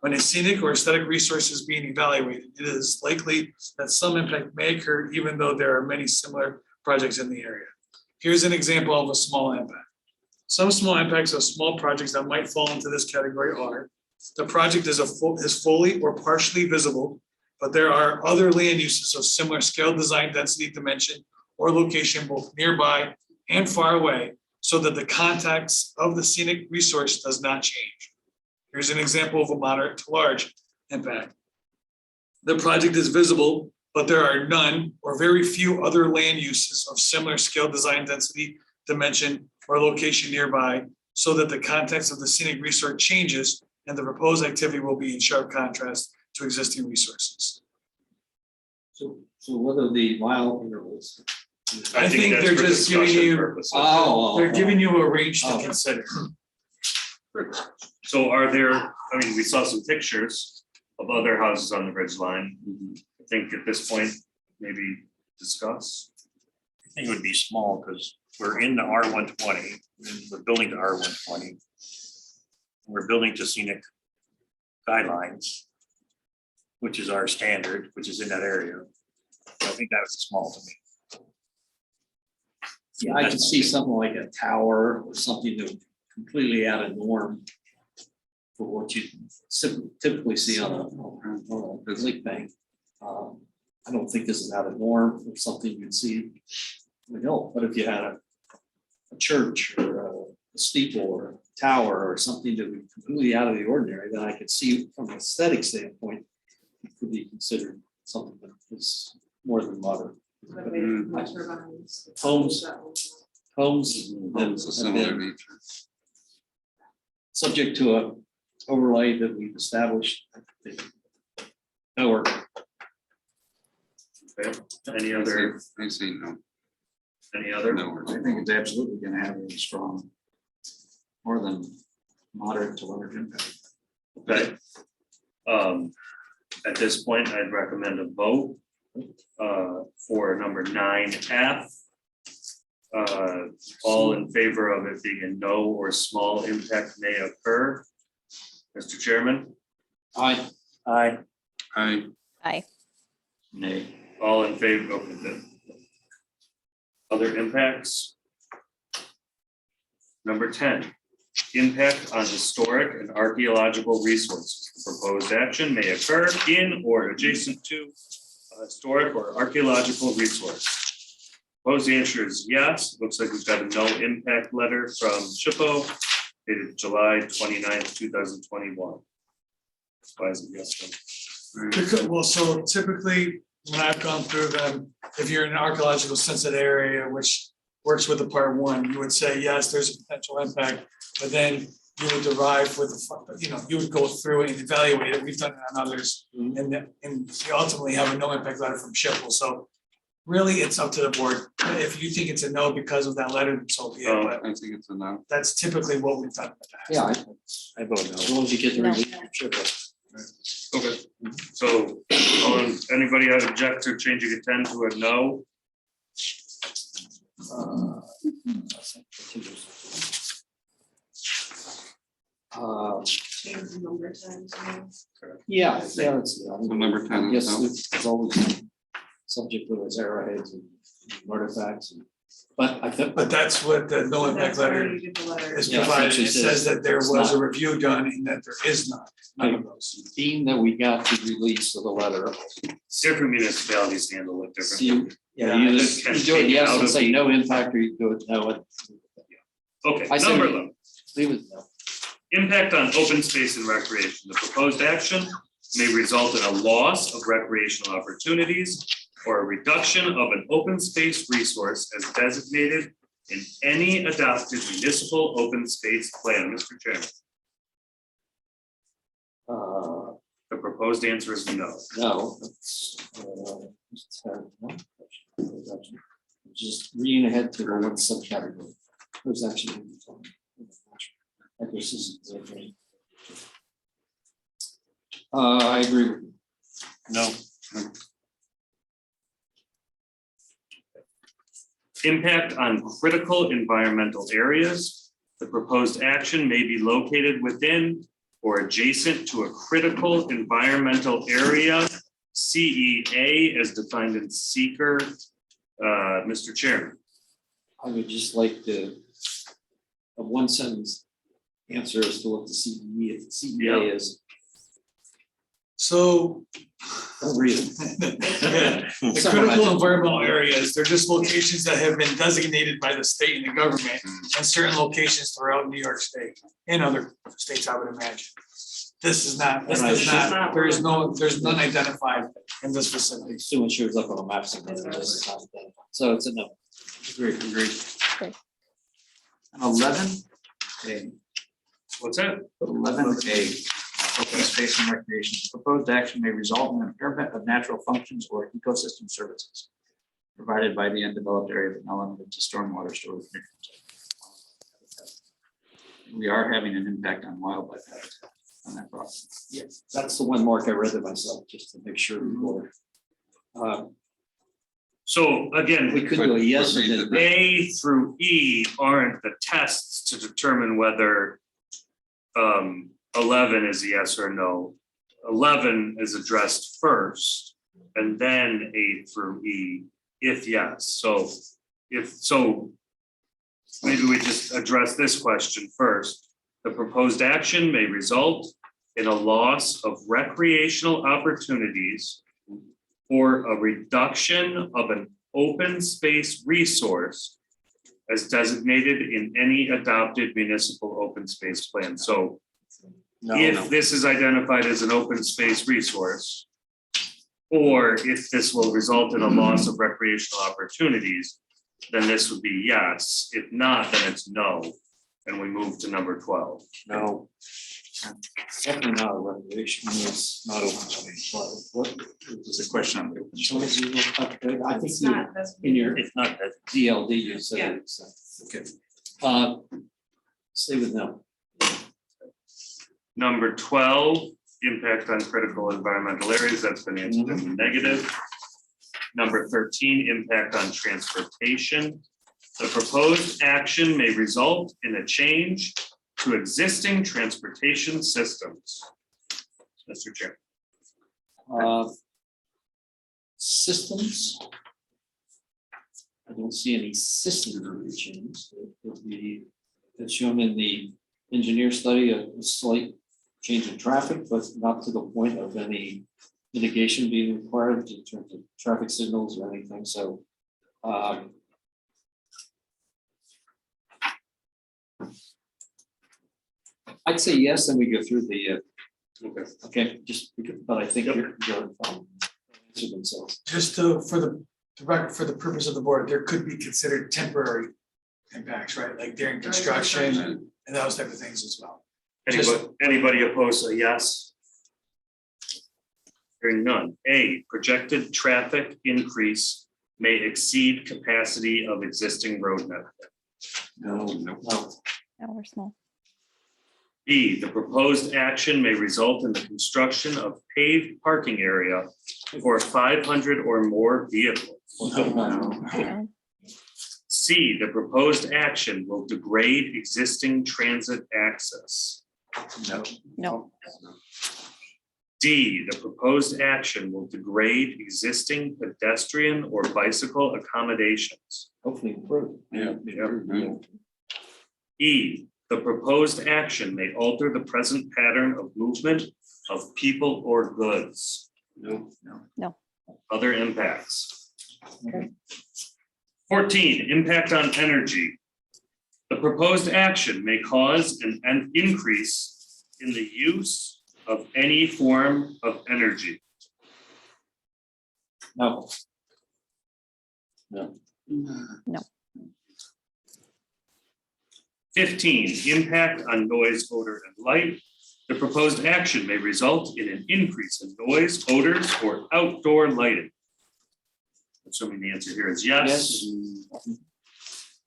F: When a scenic or aesthetic resource is being evaluated, it is likely that some impact may occur even though there are many similar projects in the area. Here's an example of a small impact. Some small impacts of small projects that might fall into this category are: the project is fully or partially visible, but there are other land uses of similar scale, design, density, dimension, or location both nearby and far away, so that the context of the scenic resource does not change. Here's an example of a moderate to large impact. The project is visible, but there are none or very few other land uses of similar scale, design, density, dimension, or location nearby, so that the context of the scenic resource changes and the proposed activity will be in sharp contrast to existing resources.
A: So what are the mile intervals?
F: I think
B: that's
F: they're
B: for
F: just giving
B: discussion
F: you-
B: purposes.
F: They're giving you a range to
A: Oh.
F: consider.
B: So are there, I mean, we saw some pictures of other houses on the ridge line. I think at this point, maybe discuss.
E: I think it would be small because we're in the R120, and we're building to R120. We're building to scenic guidelines, which is our standard, which is in that area. So I think that was small to me.
A: Yeah, I could see something like a tower or something that would completely out of norm for what you typically see on a lake bank. I don't think this is out of norm or something you'd see on the hill, but if you had a church or a steeple or a tower or something that would be completely out of the ordinary, then I could see from an aesthetic standpoint, it could be considered something that is more than moderate. Homes. Homes and
G: It's a similar
A: then
G: nature.
A: subject to a overlay that we've established. That work.
B: Okay, any other,
G: I say no.
B: any other?
G: No.
H: I think it's absolutely gonna have a strong, more than moderate to large impact.
B: Okay. At this point, I'd recommend a vote for number 9F. All in favor of it being a no or small impact may occur. Mr. Chairman,
A: Aye.
E: Aye.
M: Aye.
B: nay. All in favor of the other impacts? Number 10, impact on historic and archaeological resources. Proposed action may occur in or adjacent to a historic or archaeological resource. Proposed answer is yes. Looks like we've got a no impact letter from SHPO dated July 29th, 2021. Why is it yes?
F: Well, so typically, when I've gone through them, if you're in an archaeological sensitive area, which works with the part one, you would say, yes, there's a potential impact, but then you would derive with, you would go through it and evaluate it. We've done it on others. And you ultimately have a no impact letter from SHPO. So really, it's up to the board. If you think it's a no because of that letter, then so be it, but
G: I think it's a no.
F: that's typically what we've done in the past.
A: Yeah,
E: I vote no.
A: as long as you get the
M: No.
A: relief. Sure.
B: Okay, so anybody object to changing a 10 to a no?
D: Number 10, so.
A: Yeah, that's.
G: So number 10 is
A: Yes,
G: no.
A: it's always. subject to those arrowheads and artifacts. But I think,
F: But that's what the no impact
N: That's why
F: letter
N: you did the letter.
F: is
A: Yeah,
F: provided.
A: essentially
F: It says that there
A: it's
F: was a
A: not.
F: review done and that there is none of those.
A: being that we got the release of the letter,
B: Different municipalities handle it
A: see,
B: differently.
A: yeah, you just you do it yes and say no impact, or you do it no.
B: Okay,
A: I say
B: number
A: we-
B: 11.
A: Leave it no.
B: Impact on open space and recreation. The proposed action may result in a loss of recreational opportunities or a reduction of an open space resource as designated in any adopted municipal open space plan. Mr. Chairman, the proposed answer is no.
A: No. Just reading ahead to the one subcategory. There's actually. I agree with you.
E: No.
B: Impact on critical environmental areas. The proposed action may be located within or adjacent to a critical environmental area, CEA as defined in seeker. Mr. Chairman.
A: I would just like to, a one sentence answer as to what the CEA is.
F: So
A: Read it.
F: the critical environmental areas, they're just locations that have been designated by the state and the government and certain locations throughout New York State and other states, I would imagine. This is not, this does not, there's none identified in this facility.
A: Soon it shows up on a map somewhere. So it's a no.
H: Agreed.
M: Great.
H: 11, A.
B: What's that?
H: 11A, open space and recreation. Proposed action may result in impairment of natural functions or ecosystem services provided by the undeveloped area, but not limited to stormwater storage. We are having an impact on wildlife habitat on that property.
A: Yes, that's the one mark I read it myself, just to make sure before.
B: So again,
A: We could do a yes and then.
B: A through E aren't the tests to determine whether 11 is a yes or no. 11 is addressed first and then A through E, if yes. So maybe we just address this question first. The proposed action may result in a loss of recreational opportunities or a reduction of an open space resource as designated in any adopted municipal open space plan. So if this is identified as an open space resource, or if this will result in a loss of recreational opportunities, then this would be yes. If not, then it's no. And we move to number 12.
A: No. Definitely not a recreation, it's not open space. What
H: It's a question on the open
A: so
H: space.
A: I think
N: It's
A: you,
N: not, that's.
A: in your
E: It's not that.
A: DLD, you said
N: Yeah.
A: it's, okay. Stay with no.
B: Number 12, impact on critical environmental areas. That's been answered in the negative. Number 13, impact on transportation. The proposed action may result in a change to existing transportation systems. Mr. Chair.
A: Systems. I don't see any system changes. It would be, it's shown in the engineer study, a slight change in traffic, but not to the point of any mitigation being required in terms of traffic signals or anything, so. I'd say yes, then we go through the, okay, just, because- but I think you're answer themselves.
F: Just to, for the record, for the purpose of the board, there could be considered temporary impacts, right? Like during construction and those type of things as well.
B: Anybody opposed a yes? Hearing none. A, projected traffic increase may exceed capacity of existing road network.
A: No.
M: No, we're small.
B: B, the proposed action may result in the construction of paved parking area for 500 or more vehicles.
M: No.
B: C, the proposed action will degrade existing transit access.
H: No.
M: No.
B: D, the proposed action will degrade existing pedestrian or bicycle accommodations.
A: Hopefully improve.
G: Yeah.
B: E, the proposed action may alter the present pattern of movement of people or goods.
G: No.
M: No.
B: Other impacts. 14, impact on energy. The proposed action may cause an increase in the use of any form of energy.
A: No.
B: 15, impact on noise, odor, and light. The proposed action may result in an increase in noise, odors, or outdoor lighting. Assuming the answer here is yes.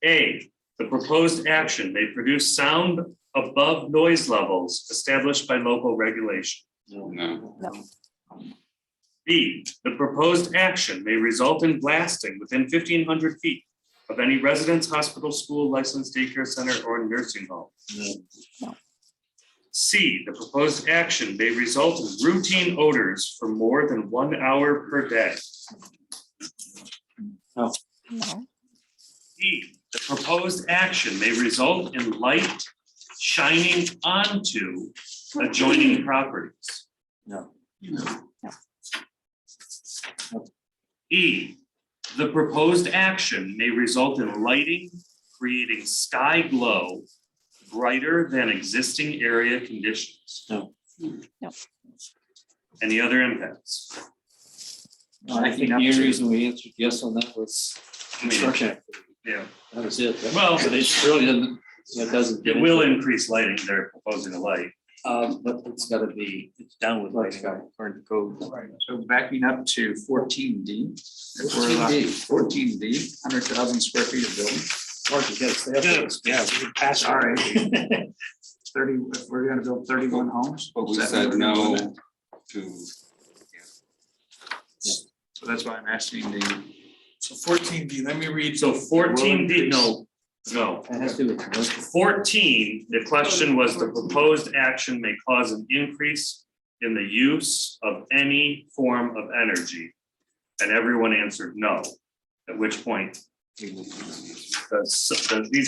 B: A, the proposed action may produce sound above noise levels established by local regulation.
G: No.
B: B, the proposed action may result in blasting within 1,500 feet of any residence, hospital, school, licensed daycare center, or nursing home.
M: No.
B: C, the proposed action may result in routine odors for more than 1 hour per day.
M: No.
B: E, the proposed action may result in light shining onto adjoining properties.
A: No.
B: E, the proposed action may result in lighting, creating sky glow brighter than existing area conditions.
A: No.
M: No.
B: Any other impacts?
A: I think the only reason we answered yes on that was construction activity.
B: Yeah,
A: That was it.
B: Well-
A: But it really doesn't, it doesn't.
B: it will increase lighting. They're proposing a light.
A: But it's gotta be,
E: It's down with lighting according to code.
H: Right, so backing up to 14D.
A: 14D.
H: 14D, 100,000 square feet of building.
A: Mark, you gotta stay up there.
E: Yeah, we can pass.
H: All right. 30, if we're gonna build 31 homes.
G: But we
H: is that
G: said
H: what we're gonna
G: no
H: do?
G: to.
H: So that's why I'm asking the,
F: So 14D, let me read.
B: So 14D, no.
A: That has to do with commercial.
B: 14, the question was the proposed action may cause an increase in the use of any form of energy. And everyone answered no, at which point these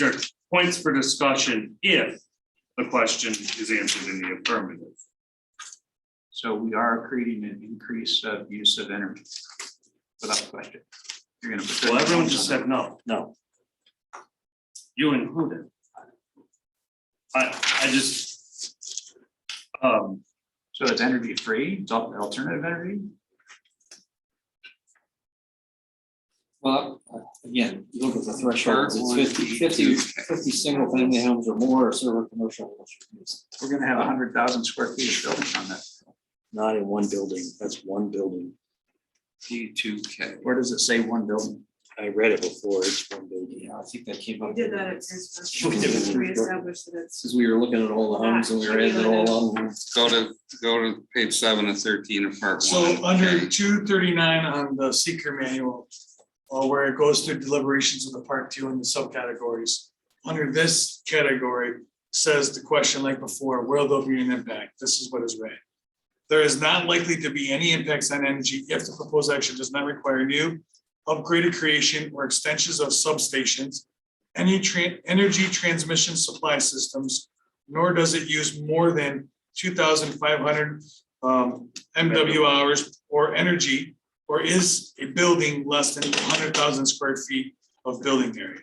B: are points for discussion if the question is answered in the affirmative.
H: so we are creating an increase of use of energy. Without question. You're gonna put.
B: Well, everyone just said no,
A: No.
B: you included. I just,
H: So it's energy free, it's alternative energy?
A: Well, again, you look at the threshold, it's 50 single family homes or more, or server commercial.
H: We're gonna have 100,000 square feet of building on that.
A: Not in one building, that's one building.
G: P2K.
H: Where does it say one building?
A: I read it before, it's one building.
D: Yeah.
A: I think that came
D: We
A: up.
D: did that at Transfer.
A: We did.
D: We established that it's.
A: Since we were looking at all the homes and we were adding it all on.
G: Go to page 7 of 13 of part 1.
F: So under
G: Okay.
F: 239 on the seeker manual, where it goes through deliberations of the part 2 and the subcategories. Under this category says the question like before, will there be an impact? This is what is read. There is not likely to be any impacts on energy if the proposed action does not require new, upgraded creation or extensions of substations, any energy transmission supply systems, nor does it use more than 2,500 MW hours or energy, or is a building less than 100,000 square feet of building area.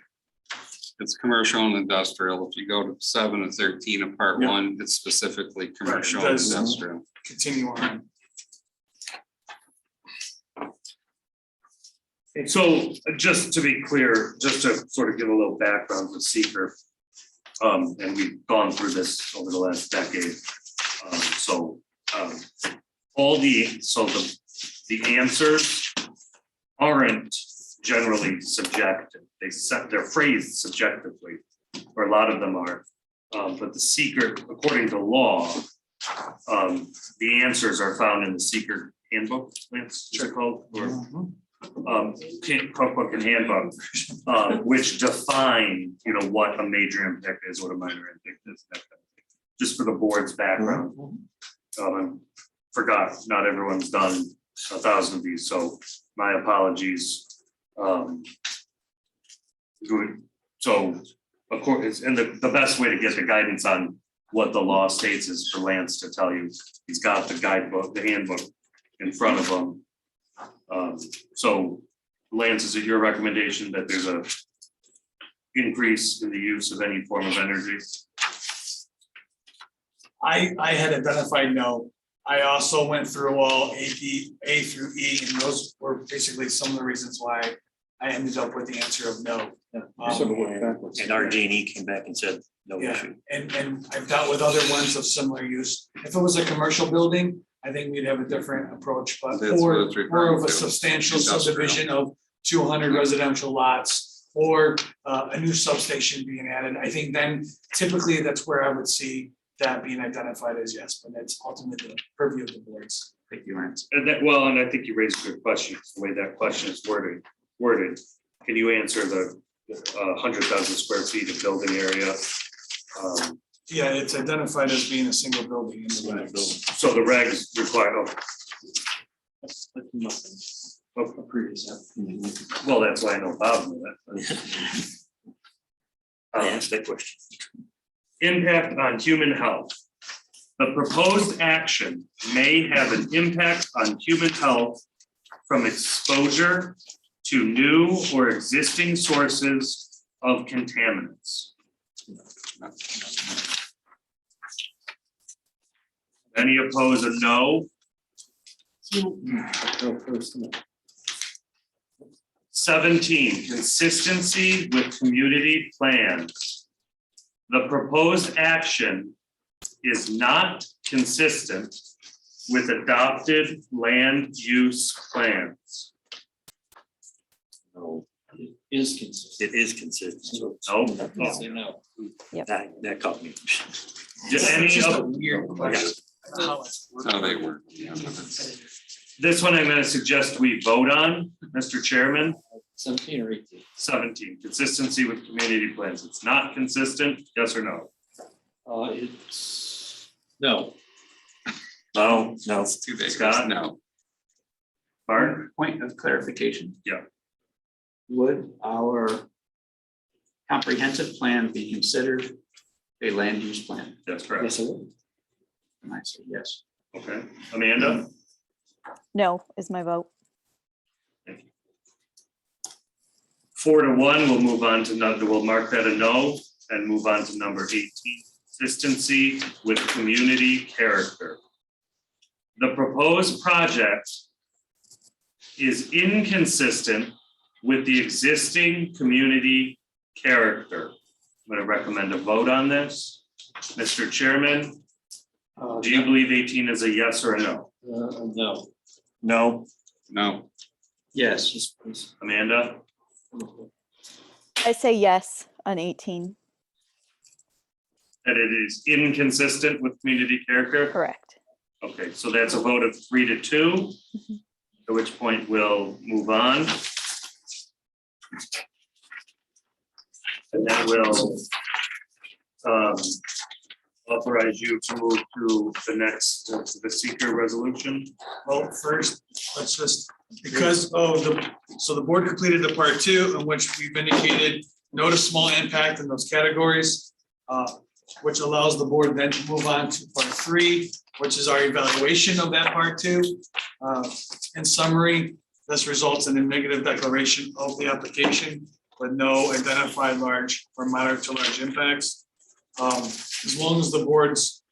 G: It's commercial and industrial. If you go to 7 of 13 of part
F: Yeah.
G: 1, it's specifically commercial and
F: does.
G: industrial.
F: Continue on.
B: so just to be clear, just to sort of give a little background to seeker. And we've gone through this over the last decade. All the answers aren't generally subjective. They're phrased subjectively, or a lot of them are. But the seeker, according to law, the answers are found in the seeker handbook, Lance, is it called? Or cookbook and handbook, which define, what a major impact is, what a minor impact is, that kind of thing. Just for the board's background. forgot, not everyone's done 1,000 of these, so my apologies. Good, so, of course, and the best way to get the guidance on what the law states is for Lance to tell you, he's got the guidebook, the handbook in front of him. So Lance, is it your recommendation that there's a increase in the use of any form of energy?
F: I had identified no. I also went through all A through E, and those were basically some of the reasons why I ended up with the answer of no.
E: And RG&E came back and said, no
F: Yeah,
E: issue.
F: and I've dealt with other ones of similar use. If it was a commercial building, I think we'd have a different approach, but
G: That's what
F: or
G: it's referring
F: of a
G: to,
F: substantial
G: industrial.
F: subdivision of 200 residential lots or a new substation being added, I think then typically that's where I would see that being identified as yes, but that's ultimately the purview of the boards.
H: Thank you, Lance.
B: And that, well, and I think you raised a good question, the way that question is worded. Can you answer the 100,000 square feet of building area?
F: Yeah, it's identified as being a single building in the regs.
B: So the regs require, well, that's why I know Bob knew that.
E: I asked that question.
B: Impact on human health. The proposed action may have an impact on human health from exposure to new or existing sources of contaminants. Any oppose a no? 17, consistency with community plans. The proposed action is not consistent with adopted land use plans.
A: No, it is consistent.
E: It is consistent.
B: No,
A: Say no.
E: That caught me.
B: any
F: It's just a
B: of,
F: weird question. How it's
G: That's how they work.
B: this one I'm gonna suggest we vote on, Mr. Chairman.
A: 17 or 18?
B: 17, consistency with community plans. It's not consistent, yes or no?
A: It's, no.
E: No,
G: It's 2 acres,
B: Scott?
G: no.
B: Mark?
H: Point of clarification.
B: Yeah.
H: Would our comprehensive plan be considered a land use plan?
B: That's correct.
A: Yes, it would.
H: And I say yes.
B: Okay, Amanda?
M: No is my vote.
B: 4-1, we'll move on to number, we'll mark that a no and move on to number 18, consistency with community character. The proposed project is inconsistent with the existing community character. I'm gonna recommend a vote on this. Mr. Chairman, do you believe 18 is a yes or a no?
A: No.
E: no,
G: No,
A: Yes, yes, please.
B: Amanda?
M: I say yes on 18.
B: That it is inconsistent with community character?
M: Correct.
B: Okay, so that's a vote of 3-2, at which point we'll move on. And then we'll authorize you to move to the next, to the seeker resolution.
F: Well, first, let's just, because of so the board completed the part 2 in which we've indicated notice small impact in those categories, which allows the board then to move on to part 3, which is our evaluation of that part 2. In summary, this results in a negative declaration of the application with no identified large or moderate to large impacts. As long as the board's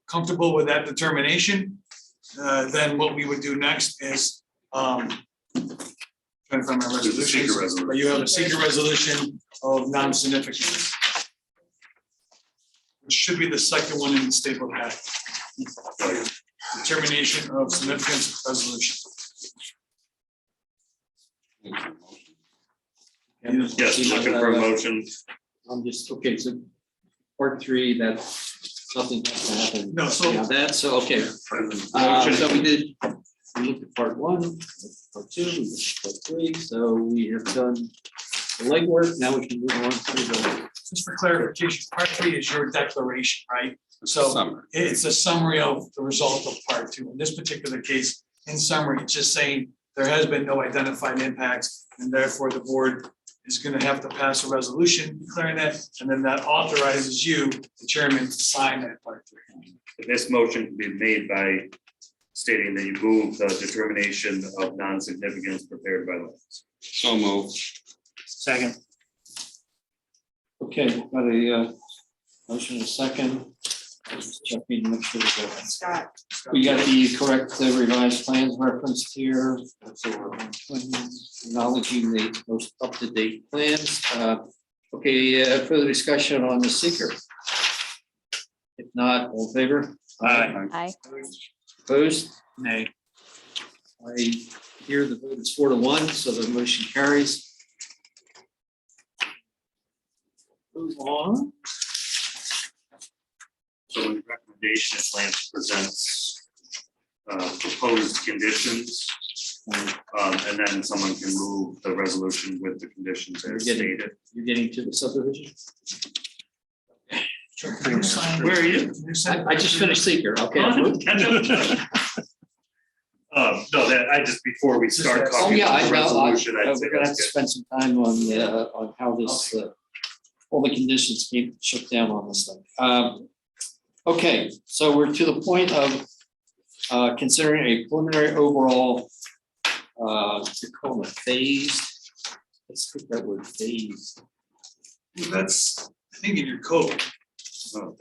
F: comfortable with that determination, then what we would do next is, trying to find my resolutions, but you have a secret resolution of non-significance, which should be the second one in the staple pack. Determination of significance resolution.
B: Yes, looking for a motion.
A: I'm just, okay, so part 3, that's something has to happen.
F: No, so-
A: Yeah, that's, so, okay. So we looked at part 1, part 2, we looked at part 3, so we have done the legwork, now we can move on to the.
F: Just for clarification, part 3 is your declaration, right? So
G: Summer.
F: it's a summary of the result of part two. In this particular case, in summary, it's just saying there has been no identified impacts, and therefore the board is gonna have to pass a resolution declaring that, and then that authorizes you, the chairman, to sign that part three.
B: This motion can be made by stating that you move the determination of non-significance prepared by Lance.
G: So moved.
E: Second.
A: Okay, got a motion and a second. Just checking to make sure that
D: Scott.
A: we got the correct revised plans referenced here. So we're acknowledging the most up-to-date plans. Okay, further discussion on the seeker. If not, all in favor?
E: Aye.
M: Aye.
A: Opposed?
H: Nay.
A: I hear the vote is 4-1, so the motion carries. Move on.
B: So the recommendation is Lance presents proposed conditions. And then someone can move the resolution with the conditions as stated.
A: You're getting to the subdivision?
F: Where are you?
A: I just finished seeker, okay.
B: No, that I just, before we start
A: Oh,
B: talking
A: yeah,
B: about
A: I
B: the
A: know,
B: resolution, I'd say
A: we're gonna have
B: that's
A: to
B: good.
A: spend some time on how this, all the conditions came shook down on this thing. Okay, so we're to the point of considering a preliminary overall, to call it phased. Let's put that word phased.
F: That's, I think in your code,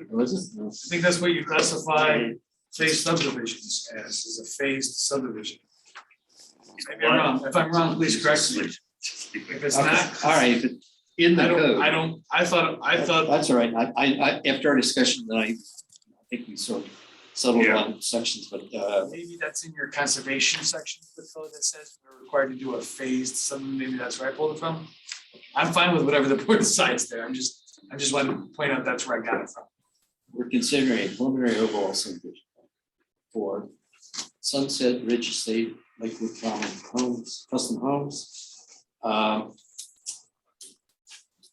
A: Was it? No.
F: I think that's what you classify phased subdivisions as, is a phased subdivision. Maybe I'm wrong. If I'm wrong, please correct me. If it's
A: Okay,
F: not.
A: all right, but in the code.
F: I thought,
A: That's all right. I, after our discussion, then I think we sort of settled
B: Yeah.
A: on sections, but,
F: maybe that's in your conservation section of the code that says we're required to do a phased, some, maybe that's where I pulled it from. I'm fine with whatever the board decides there. I just want to point out that's where I got it from.
A: we're considering a preliminary overall subdivision for Sunset Ridge Estate, Lakewood Common Homes, Custom Homes.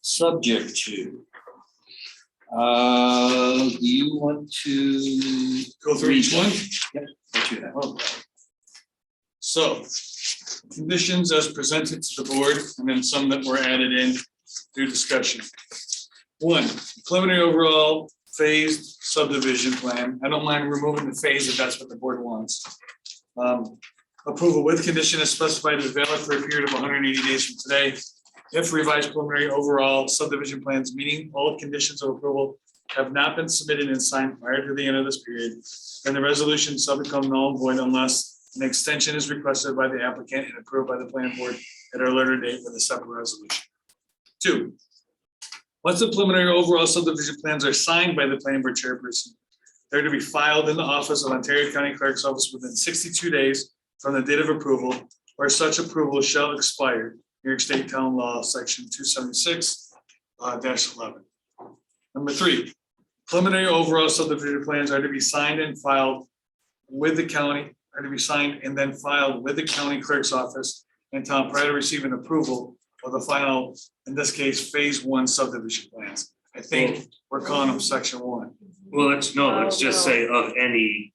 A: Subject to. Do you want to?
F: Go through each one?
A: Yep. What you have.
F: Okay. So, conditions as presented to the board, and then some that were added in through discussion. One, preliminary overall phased subdivision plan. I don't mind removing the phase if that's what the board wants. Approval with condition as specified is valid for a period of 180 days from today. If revised preliminary overall subdivision plans meeting all conditions of approval have not been submitted and signed prior to the end of this period, then the resolution shall become null and void unless an extension is requested by the applicant and approved by the planning board at a later date with a separate resolution. Two, once the preliminary overall subdivision plans are signed by the planning board chairperson, they're to be filed in the office of Ontario County Clerk's Office within 62 days from the date of approval, or such approval shall expire. New York State Town Law, Section 276 -11. Number three, preliminary overall subdivision plans are to be signed and filed with the county, are to be signed and then filed with the county clerk's office and town prior to receiving approval of the final, in this case, phase one subdivision plans. I think we're calling them section one.
B: Well, let's just say of any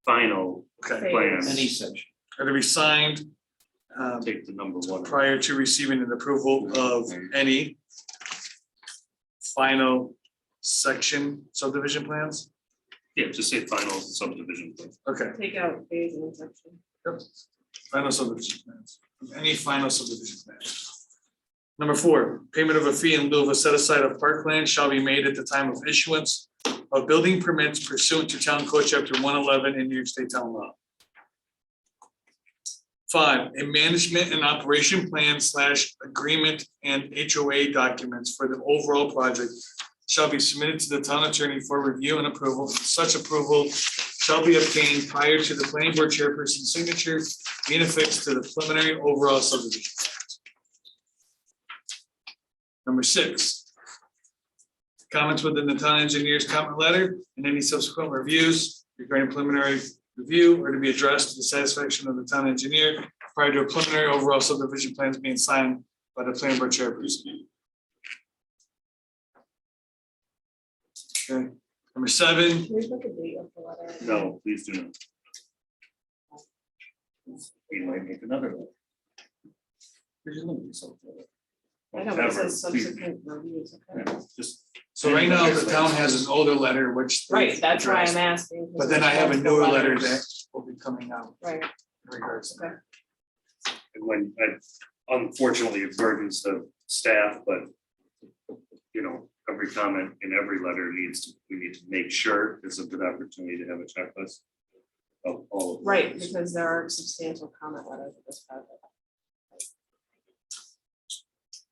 B: final
F: Okay,
B: plans.
A: Any section.
F: are to be signed
B: Take the number one.
F: prior to receiving an approval of any final section subdivision plans.
B: Yeah, just say final subdivision plan.
F: Okay,
D: Take out phase and section.
F: final subdivision plans, any final subdivision plans. Number four, payment of a fee in lieu of a set aside of parkland shall be made at the time of issuance of building permits pursuant to Town Code Chapter 111 in New York State Town Law. Five, a management and operation plan / agreement and HOA documents for the overall project shall be submitted to the town attorney for review and approval. Such approval shall be obtained prior to the planning board chairperson's signature being affixed to the preliminary overall subdivision plans. Number six, comments within the town engineer's comment letter and any subsequent reviews regarding preliminary review are to be addressed to the satisfaction of the town engineer prior to a preliminary overall subdivision plans being signed by the planning board chairperson. Okay, Number 7,
D: Can we put the date of the letter?
B: No, please do not. We might make another one. Here's your limit, so.
D: I know, but it
B: Whatever,
D: says
B: please,
D: subsequent reviews, okay.
B: just.
F: so right now the town has an older letter which. they've
D: Right, that's why
F: addressed.
D: I'm asking. 'cause
F: But then I have a
D: there's
F: newer
D: multiple
F: letter
D: letters.
F: that will be coming out
D: Right,
F: in regards to that.
D: okay.
B: And when, unfortunately, it burdens the staff, but. You know, every comment in every letter we need to make sure it's a good opportunity to have a checklist. Of all of them.
D: Right, because there are substantial comment letters at this project.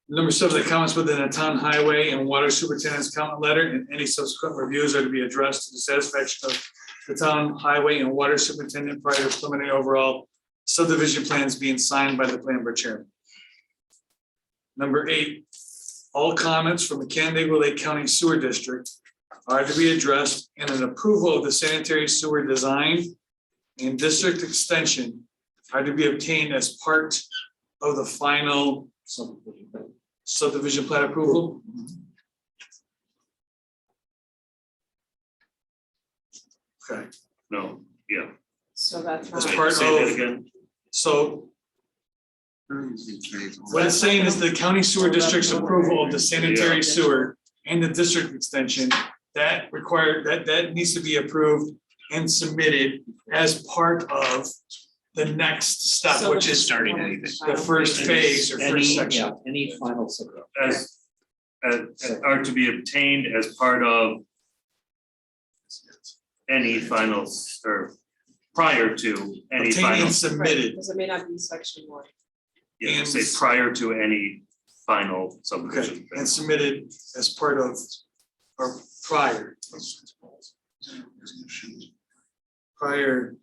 F: Number 7, the comments within a town highway and water superintendent's comment letter and any subsequent reviews are to be addressed to the satisfaction of the town highway and water superintendent prior to preliminary overall subdivision plans being signed by the planning board chairman. Number 8, all comments from the Canandaigua Lake County Sewer District are to be addressed and an approval of the sanitary sewer design and district extension are to be obtained as part of the final subdivision plan approval. Okay,
B: No, yeah.
D: So that's
F: As
D: not.
F: part
B: Say that
F: of-
B: again.
F: so what it's saying is the county sewer district's approval of the sanitary sewer and the district extension, that that needs to be approved and submitted as part of the next step,
D: So
F: which
D: the
F: is
H: starting anything.
F: the first phase or first section.
A: Any final.
B: As are to be obtained as part of any finals or prior to any
F: Obtained
B: final,
F: and submitted.
D: Because it may not be section 1.
B: yeah, say prior to any final subdivision.
F: Okay, and submitted as part of, or prior. Prior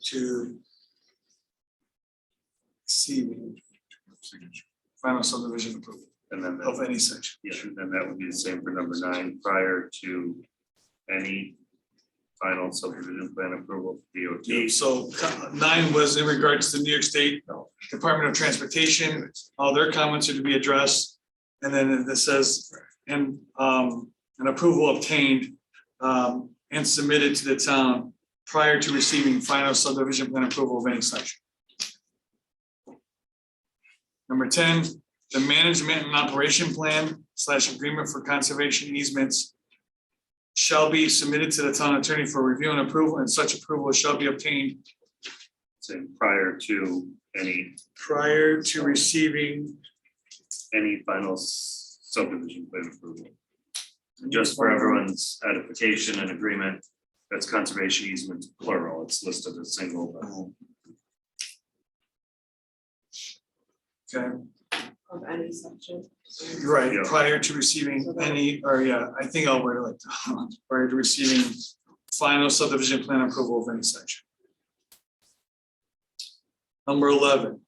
F: to receiving final subdivision approval
B: And then,
F: of any section.
B: yeah, and then that would be the same for number 9, prior to any final subdivision plan approval, DOT.
F: So 9 was in regards to New York State Department of Transportation, all their comments are to be addressed. And then it says, and an approval obtained and submitted to the town prior to receiving final subdivision plan approval of any section. Number 10, the management and operation plan / agreement for conservation easements shall be submitted to the town attorney for review and approval, and such approval shall be obtained
B: Saying prior to any
F: prior to receiving.
B: final subdivision plan approval. Just for everyone's edification and agreement, that's conservation easement plural, it's listed as single.
F: Okay,
D: Of any section.
F: right,
B: Yeah.
F: prior to receiving any, or yeah, I think I'll word it like, that. Prior to receiving final subdivision plan approval of any section. Number 11.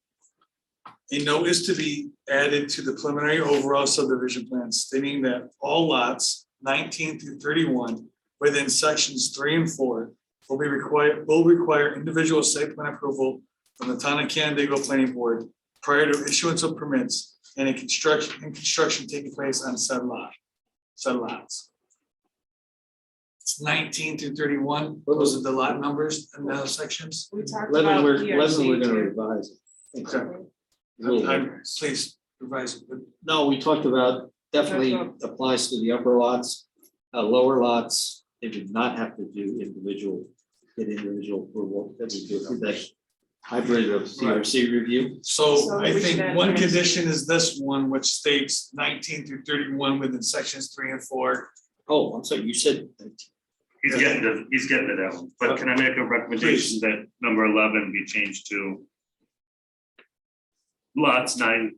F: A note is to be added to the preliminary overall subdivision plan stating that all lots 19 through 31 within sections 3 and 4 will require individual site plan approval from the town of Canandaigua Planning Board prior to issuance of permits and construction taking place on said lots. It's 19 through 31, those are the lot numbers and the sections.
D: We talked
A: 11,
D: about
A: we're
D: PRC
A: gonna
D: too.
A: revise it.
F: Okay.
A: A little bit.
F: Please revise it.
A: No, we talked about definitely applies to the upper lots, lower lots, they did not have to do get individual approval, that we do that hybrid of CRC review.
F: So
D: So
F: I
D: we
F: think
D: should add
F: one
D: PRC.
F: condition is this one, which states 19 through 31 within sections 3 and 4.
A: Oh, I'm sorry, you said,
B: He's getting to that one, but can I make a recommendation that number 11 be changed to lots 19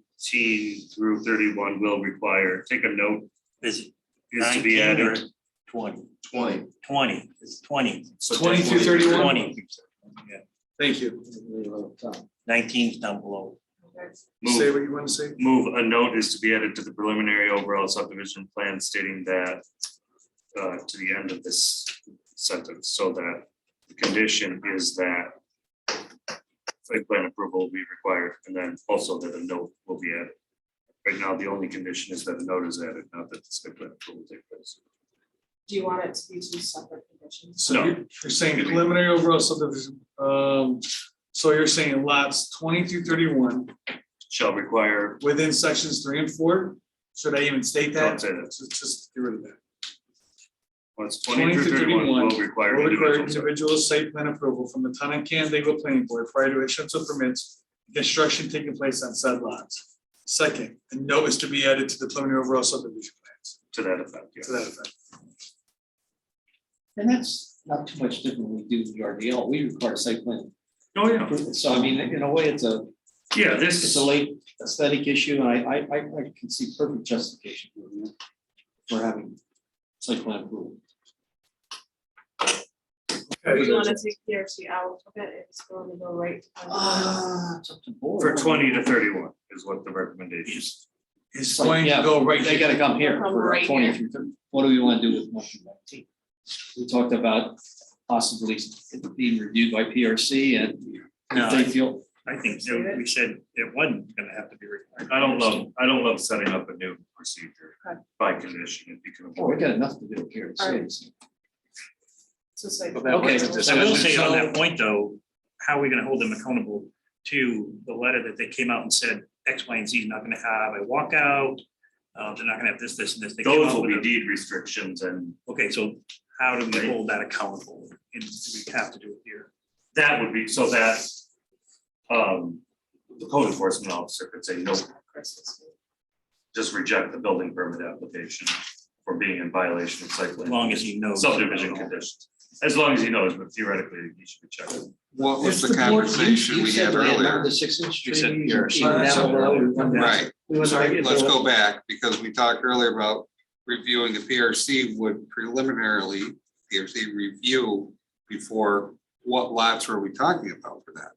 B: through 31 will require, take a note,
E: Is it
B: is to be
E: 19 or
B: added.
E: 20?
J: 20.
E: 20, it's 20.
F: 20 through 31?
E: 20,
F: Thank you.
E: 19's down below.
F: Say what you want to say.
B: Move a note is to be added to the preliminary overall subdivision plan stating that to the end of this sentence, so that the condition is that site plan approval will be required, and then also that a note will be added. Right now, the only condition is that a note is added, not that the site plan approval take place.
D: Do you want it to be two separate conditions?
F: So you're saying preliminary overall subdivision, so you're saying lots 20 through 31
B: Shall require,
F: within sections 3 and 4? Should I even state that?
B: Don't say that.
F: Just get rid of that.
B: once 20 through 31 will require
F: Will require
B: individual.
F: individual site plan approval from the town of Canandaigua Planning Board prior to issuance of permits, construction taking place on said lots. Second, a note is to be added to the preliminary overall subdivision plans,
B: To that effect,
F: to that
B: yes.
F: effect.
A: And that's not too much different when we do the RDL, we require site plan.
B: Oh, yeah.
A: So I mean, in a way, it's a
B: Yeah, this
A: it's a late aesthetic issue, and I can see perfect justification for having site plan approval.
D: Or do you want to take PRC out of it, it's going to go right to.
A: It's up to the board.
B: for 20 to 31 is what the recommendation is.
F: It's going to go right.
A: They gotta come here
D: Come
A: for
D: right
A: 20
D: here.
A: through 30. What do we want to do with 1 through 19? We talked about possibly it being reviewed by PRC and
E: No,
A: if they feel.
E: I think that we said it wasn't gonna have to be required.
B: I don't love setting up a new procedure
D: Okay.
B: by condition if you can
A: Oh, we
B: avoid
A: got
B: it.
A: enough to do here.
D: Alright. So say.
E: Okay, I will say on that point, though, how are we gonna hold them accountable to the letter that they came out and said X, Y, and Z is not gonna have a walkout? They're not gonna have this, this, and this. They came
B: Those
E: out
B: will
E: with
B: be
E: a-
B: deed restrictions and
E: Okay, so how do we hold that accountable? And do we have to do it here?
B: that would be so that the code enforcement officer could say, no, just reject the building permit application for being in violation of site
E: As
B: plan.
E: long as he knows.
B: Subdivision conditions, as long as he knows, but theoretically, he should be checking.
G: What was
A: If
G: the
A: board-
G: conversation
A: you
G: we
A: said
G: had
A: they
G: earlier?
A: The 6-inch
E: You said
A: trees,
E: PRC.
A: even down below, we went down.
G: Right,
A: We went back and
G: let's
A: forth.
G: go back, because we talked earlier about reviewing the PRC would preliminarily, PRC review before, what lots were we talking about for that?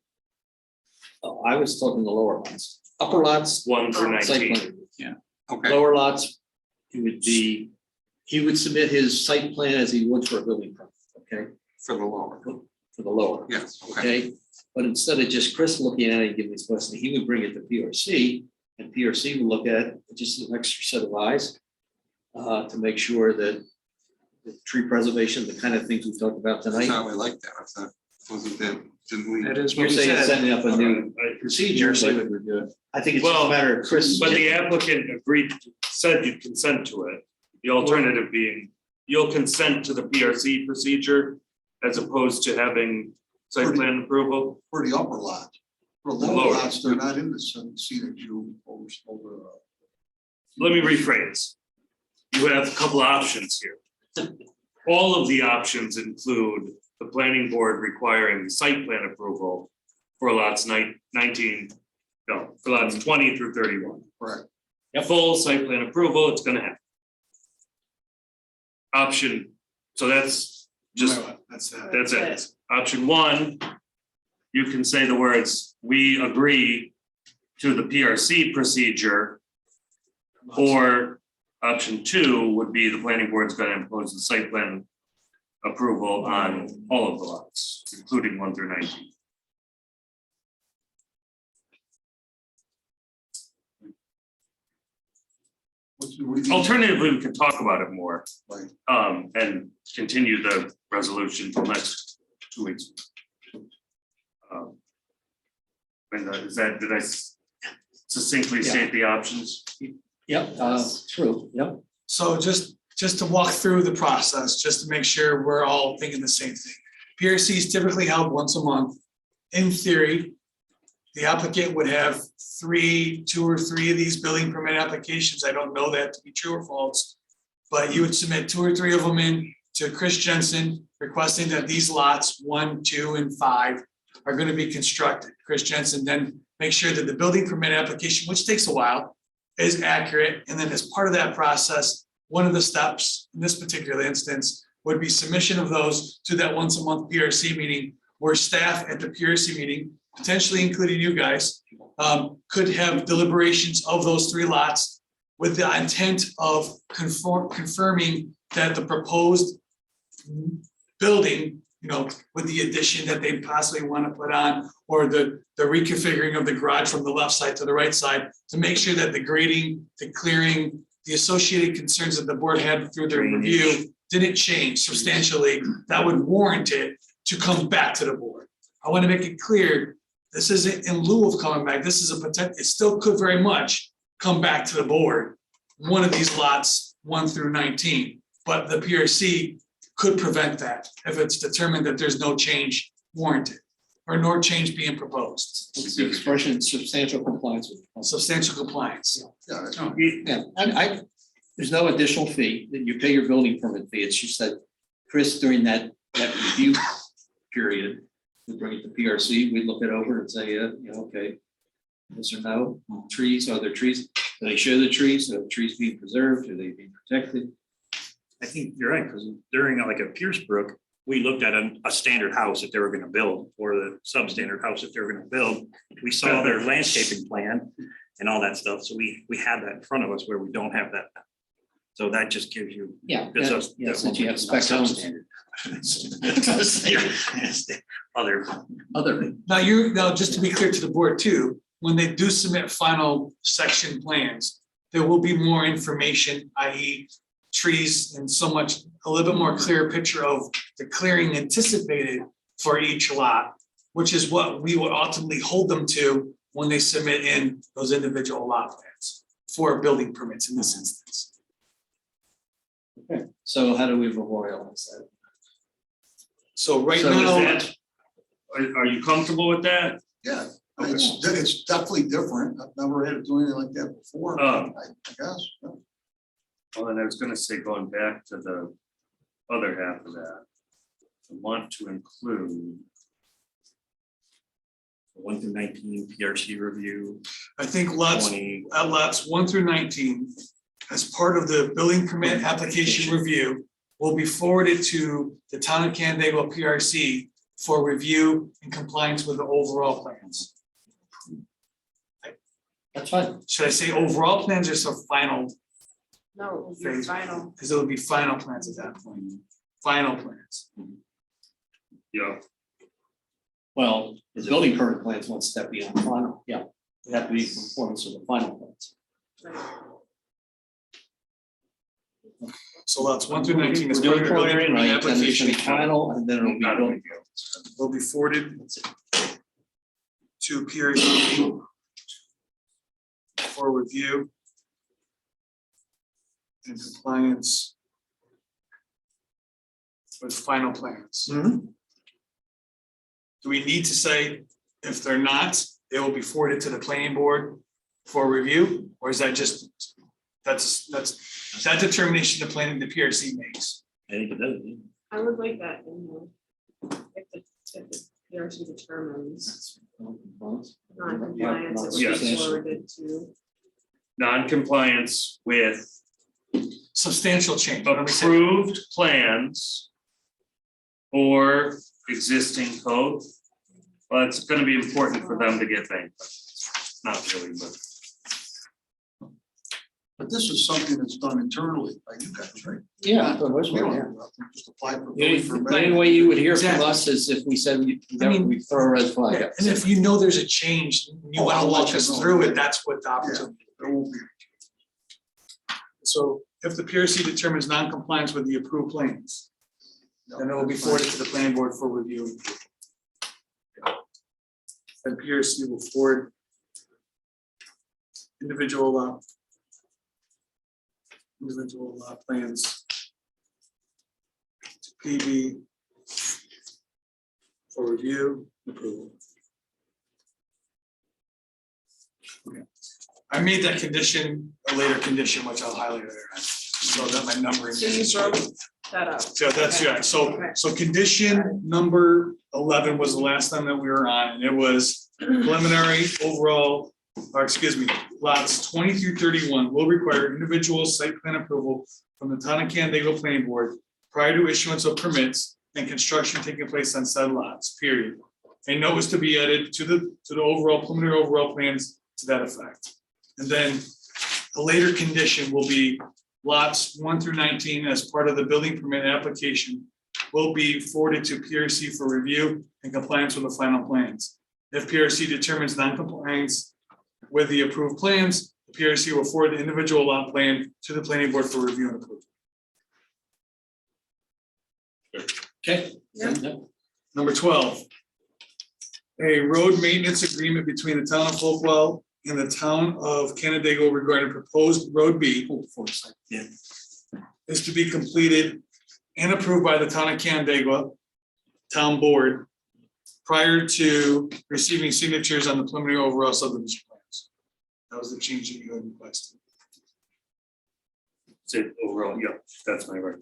A: Oh, I was talking the lower lots, upper lots.
B: 1 through
A: site
B: 19.
A: plan.
G: Okay,
A: Lower lots, it would be, he would submit his site plan as he would for a building permit, okay,
G: for the lower,
A: for the lower.
G: yes, okay.
A: Okay, but instead of just Chris looking at it and giving his blessing, he would bring it to PRC, and PRC would look at it, just an extra set of eyes. To make sure that the tree preservation, the kind of things we talked about
G: That's
A: tonight.
G: how we like that, I thought, wasn't that, didn't we?
E: That is
A: You're
E: what we
A: saying
E: said.
A: setting up a new
B: Right.
A: procedure, so would review it. I think it's just a
B: Well,
A: matter of Chris.
B: But the applicant agreed, said you'd consent to it. The alternative being, you'll consent to the PRC procedure as opposed to having site plan approval.
L: For the upper lot. For the
B: The
L: lower
B: lower.
L: lots, they're not in the scenic view over.
B: Let me rephrase. You have a couple of options here. All of the options include the planning board requiring site plan approval for lots 19, no, for lots 20 through 31.
L: Correct.
B: Full site plan approval, it's gonna happen. Option, so that's just,
F: That's
B: that's it. Option 1, you can say the words, we agree to the PRC procedure. Or option 2 would be the planning board's gonna impose the site plan approval on all of the lots, including 1 through 19. Alternatively, we can talk about it more.
L: Right.
B: And continue the resolution till next 2 weeks. And is that, did I succinctly state the options?
A: Yep, true, yep.
F: So just to walk through the process, just to make sure we're all thinking the same thing. PRC is typically held once a month. In theory, the applicant would have 2 or 3 of these building permit applications. I don't know that to be true or false. But you would submit 2 or 3 of them in to Chris Jensen requesting that these lots 1, 2, and 5 are going to be constructed. Chris Jensen then makes sure that the building permit application, which takes a while, is accurate. And then as part of that process, one of the steps in this particular instance would be submission of those to that once a month PRC meeting, where staff at the PRC meeting, potentially including you guys, could have deliberations of those 3 lots with the intent of confirming that the proposed building, with the addition that they possibly want to put on, or the reconfiguring of the garage from the left side to the right side, to make sure that the grading, the clearing, the associated concerns that the board had through their review didn't change substantially, that would warrant it to come back to the board. I want to make it clear, this isn't in lieu of coming back, this is a potential, it still could very much come back to the board. One of these lots, 1 through 19, but the PRC could prevent that if it's determined that there's no change warranted or no change being proposed.
A: It's the expression substantial compliance with.
F: Substantial compliance.
A: Yeah, there's no additional fee, that you pay your building permit fee, it's just that Chris, during that review period, we bring it to PRC, we look it over and say, okay, yes or no, trees, are there trees? Do they show the trees? Are the trees being preserved? Are they being protected?
E: I think you're right, because during like a Pierce Brook, we looked at a standard house that they were gonna build, or the substandard house that they were gonna build. We saw their landscaping plan and all that stuff, so we had that in front of us where we don't have that. So that just gives you.
A: Yeah,
E: gives us that
A: since you
E: one
A: have spec homes.
E: Other.
F: Now, just to be clear to the board too, when they do submit final section plans, there will be more information, i.e. trees and so much, a little bit more clear picture of the clearing anticipated for each lot, which is what we will ultimately hold them to when they submit in those individual lot plans for building permits in this instance.
A: Okay, so how do we memorialize that?
F: So right
B: So is
F: now,
B: that- Are you comfortable with that?
L: Yeah, it's definitely different. I've never had to do anything like that before, I guess. Yeah.
B: Well, and I was gonna say, going back to the other half of that, I want to include
E: 1 through 19 PRC review.
F: I think lots 1 through 19, as part of the building permit application review, will be forwarded to the town of Canandaigua PRC for review and compliance with the overall plans.
A: That's fine.
F: Should I say overall plans or some final,
D: No, it will be
F: Phase.
D: final.
F: because it'll be final plans at that point, final plans.
B: Yeah,
A: Well, the building permit plans one step beyond final, yeah, they have to be in conformance with the final plans.
F: So lots 1 through 19 is
A: We're doing
F: part of the building
A: preliminary,
F: permit
A: right, then it's gonna
F: application,
A: be final, and then it'll be
B: not a
A: built.
B: big deal.
F: will be forwarded to PRC for review and compliance with final plans.
A: Mhm.
F: Do we need to say if they're not, they will be forwarded to the planning board for review? Or is that just, that's that determination the planning, the PRC makes?
E: I think it does.
D: I would like that in there. If the PRC determines non-compliance, it would
B: Yes.
D: be forwarded to.
B: Non-compliance with
F: Substantial change. What do we say?
B: approved plans or existing code. Well, it's gonna be important for them to get bankrupt. Not really, but
L: But this is something that's done internally by you guys, right?
A: Yeah, for the most
L: We
A: part,
L: don't
A: yeah.
L: have nothing, just apply for.
A: The only-
L: building
A: the
L: permit.
A: only way you would hear from
F: Exactly.
A: us is if we said, we
F: I mean-
A: we throw a red flag up.
F: And if you know there's a change, and you
L: Oh,
F: want to
L: I'll let
F: walk
L: you
F: us
L: know.
F: through it, that's what the opportunity.
L: There won't be.
F: So if the PRC determines non-compliance with the approved plans, then it will be forwarded to the planning board for review. And PRC will forward individual lot plans to PB for review and approval. Okay. I made that condition a later condition, which I'll highlight later, so that my numbering.
D: So you wrote that up.
F: So that's,
D: Okay.
F: yeah, so,
D: Okay.
F: so condition number 11 was the last time that we were on, and it was preliminary overall, or excuse me, lots 20 through 31 will require individual site plan approval from the town of Canandaigua Planning Board prior to issuance of permits and construction taking place on said lots, period. A note is to be added to the overall preliminary overall plans to that effect. And then the later condition will be lots 1 through 19 as part of the building permit application will be forwarded to PRC for review and compliance with the final plans. If PRC determines non-compliance with the approved plans, the PRC will forward the individual lot plan to the planning board for review and approval.
A: Okay.
F: Number 12. A road maintenance agreement between the town of Hopewell and the town of Canandaigua regarding proposed road B.
E: Yeah.
F: Is to be completed and approved by the town of Canandaigua Town Board prior to receiving signatures on the preliminary overall subdivision plans. That was the change that you had requested.
B: Say overall, yeah, that's my right.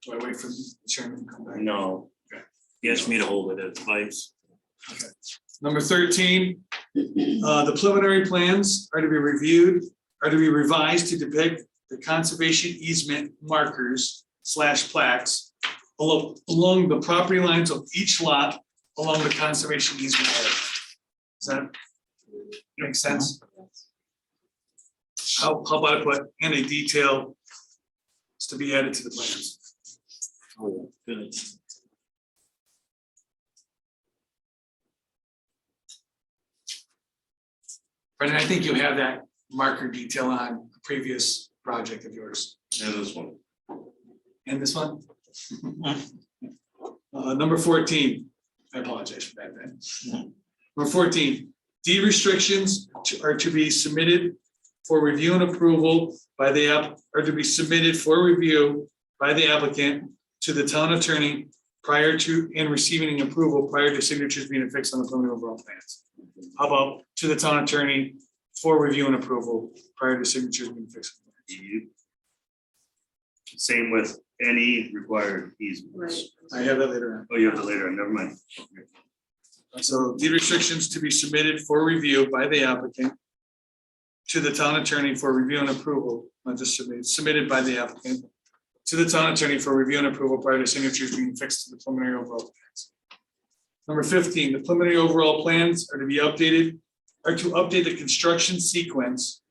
F: Do I wait for the chairman to come back?
E: No. He asked me to hold it at twice.
F: Okay. Number 13, the preliminary plans are to be revised to depict the conservation easement markers / plaques along the property lines of each lot along the conservation easement area. Does that make sense? How about I put in a detail is to be added to the plans?
E: Oh, good.
F: Brendan, I think you have that marker detail on a previous project of yours.
B: And this one.
F: And this one? Number 14, I apologize for that then. Number 14, deed restrictions are to be submitted for review and approval by the applicant to the town attorney prior to and receiving approval prior to signatures being affixed on the preliminary overall plans. How about to the town attorney for review and approval prior to signatures being affixed?
B: Same with any required easements.
D: Right.
F: I have that later on.
B: Oh, you have that later, on. Never mind.
F: So deed restrictions to be submitted for review by the applicant to the town attorney for review and approval, not just submitted by the applicant to the town attorney for review and approval prior to signatures being fixed to the preliminary overall plans. Number 15, the preliminary overall plans are to update the construction sequence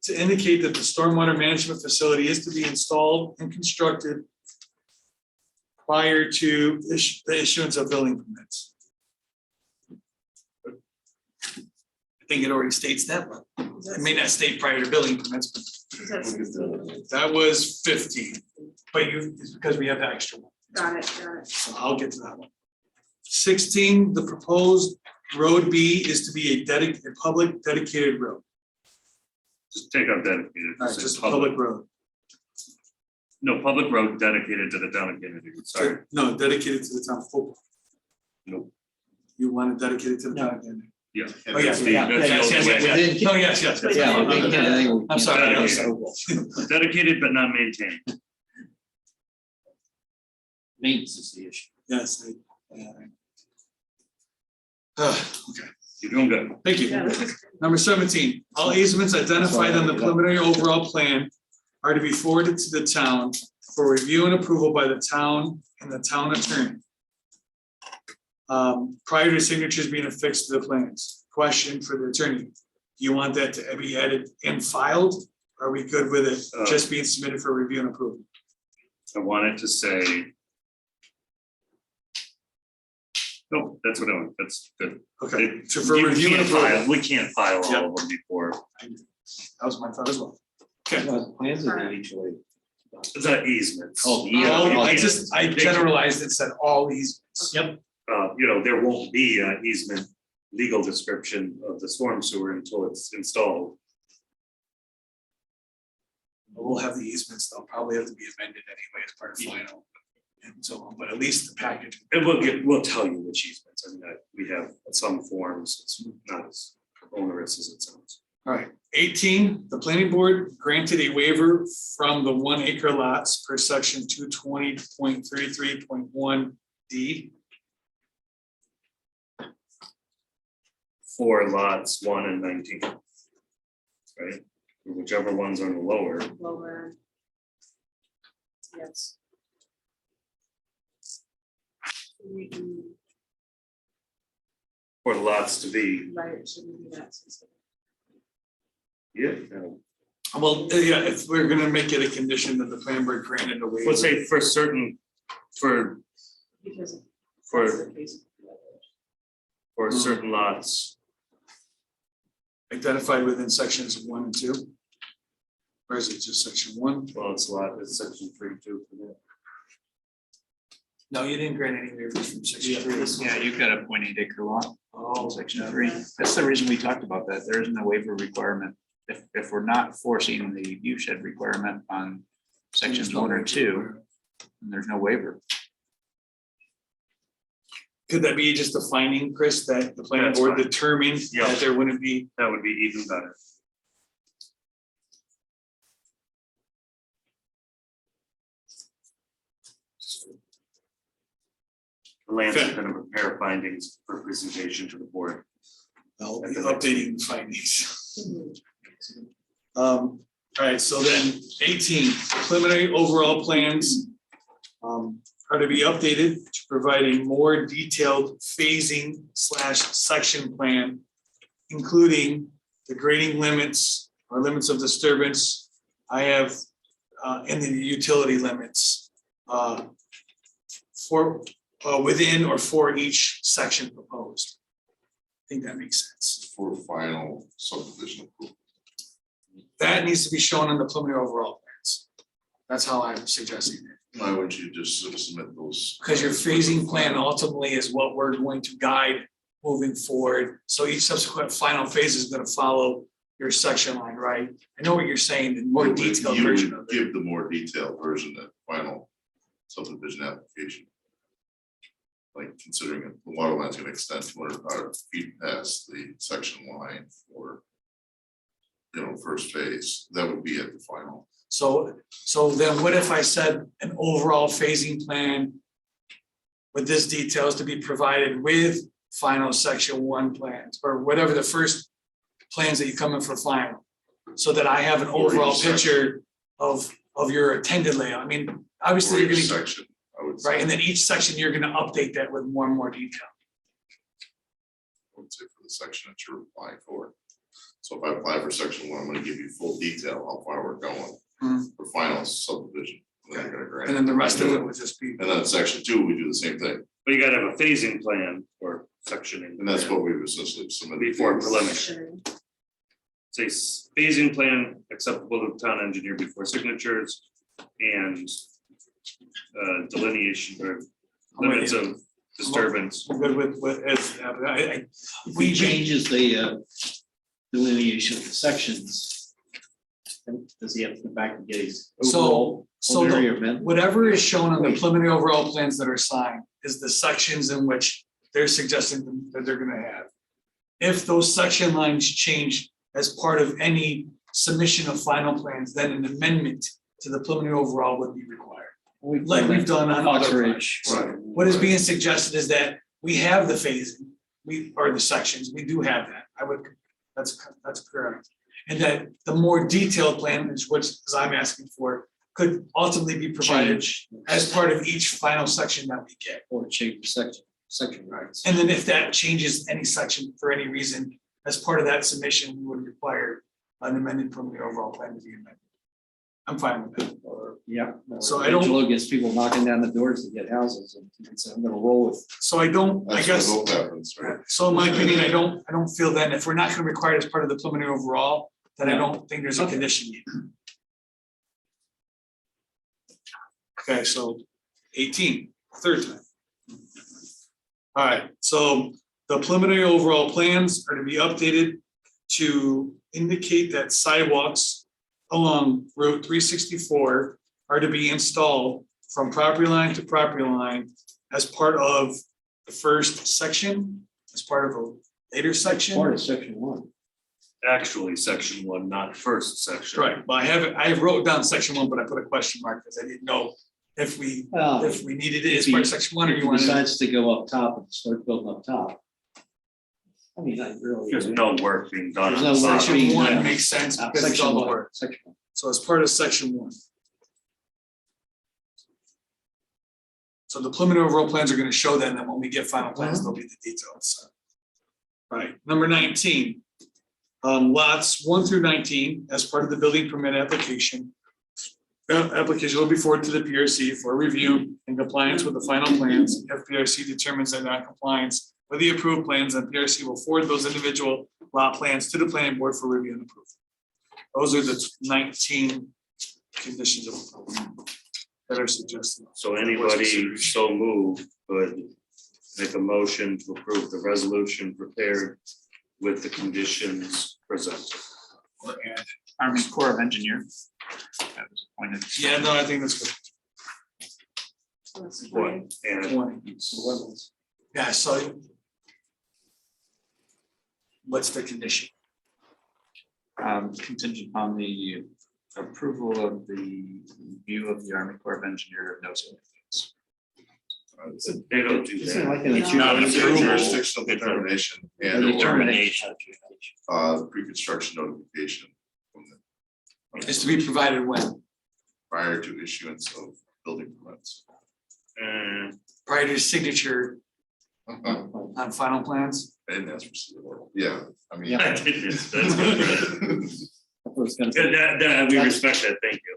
F: to indicate that the stormwater management facility is to be installed and constructed prior to the issuance of building permits. I think it already states that, but it may not state prior to building permits, but that was 15. But it's because we have the extra one.
D: Got it.
F: So I'll get to that one. 16, the proposed road B is to be a public dedicated road.
B: Just take out dedicated.
F: All right, just a public road.
B: No, public road dedicated to the town of Kennedy, sorry.
F: No, dedicated to the town of Hopewell.
B: Nope.
F: You want it dedicated to the town of Kennedy?
B: Yeah.
F: Oh, yes,
B: That's the-
F: yeah,
B: that's the
F: yes,
B: only
F: yes,
B: way.
F: yes. No, yes. I'm sorry.
B: Dedicated but not maintained.
A: Maintenance is the issue.
F: Yes. Okay.
B: You're doing good.
F: Thank you. Number 17, all easements identified on the preliminary overall plan are to be forwarded to the town for review and approval by the town and the town attorney. Prior to signatures being affixed to the plans. Question for the attorney. Do you want that to be added and filed? Are we good with it just being submitted for review and approval?
B: I wanted to say. No, that's what I want, that's good.
F: Okay, so for review and approval.
B: We can't file all of them before.
F: That was my thought as well. Okay.
A: Plans are eventually.
B: The easements.
A: Oh,
F: I generalized and said all easements.
A: Yep.
B: There won't be an easement legal description of the storm sewer until it's installed.
F: We'll have the easements, they'll probably have to be amended anyway as part of final. And so on, but at least the package.
B: And we'll tell you which easements, I mean, we have some forms, it's not as onerous as it sounds.
F: All right, 18, the planning board granted a waiver from the 1 acre lots per section 220.33.1 D.
B: For lots 1 and 19. Right, whichever ones are lower.
D: Lower. Yes.
B: For the lots to be,
D: Right, shouldn't be that specific.
F: Well, yeah, if we're gonna make it a condition that the planning board granted a waiver.
B: let's say for certain, for
D: Because that's
B: for
D: the case.
B: certain lots.
F: Identified within sections 1 and 2? Or is it just section 1?
B: Well, it's section 3 too. For that.
F: No, you didn't grant any waivers from section three.
H: Yeah, you've got a 0.8 acre lot.
F: Oh,
H: Section 3. That's the reason we talked about that. There isn't a waiver requirement. If we're not forcing the view shed requirement on sections 1 or 2, then there's no waiver.
F: Could that be just a finding, Chris, that the planning
B: That's
F: board
B: fine.
F: determined
B: Yeah.
F: that there wouldn't be?
B: That would be even better. The Lance is gonna prepare findings for presentation to the board.
F: I'll be updating the findings. All right, so then 18 preliminary overall plans are to be updated to provide a more detailed phasing / section plan, including the grading limits or limits of disturbance. I have and the utility limits for within or for each section proposed. I think that makes sense.
J: For final subdivision approval.
F: That needs to be shown in the preliminary overall plans. That's how I'm suggesting it.
J: Why would you just submit those?
F: Because your phasing plan ultimately is what we're going to guide moving forward. So each subsequent final phase is gonna follow your section line, right? I know what you're saying, the more detailed
J: You would
F: version of it.
J: give the more detailed version of final subdivision application. Like considering that the water line's gonna extend 200 feet past the section line for, you know, first phase, that would be at the final.
F: So then what if I said an overall phasing plan with this details to be provided with final section 1 plans, or whatever the first plans that you come in for final? So that I have an
J: For each
F: overall
J: section.
F: picture of your intended layout. I mean, obviously you're
J: For each
F: gonna,
J: section, I would say.
F: right, and then each section, you're gonna update that with more and more detail.
J: I would say for the section that you're applying for. So if I apply for section 1, I'm gonna give you full detail how far we're going for final subdivision. And then I'm gonna grant
F: And then the rest of it would just be.
J: And then section 2, we do the same thing,
B: But you gotta have a phasing plan or sectioning.
J: and that's what we've essentially submitted.
B: Before preliminary. Say phasing plan acceptable to the town engineer before signatures and delineation or limits of disturbance.
F: I'm good with, as,
A: If he changes the delineation of the sections, then does he have to come back and get his overall
F: so
A: preliminary amendment?
F: whatever is shown on the preliminary overall plans that are signed is the sections in which they're suggesting that they're gonna have. If those section lines change as part of any submission of final plans, then an amendment to the preliminary overall would be required. Like we've done on
A: Fox
F: other
A: Ridge.
F: projects. What is being suggested is that we have the phasing, or the sections, we do have that. That's correct. And that the more detailed plan, which as I'm asking for, could ultimately be provided
A: Change.
F: as part of each final section that we get.
A: Or change the section rights.
F: And then if that changes any section for any reason, as part of that submission, we would require an amended preliminary overall plan to be amended. I'm fine with that.
A: Yeah.
F: So I don't-
A: Angelo gets people knocking down the doors to get houses and so I'm gonna roll with.
F: So I don't, I
J: That's
F: guess.
J: what happens, right?
F: So in my opinion, I don't feel then if we're not gonna require it as part of the preliminary overall, then I don't think there's a condition needed. Okay, so 18, third time. All right, so the preliminary overall plans are to be updated to indicate that sidewalks along Route 364 are to be installed from property line to property line as part of the first section, as part of a later section.
A: Part of section 1.
B: Actually, section 1, not first section.
F: Right, but I wrote down section 1, but I put a question mark because I didn't know if we needed it as part of section 1 or
A: If
F: you
A: he
F: wanted.
A: decides to go up top and start building up top. I mean, I really.
B: There's no work being done.
A: There's
B: on the
A: no work
B: bottom.
A: being
F: Section 1
A: done.
F: makes sense because it's
A: Section
F: all the
A: 1,
F: work.
A: section 1.
F: So it's part of section 1. So the preliminary overall plans are gonna show that, and then when we get final plans, there'll be the details. All right, number 19. Lots 1 through 19, as part of the building permit application. Application will be forwarded to the PRC for review and compliance with the final plans. If PRC determines they're not compliance with the approved plans, then PRC will forward those individual lot plans to the planning board for review and approval. Those are the 19 conditions of approval. that are suggested.
B: So anybody so moved could make a motion to approve the resolution prepared with the conditions presented.
H: Army Corps of Engineers. That was appointed.
F: Yeah, no, I think that's good.
B: What? And
F: Yeah, so. What's the condition?
H: Contingent upon the approval of the review of the Army Corps of Engineer of no significance.
B: they don't do
A: Isn't it like
B: that.
A: an
J: It's not a
A: approval?
J: jurisdictional determination and or
E: Determination.
J: pre-construction notification from the-
F: Is to be provided when?
J: prior to issuance of building permits.
F: Prior to signature on final plans?
J: And that's receivable, yeah, I mean.
B: That's good. That, we respect that, thank you.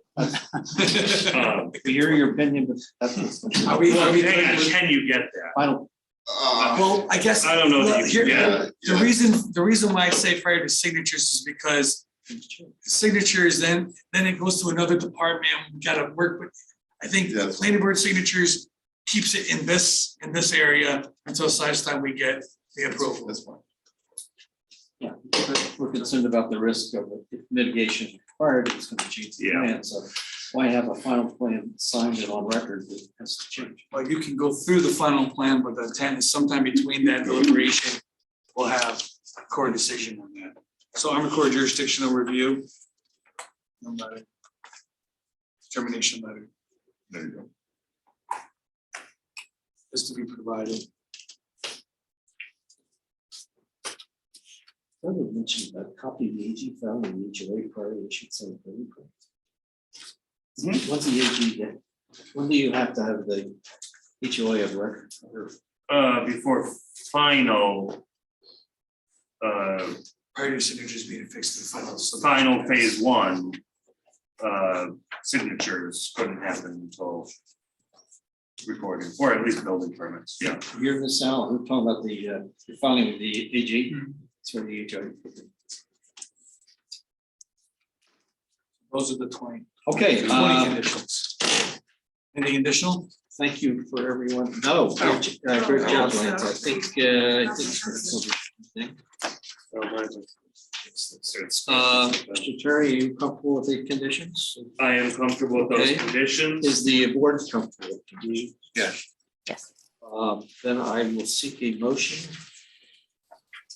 A: We hear your opinion, but that's.
F: Are we-
B: Well, hang on, can you get that?
A: Final,
F: Well, I guess.
B: I don't know that
F: well,
B: you
F: here-
B: can get
F: The reason why I say prior to signatures is because signatures, then it goes to another department, we gotta work with. I think the
J: Yes.
F: planning board signatures keeps it in this area until such time we get the approval.
J: That's fine.
A: yeah, we're concerned about the risk of mitigation required, it's gonna change the
B: Yeah.
A: plan, so why have a final plan signed and on record that has to change?
F: Well, you can go through the final plan, but the intent is sometime between that deliberation, we'll have a court decision on that. So Army Corps jurisdictional review. No matter. Termination letter
J: There you go.
F: is to be provided.
A: I would mention that copy of the AG file and the HOA prior to issue some building permits. Once the AG get, when do you have to have the HOA of record? Or
B: Before final.
F: Prior to signatures being affixed to the final.
B: Final phase one. Signatures couldn't happen until. Recording, or at least building permits, yeah.
A: You're Miss Al, we're talking about the, you're filing with the AG, it's for the HOA.
F: Those are the 20.
A: Okay,
F: 20 conditions. Any additional?
A: thank you for everyone. No, great job, Lance. I think. Mr. Terry, are you comfortable with the conditions?
B: I am comfortable with those
A: Okay.
B: conditions.
A: Is the board comfortable?
H: Yes.
M: Yes.
A: Then I will seek a motion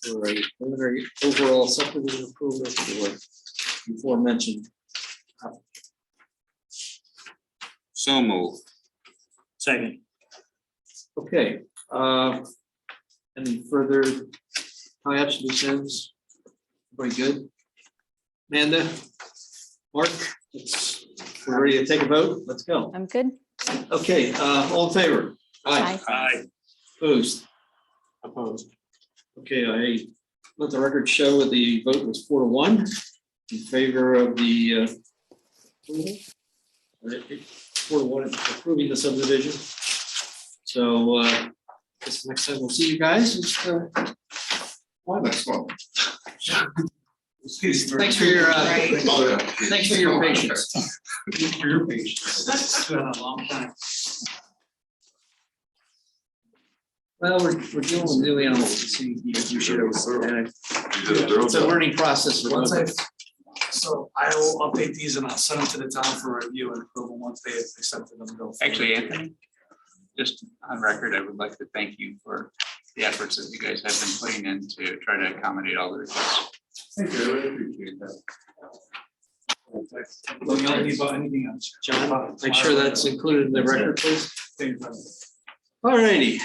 A: for a preliminary overall subdivision approval for before mentioned.
G: So move.
E: Second.
A: Okay, any further tie-ups, loose ends? Everybody good? Amanda? Mark? We're ready to take a vote? Let's go.
M: I'm good.
A: Okay, all in favor?
M: Aye.
B: Aye.
A: Opposed? Opposed. Okay, I let the record show that the vote was 4-1 in favor of the approval. 4-1 approving the subdivision. So this next time we'll see you guys. It's,
J: Next one.
A: Thanks for your thanks for your patience.
F: For your patience. It's been a long time.
A: Well, we're dealing with new animals. You should have. It's a learning process.
F: Once so I will update these and I'll send them to the town for review and approval once they accepted them. Go.
H: Actually, Anthony, just on record, I would like to thank you for the efforts that you guys have been putting in to try to accommodate all the requests.
J: Thank you, I really appreciate that.
F: Don't yell at me about anything else.
A: John, make sure that's included in the record, please.
F: Thank you.
A: All righty.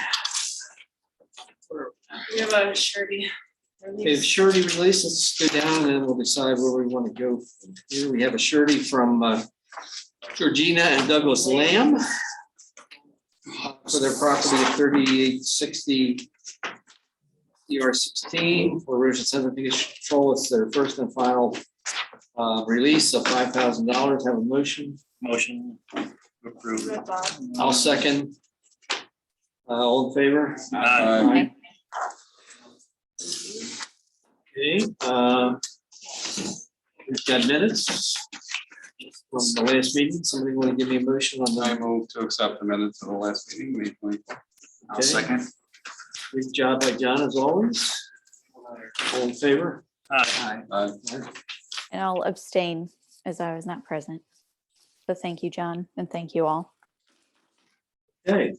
D: We have a surety.
A: Okay, surety release, let's go down and we'll decide where we want to go from here. We have a surety from Georgina and Douglas Lamb for their property at 3860 ER 16 for erosion sediment control. It's their first and final release of $5,000. Have a motion?
E: Motion approved.
A: I'll second. All in favor?
M: Aye.
A: Okay, we've got minutes. from the last meeting. Somebody want to give me a motion on
G: I
A: that?
G: move to accept the minutes of the last meeting, May 24th.
H: I'll second.
A: Good job by John as always. All in favor?
H: Aye.
M: And I'll abstain as I was not present. So thank you, John, and thank you all.
A: Okay.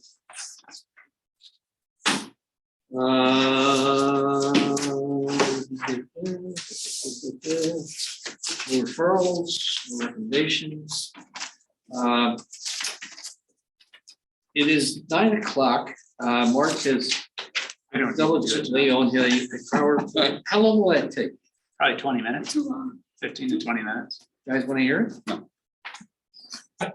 A: No referrals, no recommendations. It is 9:00. Mark has
H: I don't.
A: diligently on here. How long will that take?
H: Probably 20 minutes. 15 to 20 minutes.
A: You guys want to hear it?
G: No.
A: I'm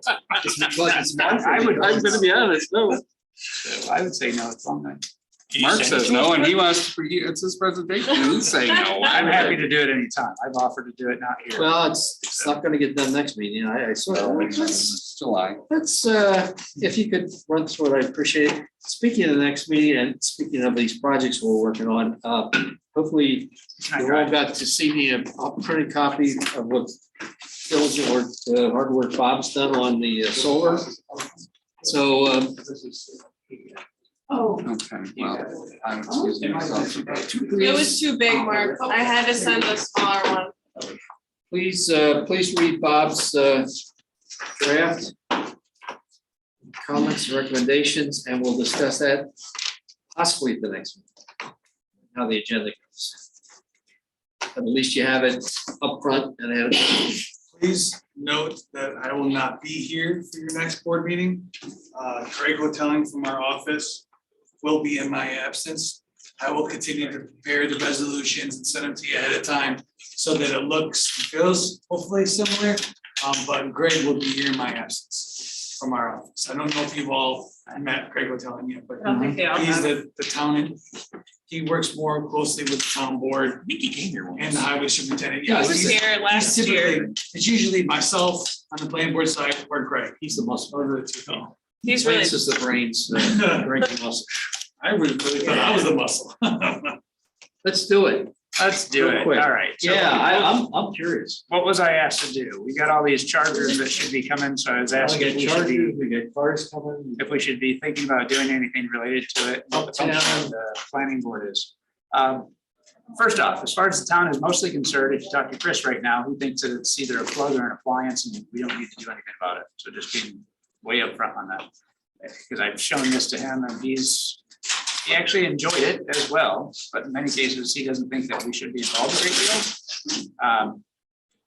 A: gonna be honest, no.
H: So I would say no, it's long night.
G: Mark says no, and he wants, it's his presentation, and he's saying no.
H: I'm happy to do it anytime. I've offered to do it, not here.
A: Well, it's not gonna get done next meeting. I sort of,
G: It's July.
A: let's, if you could run through it, I appreciate it. Speaking of the next meeting and speaking of these projects we're working on, hopefully
H: Can I
A: you all
H: drive?
A: got to see the printed copy of what diligent work, hard work Bob's done on the solar. So,
N: Oh,
G: Okay, well, I'm excusing myself.
D: It was too big, Mark. I had to send a smaller one.
A: please read Bob's draft. Comments, recommendations, and we'll discuss that possibly at the next meeting. How the agenda goes. But at least you have it up front and ahead of time.
F: Please note that I will not be here for your next board meeting. Craig Hoteling from our office will be in my absence. I will continue to prepare the resolutions and send them to you ahead of time so that it looks, and feels hopefully similar. But Greg will be here in my absence from our office. I don't know if you've all met Craig Hoteling yet, but
D: I don't think they all
F: he's
D: have.
F: the town, he works more closely with the town board
H: Mickey came here once.
F: and the highway superintendent.
D: He
F: Yeah,
D: was
F: he's-
D: here last
F: he's
D: year.
F: typically- It's usually myself on the planning board side or Greg.
A: He's the muscle.
F: Those are the two.
D: He's really,
A: Lance is the brains, Greg the muscle.
F: I really thought I was the muscle.
A: Let's do it.
H: Let's do
A: Real
H: it.
A: quick.
H: All right. So
A: I'm curious.
H: what was I asked to do? We got all these chargers that should be coming, so I was
A: We
H: asked if
A: got
H: we should
A: chargers,
H: be,
A: we got cars coming.
H: if we should be thinking about doing anything related to it, what the function of the planning board is. First off, as far as the town is mostly concerned, if you talk to Chris right now, he thinks that it's either a plug or an appliance and we don't need to do anything about it. So just being way upfront on that. Because I've shown this to him and he actually enjoyed it as well, but in many cases, he doesn't think that we should be involved a great deal.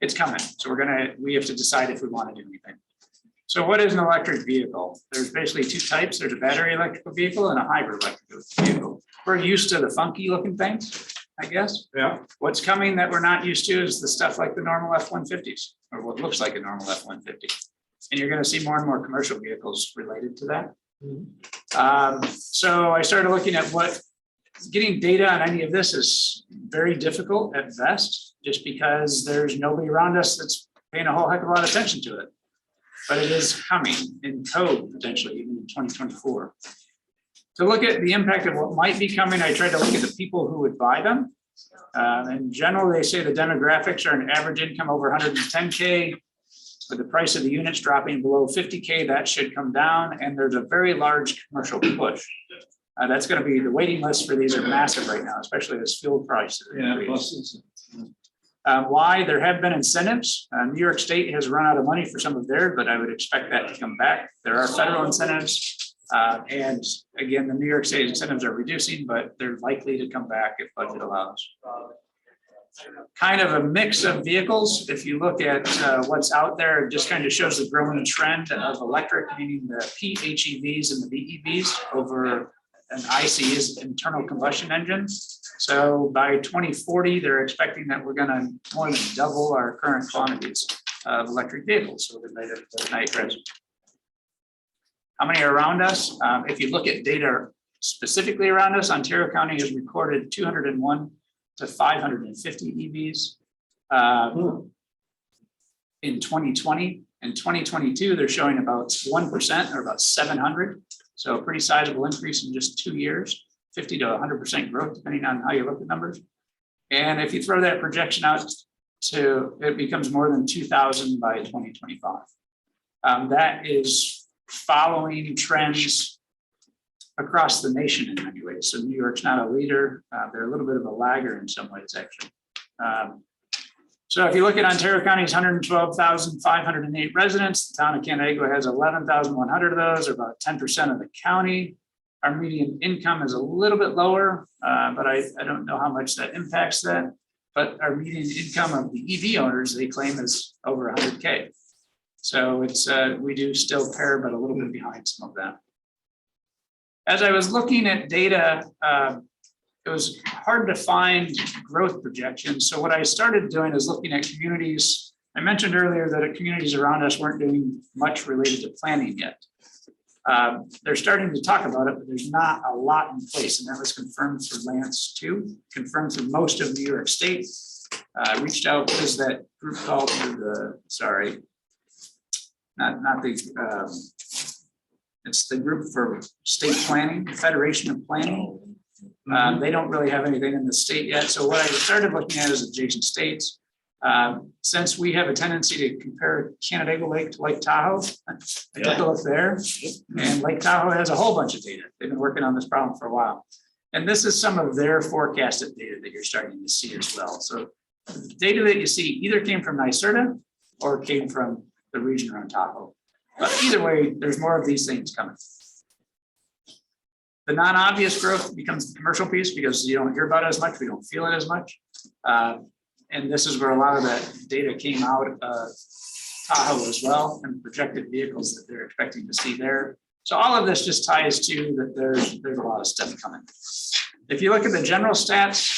H: It's coming, so we have to decide if we want to do anything. So what is an electric vehicle? There's basically two types. There's a battery electrical vehicle and a hybrid electrical vehicle. We're used to the funky looking things, I guess.
F: Yeah.
H: What's coming that we're not used to is the stuff like the normal F-150s, or what looks like a normal F-150. And you're gonna see more and more commercial vehicles related to that. So I started looking at getting data on any of this is very difficult at best, just because there's nobody around us that's paying a whole heck of a lot of attention to it. But it is coming in code potentially even in 2024. To look at the impact of what might be coming, I tried to look at the people who would buy them. In general, they say the demographics are an average income over 110K. With the price of the units dropping below 50K, that should come down, and there's a very large commercial push. That's gonna be, the waiting lists for these are massive right now, especially as fuel prices increase. Why? There have been incentives. New York State has run out of money for some of theirs, but I would expect that to come back. There are federal incentives. And again, the New York State incentives are reducing, but they're likely to come back if budget allows. Kind of a mix of vehicles. If you look at what's out there, it just kind of shows the growing trend of electric, meaning the PHEVs and the BEVs over an ICE, internal combustion engine. So by 2040, they're expecting that we're gonna more than double our current quantities of electric vehicles with the nitrates. How many are around us? If you look at data specifically around us, Ontario County has recorded 201 to 550 EVs in 2020. In 2022, they're showing about 1% or about 700. So a pretty sizable increase in just 2 years, 50 to 100% growth, depending on how you look at numbers. And if you throw that projection out it becomes more than 2,000 by 2025. That is following trends across the nation in many ways. So New York's not a leader. They're a little bit of a lagger in some ways, actually. So if you look at Ontario County's 112,508 residents, the town of Canandaigua has 11,100 of those, or about 10% of the county. Our median income is a little bit lower, but I don't know how much that impacts that. But our median income of the EV owners, they claim, is over 100K. So it's we do still pair, but a little bit behind some of that. As I was looking at data, it was hard to find growth projections. So what I started doing is looking at communities. I mentioned earlier that communities around us weren't doing much related to planning yet. They're starting to talk about it, but there's not a lot in place. And that was confirmed through Lance too, confirmed through most of New York State. I reached out to that group called it's the group for state planning, the Federation of Planning. They don't really have anything in the state yet. So what I started looking at is adjacent states. Since we have a tendency to compare Canandaigua Lake to Lake Tahoe, I took a look there, and Lake Tahoe has a whole bunch of data. They've been working on this problem for a while. And this is some of their forecasted data that you're starting to see as well. So the data that you see either came from NYSERDA or came from the region around Tahoe. But either way, there's more of these things coming. The non-obvious growth becomes the commercial piece because you don't hear about it as much, we don't feel it as much. And this is where a lot of that data came out of Tahoe as well, and projected vehicles that they're expecting to see there. So all of this just ties to that there's a lot of stuff coming. If you look at the general stats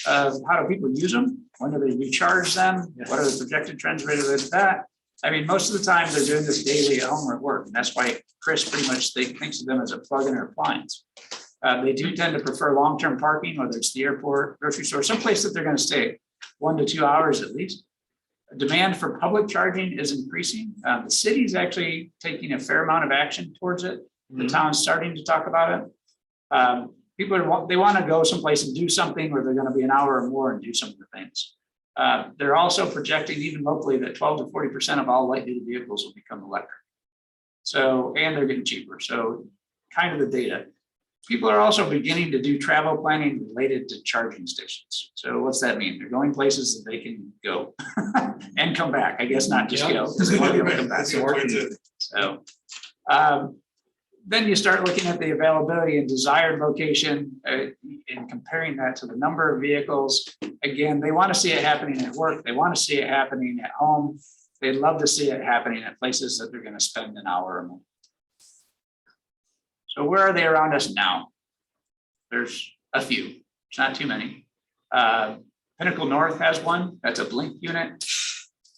H: of how do people use them, when do they recharge them, what are the projected trends related to that? I mean, most of the time they're doing this daily at home or at work, and that's why Chris pretty much thinks of them as a plug-in or appliance. They do tend to prefer long-term parking, whether it's the airport, grocery store, someplace that they're going to stay 1 to 2 hours at least. Demand for public charging is increasing. The city's actually taking a fair amount of action towards it. The town's starting to talk about it. People they want to go someplace and do something where they're going to be an hour or more and do some of the things. They're also projecting even locally that 12 to 40% of all light duty vehicles will become electric. So, and they're getting cheaper. So kind of the data. People are also beginning to do travel planning related to charging stations. So what's that mean? They're going places that they can go and come back. I guess not just go, because they want to be able to come back. So then you start looking at the availability and desired location and comparing that to the number of vehicles. Again, they want to see it happening at work. They want to see it happening at home. They'd love to see it happening at places that they're going to spend an hour or more. So where are they around us now? There's a few, it's not too many. Pinnacle North has one, that's a Blink unit.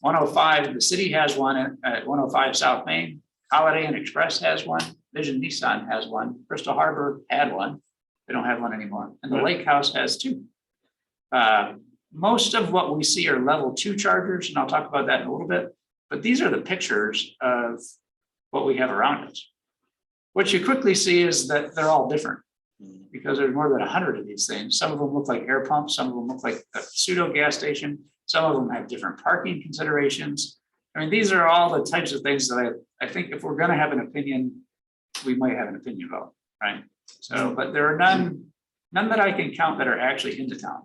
H: 105, the city has one at 105 South Main. Holiday Inn Express has one. Vision Nissan has one. Bristol Harbor had one. They don't have one anymore. And the Lake House has two. Most of what we see are level 2 chargers, and I'll talk about that in a little bit. But these are the pictures of what we have around us. What you quickly see is that they're all different because there's more than 100 of these things. Some of them look like air pumps, some of them look like a pseudo gas station, some of them have different parking considerations. I mean, these are all the types of things that I think if we're going to have an opinion, we might have an opinion about, right? So, but there are none that I can count that are actually into town.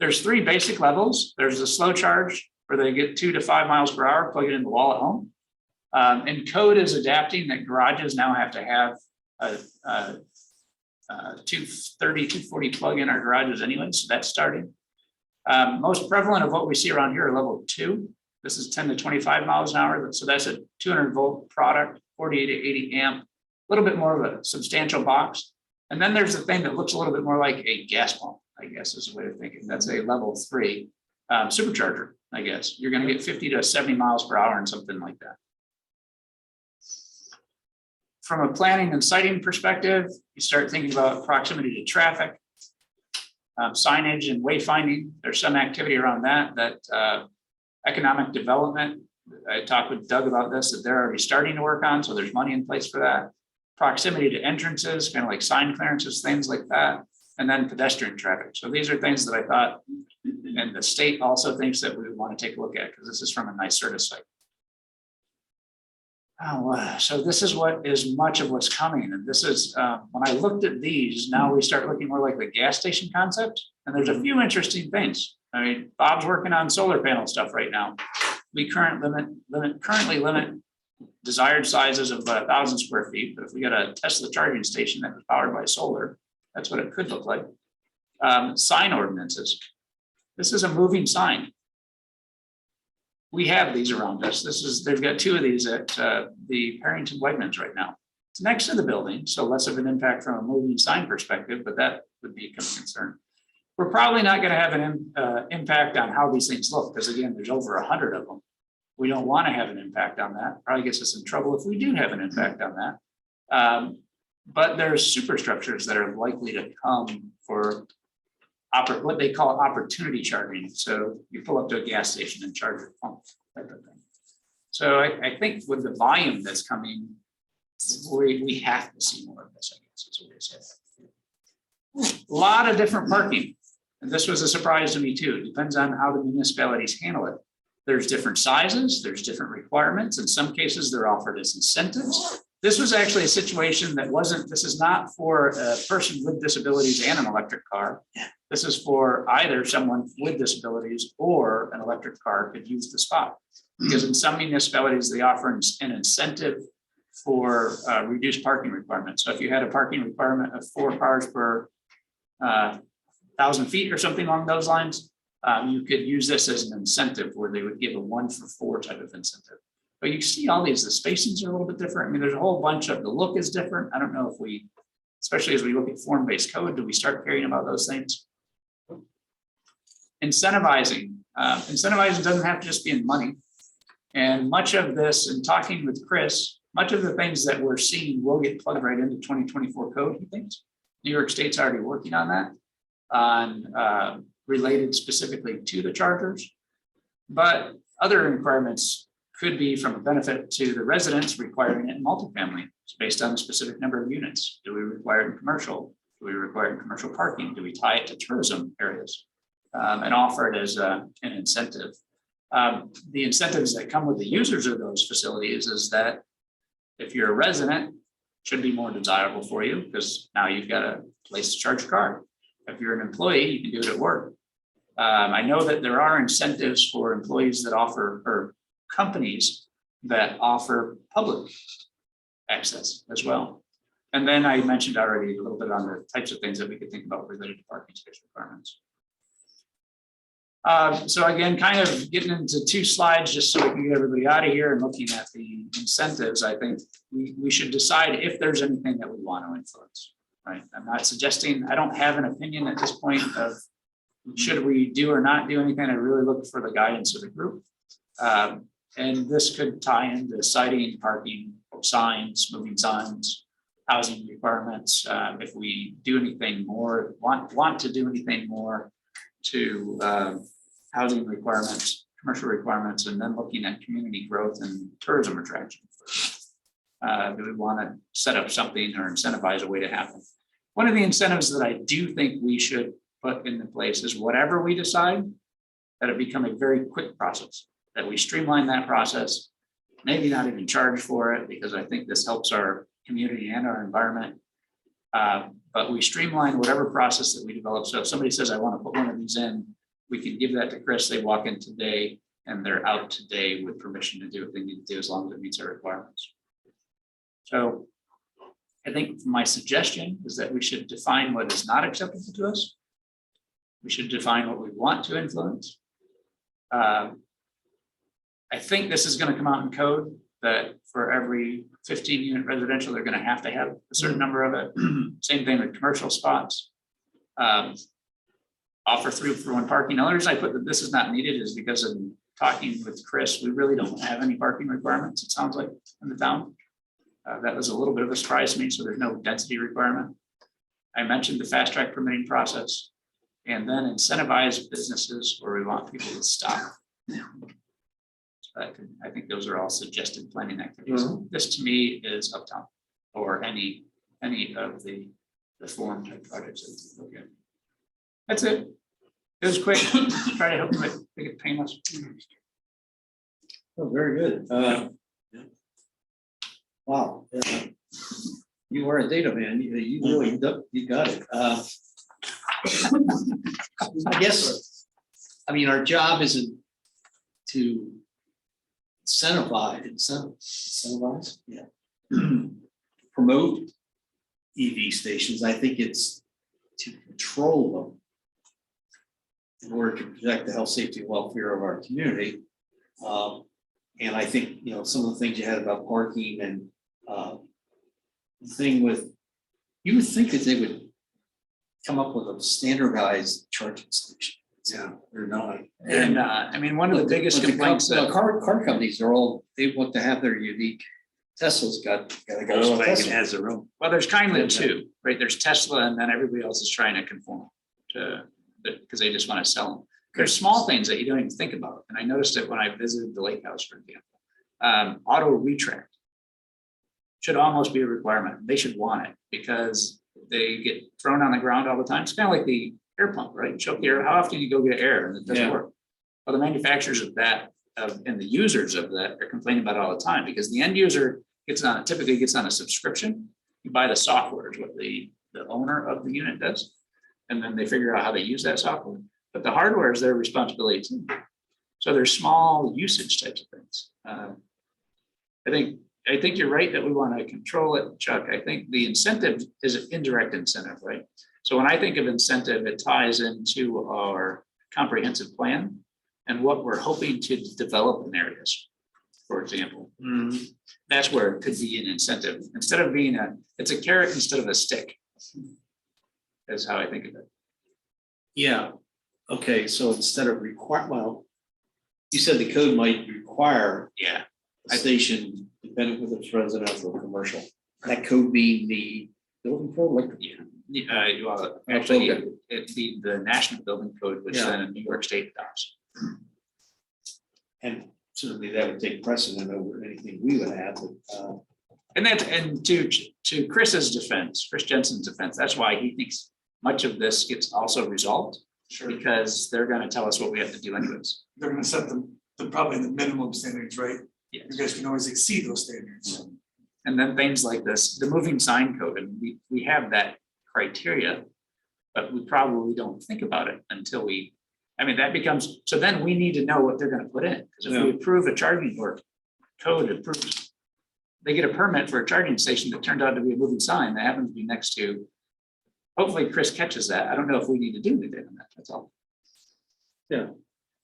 H: There's 3 basic levels. There's the slow charge where they get 2 to 5 miles per hour, plug it in the wall at home. And code is adapting that garages now have to have a 230, 240 plug-in our garages anyway, so that's starting. Most prevalent of what we see around here are level 2. This is 10 to 25 miles an hour, so that's a 200 volt product, 48 to 80 amp, a little bit more of a substantial box. And then there's the thing that looks a little bit more like a gas pump, I guess is the way to think it. That's a level 3 supercharger, I guess. You're going to get 50 to 70 miles per hour and something like that. From a planning and siting perspective, you start thinking about proximity to traffic, signage and wayfinding. There's some activity around that economic development. I talked with Doug about this, that they're already starting to work on, so there's money in place for that. Proximity to entrances, kind of like sign clearances, things like that. and then pedestrian traffic. So these are things that I thought, and the state also thinks that we want to take a look at, because this is from a NYSERDA site. So this is what is much of what's coming, and this is, when I looked at these, now we start looking more like the gas station concept, and there's a few interesting things. I mean, Bob's working on solar panel stuff right now. We currently limit desired sizes of about 1,000 square feet, but if we got a Tesla charging station that was powered by solar, that's what it could look like. Sign ordinances. This is a moving sign. We have these around us. They've got 2 of these at the Parrington Wegmans right now. It's next to the building, so less of an impact from a moving sign perspective, but that would be a concern. We're probably not going to have an impact on how these things look, because again, there's over 100 of them. We don't want to have an impact on that. Probably gets us in trouble if we do have an impact on that. But there's superstructures that are likely to come for what they call opportunity charging. So you pull up to a gas station and charge your phone, type of thing. So I think with the volume that's coming, we have to see more of this, I guess is what I said. A lot of different parking. And this was a surprise to me too. It depends on how the municipalities handle it. There's different sizes, there's different requirements. In some cases, they're offered as incentives. This was actually a situation that this is not for a person with disabilities and an electric car. This is for either someone with disabilities or an electric car could use the spot. Because in some municipalities, they offer an incentive for reduced parking requirements. So if you had a parking requirement of 4 cars per 1,000 feet or something along those lines, you could use this as an incentive where they would give a 1 for 4 type of incentive. But you see all these, the spacings are a little bit different. I mean, there's a whole bunch of, the look is different. I don't know if we, especially as we look at form-based code, do we start caring about those things? Incentivizing. Incentivizing doesn't have to just be in money. And much of this, in talking with Chris, much of the things that we're seeing will get plugged right into 2024 code, he thinks. New York State's already working on that, on related specifically to the chargers. But other requirements could be from a benefit to the residents requiring it in multifamily. It's based on a specific number of units. Do we require it in commercial? Do we require it in commercial parking? Do we tie it to tourism areas and offer it as an incentive? The incentives that come with the users of those facilities is that if you're a resident, it should be more desirable for you because now you've got a place to charge your car. If you're an employee, you can do it at work. I know that there are incentives for employees that offer, or companies that offer public access as well. And then I mentioned already a little bit on the types of things that we could think about related to parking space requirements. So again, kind of getting into 2 slides just so we can get everybody out of here and looking at the incentives. I think we should decide if there's anything that we want to influence, right? I'm not suggesting, I don't have an opinion at this point of should we do or not do anything. I really look for the guidance of the group. And this could tie into citing, parking, signs, moving signs, housing requirements. If we do anything more, want to do anything more to housing requirements, commercial requirements, and then looking at community growth and tourism attraction. Do we want to set up something or incentivize a way to happen? One of the incentives that I do think we should put into place is whatever we decide, that it become a very quick process, that we streamline that process, maybe not even charge for it, because I think this helps our community and our environment. But we streamline whatever process that we develop. So if somebody says, I want to put one of these in, we can give that to Chris. They walk in today and they're out today with permission to do what they need to do as long as it meets our requirements. So I think my suggestion is that we should define what is not acceptable to us. We should define what we want to influence. I think this is going to come out in code that for every 15-unit residential, they're going to have a certain number of it. Same thing with commercial spots. Offer 3-for-1 parking. The only reason I put that this is not needed is because in talking with Chris, we really don't have any parking requirements, it sounds like, in the town. That was a little bit of a surprise to me, so there's no density requirement. I mentioned the fast track permitting process and then incentivize businesses where we want people to stop. I think those are all suggested planning activities. This to me is uptown or any of the the form type projects. Okay. That's it. It was quick. Try to help make it painless.
A: Oh, very good. Wow. You are a data man. You really, you got it. I guess, I mean, our job isn't to incentivize, yeah. Promote EV stations. I think it's to control them in order to protect the health, safety, and welfare of our community. And I think, you know, some of the things you had about parking and the thing with, you would think that they would come up with a standardized charging station. Yeah, they're not.
H: And I mean, one of the biggest
A: But
H: complaints that.
A: car companies are all, they want to have their unique, Tesla's gotta go. with
E: Volkswagen
A: Tesla.
E: has their own.
H: Well, there's kindly two, right? There's Tesla and then everybody else is trying to conform to, because they just want to sell them. There's small things that you don't even think about. And I noticed it when I visited the lake house, for example. Auto retract should almost be a requirement. They should want it because they get thrown on the ground all the time. It's kind of like the air pump, right? Choke the air. How often you go get air and it doesn't
A: Yeah.
H: work? Well, the manufacturers of that and the users of that are complaining about it all the time because the end user typically gets on a subscription. You buy the software is what the owner of the unit does. And then they figure out how they use that software. But the hardware is their responsibility too. So there's small usage types of things. I think you're right that we want to control it, Chuck. I think the incentive is an indirect incentive, right? So when I think of incentive, it ties into our comprehensive plan and what we're hoping to develop in areas, for example. That's where it could be an incentive. Instead of being it's a carrot instead of a stick. That's how I think of it.
A: Yeah, okay, so instead of well, you said the code might require
H: Yeah.
A: a station depending whether it's residential or commercial. That code being the building code, like.
H: Well, actually, it'd be the national building code, which
A: Yeah.
H: then New York State adopts.
A: And certainly that would take precedent over anything we would have, but,
H: And to Chris's defense, Chris Jensen's defense, that's why he thinks much of this gets also resolved.
F: Sure.
H: Because they're gonna tell us what we have to do anyways.
F: They're gonna set probably the minimum standards, right?
H: Yes.
F: You guys can always exceed those standards.
H: And then things like this, the moving sign code, and we have that criteria. But we probably don't think about it until that becomes, so then we need to know what they're gonna put in. Because if we approve a charging or code approves. They get a permit for a charging station that turned out to be a moving sign that happens to be next to. Hopefully Chris catches that. I don't know if we need to do anything on that, that's all.
A: yeah.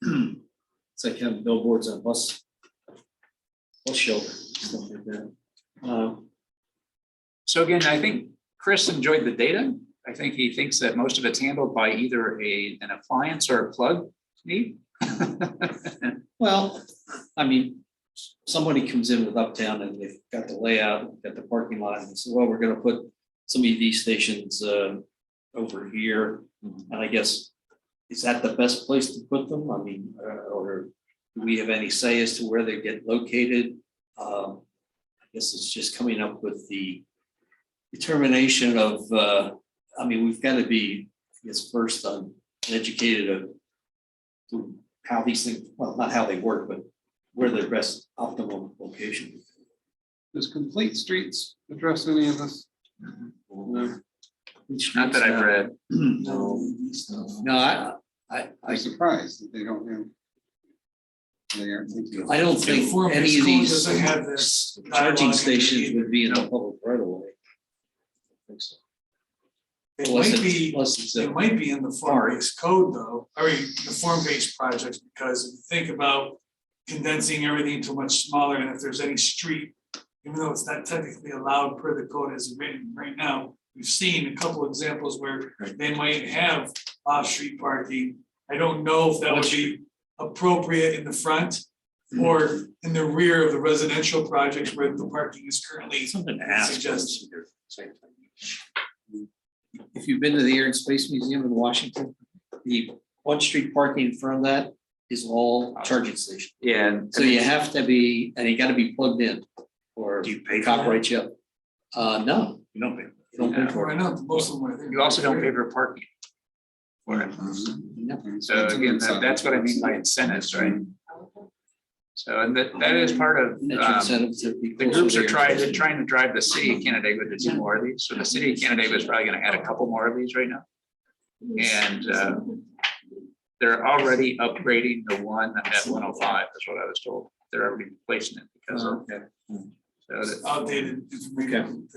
A: It's like having billboards on bus shelter, stuff like that.
H: So again, I think Chris enjoyed the data. I think he thinks that most of it's handled by either an appliance or a plug need.
A: Well, I mean, somebody comes in with Uptown and they've got the layout, got the parking lot, and say, well, we're gonna put some EV stations over here. And I guess, is that the best place to put them? I mean, or do we have any say as to where they get located? I guess it's just coming up with the determination of, I mean, we've got to be, I guess, first educated of how these things, well, not how they work, but where their best optimal location.
G: Does Complete Streets address any of this?
A: No.
H: Not that I've read.
A: No,
G: I'm surprised that they don't have. They aren't thinking of-
A: I don't think
F: Inform
A: any of
F: School
A: these
F: doesn't have this
A: charging
F: dialogue
A: stations
F: in the-
A: would be in a public right of way. I think so.
F: It
A: Unless
F: might
A: it's-
F: be,
A: unless it's
F: it might be in the form-based code though, or the form-based projects, because if you think about condensing everything into much smaller, and if there's any street, even though it's not technically allowed per the code as written right now, we've seen a couple examples where they might have off-street parking. I don't know if that would be appropriate in the front or in the rear of the residential projects where the parking is currently
A: Something to ask.
F: suggested.
A: If you've been to the Air and Space Museum in Washington, the one street parking in front of that is all charging station.
H: Yeah.
A: So you have to be, and you gotta be plugged in or
E: Do you pay for
A: cop
E: that?
A: right you up. No,
E: You don't pay.
A: Don't pay for
F: I
A: it.
F: know, most of them, I think.
H: You also don't pay for parking. For it. So again, that's what I mean by incentives, right? So and that is part of,
A: That's your incentive to be
H: the
A: closer
H: groups
A: to
H: are
A: your
H: trying
A: station.
H: to drive the city of Canandaigua to do more of these. So the city of Canandaigua is probably gonna add a couple more of these right now. And they're already upgrading the one at 105, is what I was told. They're already replacing it because of.
A: Okay.
H: So that-
F: Outdated information.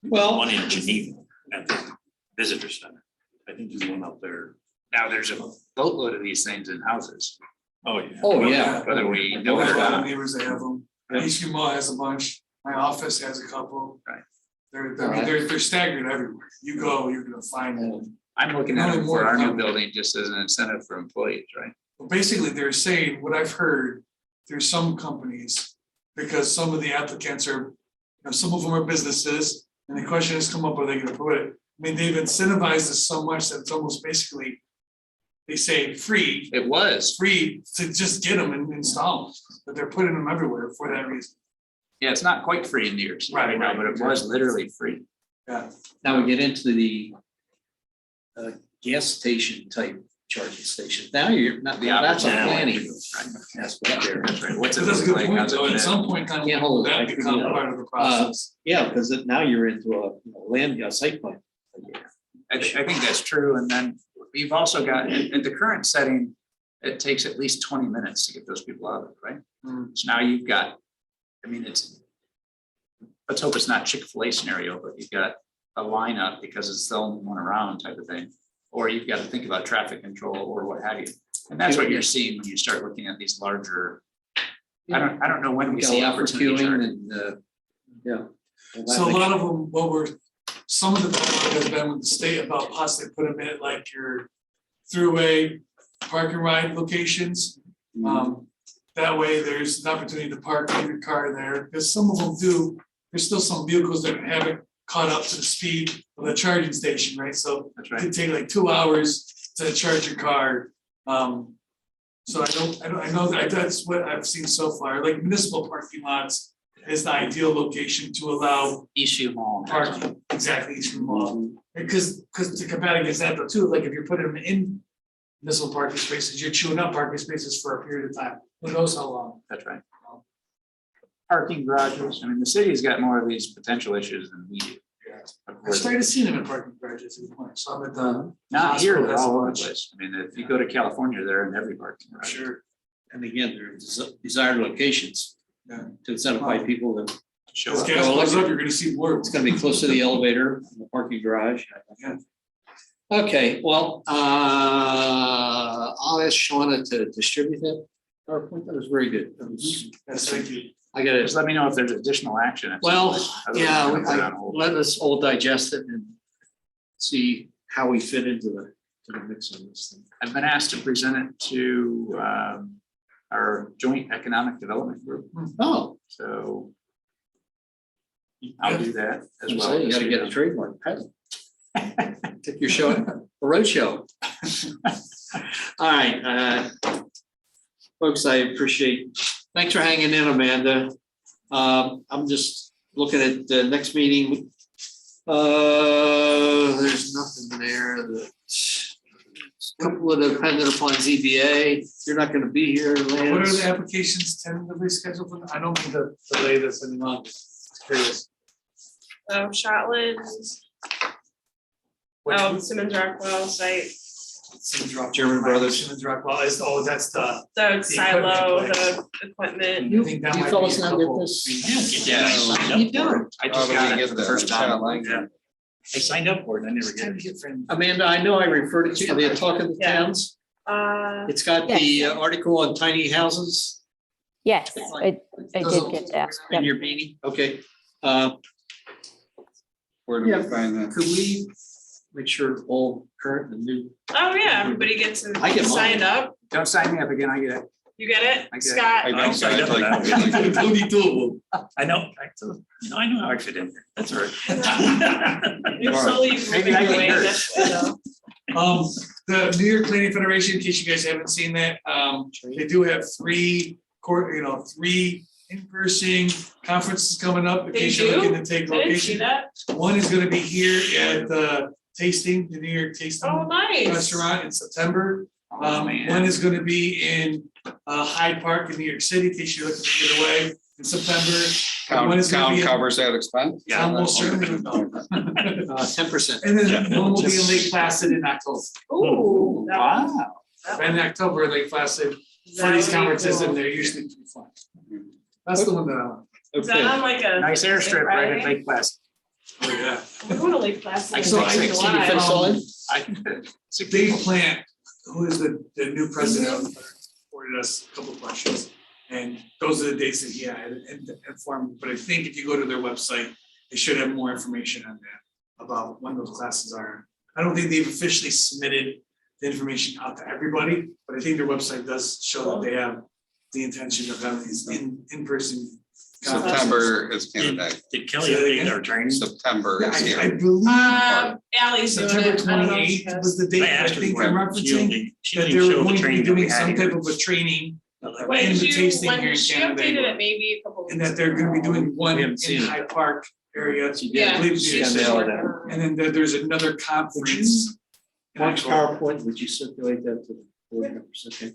A: Well,
E: One in Geneva at the visitor center. I think there's one up there.
H: Now there's a boatload of these things in houses,
E: Oh, yeah.
A: oh, yeah.
H: whether we know
F: There's
H: it
F: a
H: or
F: lot of
H: not.
F: neighbors that have them. East Mall has a bunch. My office has a couple.
H: Right.
F: They're staggered everywhere. You go, you're gonna find them.
H: I'm looking at them
F: More
H: for our new
F: coming.
H: building just as an incentive for employees, right?
F: But basically, they're saying, what I've heard, there's some companies, because some of the applicants are, you know, some of them are businesses, and the question has come up, are they gonna put it? I mean, they've incentivized this so much that it's almost basically, they say free,
H: It was,
F: free to just get them and install them, but they're putting them everywhere for that reason.
H: yeah, it's not quite free in New York City
F: Right,
H: right now,
F: right,
H: but it was literally free.
F: Yeah.
A: Now we get into the gas station type charging stations. Now you're not, that's a
H: Now,
A: planning
H: right.
A: aspect there.
H: That's right. What's it
F: So that's a
H: look
F: good
H: like?
F: point,
H: How's it
F: though, at
H: connect?
F: some point, kind
A: Can't
F: of,
A: hold it.
F: that become part of the process.
A: Yeah, because now you're into a land, site plan.
H: I think that's true, and then you've also got, at the current setting, it takes at least 20 minutes to get those people out of it, right? So now you've got, I mean, let's hope it's not Chick-fil-A scenario, but you've got a lineup because it's the only one around type of thing. Or you've got to think about traffic control or what have you. And that's what you're seeing when you start looking at these larger. I don't know when we
A: Got
H: see
A: a lot for
H: opportunity.
A: queuing
H: charging.
A: and, yeah.
F: So a lot of them, some of the dialogue has been with the state about possibly put them in like your throughway park and ride locations. That way there's an opportunity to park your car there, because some of them do, there's still some vehicles that haven't caught up to the speed of the charging station, right? So
H: That's
F: it
H: right.
F: could take like 2 hours to charge your car. So I know that that's what I've seen so far, like municipal parking lots is the ideal location to allow
H: Issue mall. has them.
F: parking, exactly, each from all. Because to combat against that though too, like if you're putting them in municipal parking spaces, you're chewing up parking spaces for a period of time, who knows how long.
H: That's right. Parking garages, I mean, the city's got more of these potential issues than we do.
F: I started seeing them in parking garages at the point, so I'm at the.
H: Not here,
F: hospital,
H: they're
F: that's
H: all over the
F: much.
H: place. I mean, if you go to California, they're in every parking garage.
F: Sure.
A: And again, they're desired locations
F: Yeah.
A: to incentivize people to
H: Show
F: As
H: up.
F: gas goes up, you're gonna see more.
A: It's gonna be close to the elevator, the parking garage.
F: Yeah.
A: Okay, well, I'll ask Shauna to distribute that PowerPoint. That was very good. That was-
F: Yes, thank you.
A: I got
H: Just
A: it.
H: let me know if there's additional action.
A: Well,
H: Otherwise,
A: yeah,
H: I'll put it on hold.
A: let us all digest it and see how we fit into the mix on this thing.
H: I've been asked to present it to our joint economic development group,
A: Oh,
H: so I'll do that as
A: you
H: well.
A: gotta get a trademark. Take your show, a road show. All right, folks, I appreciate, thanks for hanging in, Amanda. I'm just looking at the next meeting. There's nothing there that. Couple of dependent upon ZBA, you're not gonna be here,
F: What are
A: Lance.
F: the applications tentatively scheduled for? I don't mean to delay this any longer. Just curious.
D: Shotland, Simmons Rockwell site,
F: Simmons Rock-
A: German Brothers.
F: Simmons Rockwell is, that's the.
D: the silo,
F: equipment place.
D: the equipment.
F: I think that
A: You
F: might
A: fellas
F: be a
A: not get
F: couple-
A: this?
H: Yeah, I signed up
A: You
H: for
A: don't.
H: it. I just got it for the first time. Yeah. I signed up for it, and I never get it.
A: Amanda, I know I referred it to you, they're talking to
D: Yeah.
A: towns. It's got the
M: Yes.
A: article on tiny houses
M: Yes, I did get that.
A: in
M: Yep.
A: your meeting, okay.
G: Where do
A: Yeah.
G: we find that?
A: Could we make sure all current and new?
D: Oh, yeah, everybody gets
A: I get mine.
D: signed up.
H: Don't sign me up again, I get it.
D: You get it?
H: I get it.
D: Scott?
G: I
E: I
G: don't,
E: signed
G: I
E: up for
G: like.
E: that.
A: Including two of them.
E: I know, I know how I fit in there. That's all right.
D: You're slowly
H: Maybe
D: moving
H: I get
D: away
H: yours.
D: this way, though.
F: The New York Planning Federation, in case you guys haven't seen that, they do have three in-person conferences coming up in
D: They
F: case you're
D: do?
F: looking to take
D: I didn't see
F: location.
D: that.
F: One is gonna be here at the tasting, the New York Tasting
D: Oh, nice.
F: Restaurant in September.
H: Oh, man.
F: One is gonna be in Hyde Park in New York City, in case you're looking to get away in September. One is gonna
G: Town
F: be in-
G: covers that expense?
F: Almost certainly.
A: 10%.
F: And then one will be in Lake Placid in October.
D: Ooh. that one-
H: Wow.
D: that one-
F: In October, Lake Placid, for
D: that
F: these
D: would be
F: conferences,
D: cool.
F: and they're usually pretty fun. That's the one that I want.
D: Is that
A: Okay.
D: on like a?
E: Nice airstrip right at
D: Friday?
E: Lake Placid.
F: Oh, yeah.
D: We're going to Lake Placid.
H: I
D: in
H: can take
D: July.
H: 16 if
A: it's all in?
H: I can fit.
F: Dave Plant, who is the new president, forwarded us a couple questions. And those are the dates that he had and informed, but I think if you go to their website, they should have more information on that, about when those classes are. I don't think they've officially submitted the information out to everybody, but I think their website does show that they have the intention of having these in-person. conferences.
G: September is Canada Day.
E: Did Kelly update our training?
G: September
F: Yeah,
G: is
F: I
G: here.
F: believe
N: Ally's doing
F: September
N: it. I don't know if
F: twenty
N: she
F: eighth
N: has-
F: was the date
E: I
F: I
E: asked her
F: think
E: before.
F: I'm
E: She
F: referencing,
E: didn't- she
F: that
E: didn't
F: they were
E: show the
F: going to be
E: training that we
F: doing
E: had
F: some
E: here.
F: type of a training.
D: When
F: in the
D: you,
F: tasting here
D: when
F: in
D: she
F: Canada.
D: updated it, maybe a couple.
F: And
D: weeks
F: that they're gonna be
D: ago.
F: doing one
A: We
F: in
A: haven't seen it
F: Hyde
A: yet.
F: Park area.
D: Yeah.
F: I believe
D: she
F: it's-
D: should
A: nailed
D: work
A: it.
D: on her.
F: And then there's another conference. in
A: Watch
F: October.
A: PowerPoint, would you circulate that to the board members? Okay.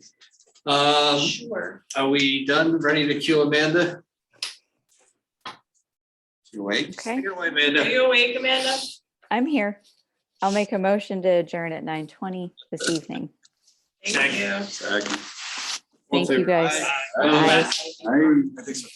D: Sure.
A: Are we done, ready to cue Amanda?
G: You wait.
M: Okay,
A: Take it away,
D: Are
A: Amanda.
D: you awake, Amanda?
M: I'm here. I'll make a motion to adjourn at 9:20 this evening.
D: Thank you.
A: All in
M: Thank you,
A: favor?
M: guys.
A: Aye.
M: Bye.
F: I think so.